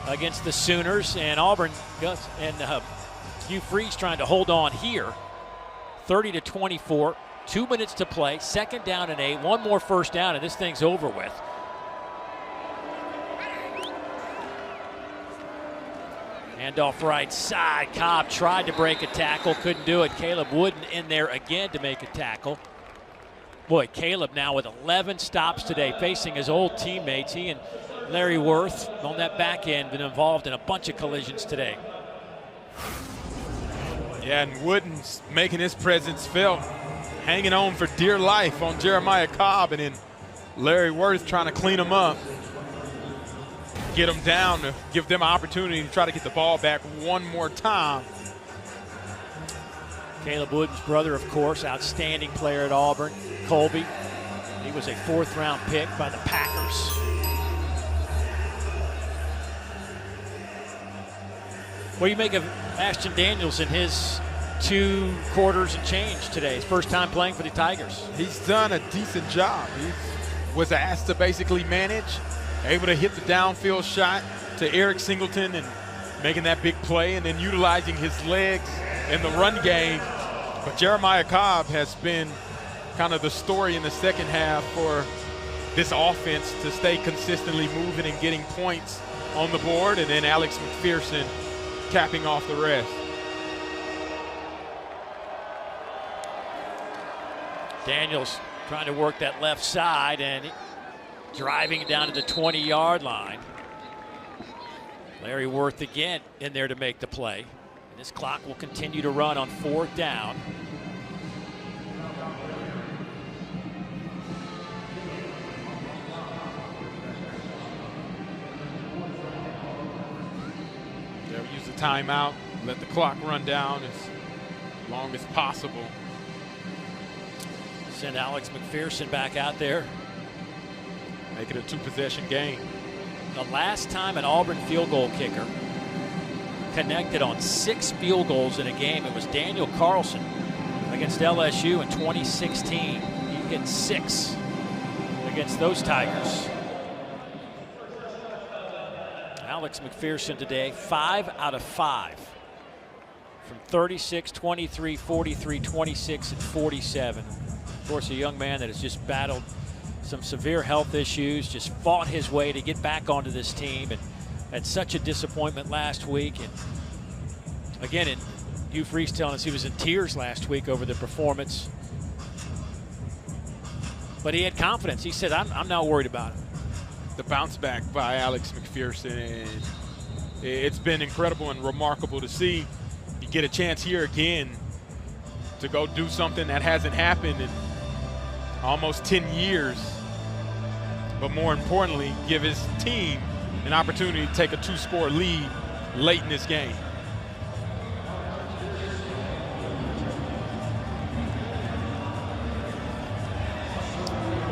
against the Sooners, and Auburn and Hugh Freeze trying to hold on here. 30-24, 2 minutes to play, 2nd down and 8, one more first down, and this thing's over with. Handoff right side. Cobb tried to break a tackle, couldn't do it. Caleb Wooden in there again to make a tackle. Boy, Caleb now with 11 stops today, facing his old teammates. He and Larry Worth on that back end been involved in a bunch of collisions today. Yeah, and Wooden's making his presence felt, hanging on for dear life on Jeremiah Cobb, and then Larry Worth trying to clean him up, get them down to give them an opportunity to try to get the ball back one more time. Caleb Wooden's brother, of course, outstanding player at Auburn, Colby. He was a 4th-round pick by the Packers. What do you make of Ashton Daniels in his 2 quarters and change today? His first time playing for the Tigers. He's done a decent job. He was asked to basically manage, able to hit the downfield shot to Eric Singleton and making that big play, and then utilizing his legs in the run game. But Jeremiah Cobb has been kind of the story in the second half for this offense to stay consistently moving and getting points on the board, and then Alex McPherson capping off the rest. Daniels trying to work that left side and driving down to the 20-yard line. Larry Worth again in there to make the play. And this clock will continue to run on 4th down. They'll use the timeout, let the clock run down as long as possible. Send Alex McPherson back out there. Make it a 2-possession game. The last time an Auburn field goal kicker connected on 6 field goals in a game, it was Daniel Carlson against LSU in 2016. He hit 6 against those Tigers. Alex McPherson today, 5 out of 5 from 36, 23, 43, 26, and 47. Of course, a young man that has just battled some severe health issues, just fought his way to get back onto this team, and had such a disappointment last week. And again, Hugh Freeze telling us he was in tears last week over the performance. But he had confidence. He said, I'm not worried about it. The bounce back by Alex McPherson, and it's been incredible and remarkable to see. You get a chance here again to go do something that hasn't happened in almost 10 years, but more importantly, give his team an opportunity to take a 2-score lead late in this game.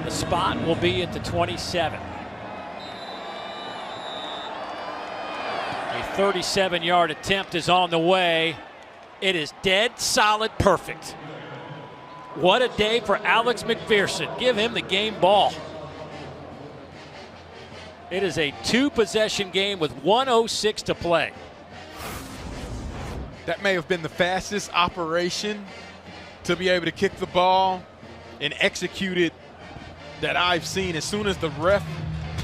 The spot will be at the 27. A 37-yard attempt is on the way. It is dead solid perfect. What a day for Alex McPherson. Give him the game ball. It is a 2-possession game with 1:06 to play. That may have been the fastest operation to be able to kick the ball and execute it that I've seen. As soon as the ref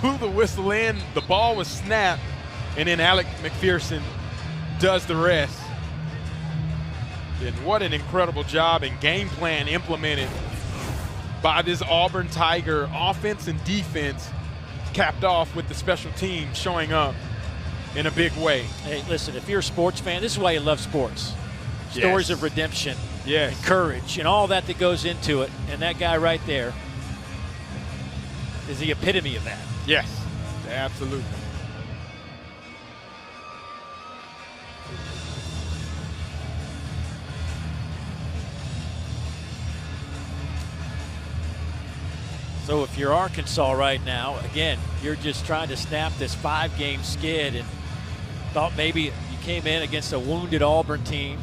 blew the whistle in, the ball was snapped, and then Alex McPherson does the rest. And what an incredible job and game plan implemented by this Auburn Tiger offense and defense, capped off with the special team showing up in a big way. Hey, listen, if you're a sports fan, this is why you love sports. Stories of redemption, and courage, and all that goes into it. And that guy right there is the epitome of that. Yes, Absolutely. So if you're Arkansas right now, again, you're just trying to snap this 5-game skid and thought maybe you came in against a wounded Auburn team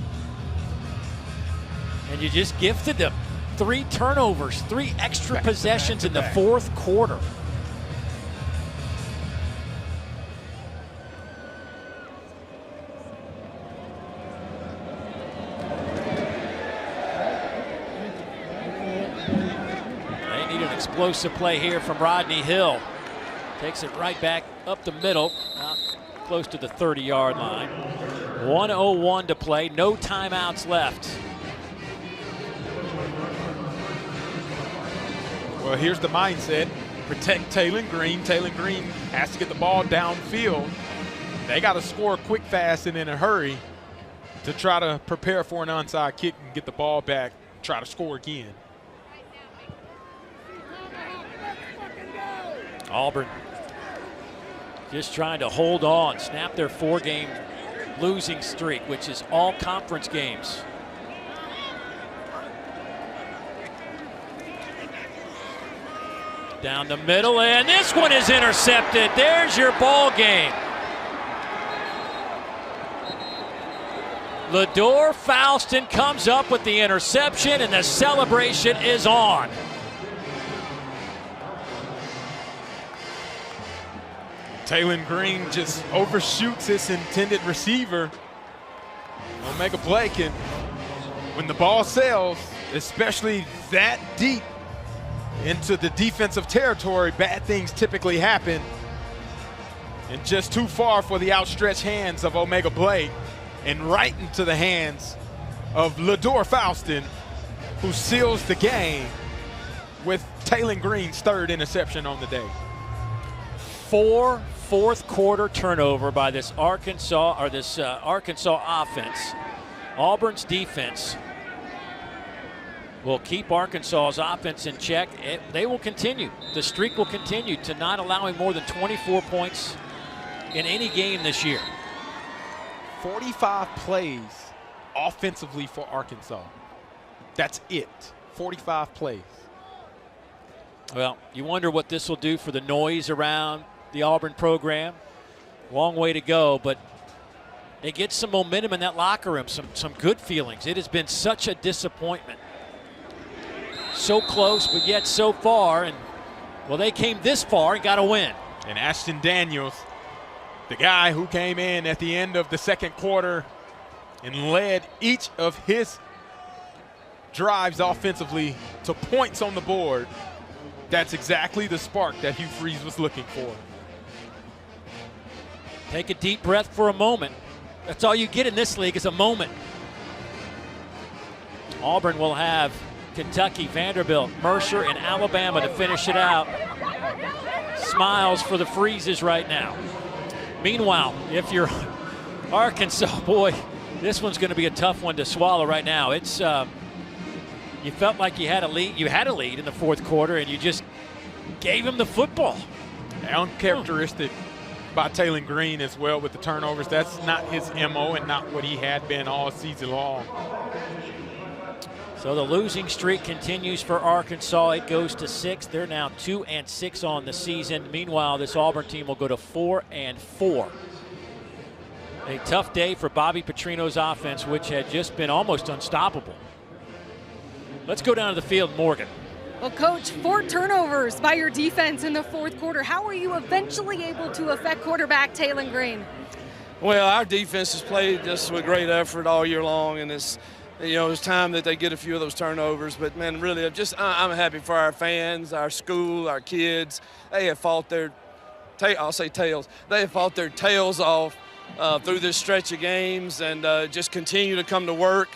and you just gifted them 3 turnovers, 3 extra possessions in the fourth quarter. Explosive play here from Rodney Hill. Takes it right back up the middle, close to the 30-yard line. 1:01 to play, no timeouts left. Well, here's the mindset. Protect Taylon Green. Taylon Green has to get the ball downfield. They got to score quick, fast, and in a hurry to try to prepare for an onside kick and get the ball back, try to score again. Auburn just trying to hold on, snap their 4-game losing streak, which is all conference games. Down the middle, and this one is intercepted. There's your ball game. Lador Falston comes up with the interception, and the celebration is on. Taylon Green just overshoots his intended receiver. Omega Blake, and when the ball sails, especially that deep into the defensive territory, bad things typically happen. And just too far for the outstretched hands of Omega Blake, and right into the hands of Lador Falston, who seals the game with Taylon Green's 3rd interception on the day. 4 fourth-quarter turnover by this Arkansas offense. Auburn's defense will keep Arkansas's offense in check. They will continue. The streak will continue to not allowing more than 24 points in any game this year. 45 plays offensively for Arkansas. That's it. 45 plays. Well, you wonder what this will do for the noise around the Auburn program. Long way to go, but they get some momentum in that locker room, some good feelings. It has been such a disappointment. So close, but yet so far, and well, they came this far and got a win. And Ashton Daniels, the guy who came in at the end of the second quarter and led each of his drives offensively to points on the board, that's exactly the spark that Hugh Freeze was looking for. Take a deep breath for a moment. That's all you get in this league is a moment. Auburn will have Kentucky, Vanderbilt, Mercer, and Alabama to finish it out. Smiles for the Freezes right now. Meanwhile, if you're Arkansas, boy, this one's going to be a tough one to swallow right now. It's you felt like you had a lead. You had a lead in the fourth quarter, and you just gave him the football. Uncharacteristic by Taylon Green as well with the turnovers. That's not his MO and not what he had been all season long. So the losing streak continues for Arkansas. It goes to 6. They're now 2-6 on the season. Meanwhile, this Auburn team will go to 4-4. A tough day for Bobby Petrino's offense, which had just been almost unstoppable. Let's go down to the field, Morgan. Well, Coach, 4 turnovers by your defense in the fourth quarter. How were you eventually able to affect quarterback Taylon Green? Well, our defense has played just with great effort all year long, and it's time that they get a few of those turnovers. But man, really, I'm happy for our fans, our school, our kids. They have fought their They have fought their tails off through this stretch of games, and just continue to come to work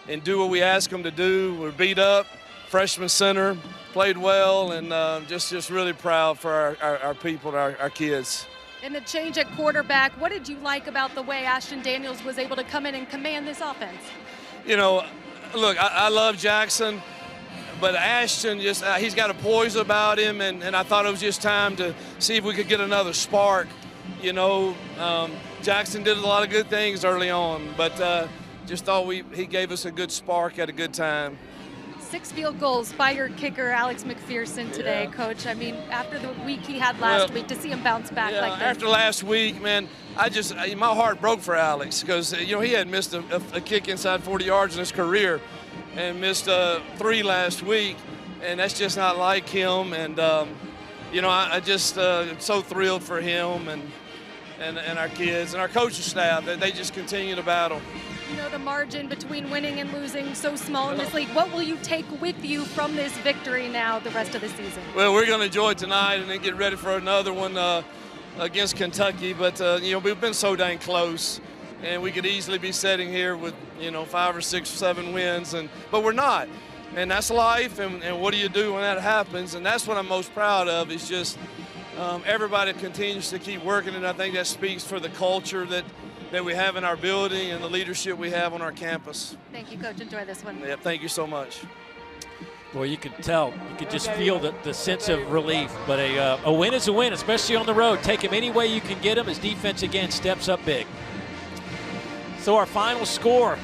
and do what we ask them to do. We're beat up. Freshman center played well, and just really proud for our people, our kids. And the change at quarterback, what did you like about the way Ashton Daniels was able to come in and command this offense? Look, I love Jackson, but Ashton just he's got a poise about him, and I thought it was just time to see if we could get another spark. Jackson did a lot of good things early on, but just thought he gave us a good spark at a good time. 6 field goals by your kicker, Alex McPherson, today, Coach. I mean, after the week he had last week, to see him bounce back like this. After last week, man, my heart broke for Alex because, he had missed a kick inside 40 yards in his career and missed 3 last week, and that's just not like him. And, I just am so thrilled for him and our kids and our coaching staff that they just continue to battle. The margin between winning and losing so small in this league. What will you take with you from this victory now the rest of the season? Well, we're going to enjoy it tonight and then get ready for another one against Kentucky. But, we've been so dang close, and we could easily be sitting here with, 5 or 6, 7 wins, but we're not. And that's life, and what do you do when that happens? And that's what I'm most proud of is just everybody continues to keep working, and I think that speaks for the culture that we have in our building and the leadership we have on our campus. Thank you, Coach. Enjoy this one. Yeah, thank you so much. Boy, you can tell. You can just feel the sense of relief. But a win is a win, especially on the road. Take him any way you can get him. His defense, again, steps up big. So our final score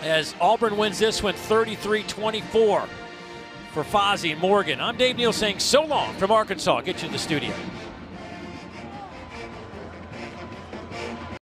as Auburn wins this one 33-24 for Fozzie and Morgan. I'm Dave Neal saying so long from Arkansas. Get you to the studio.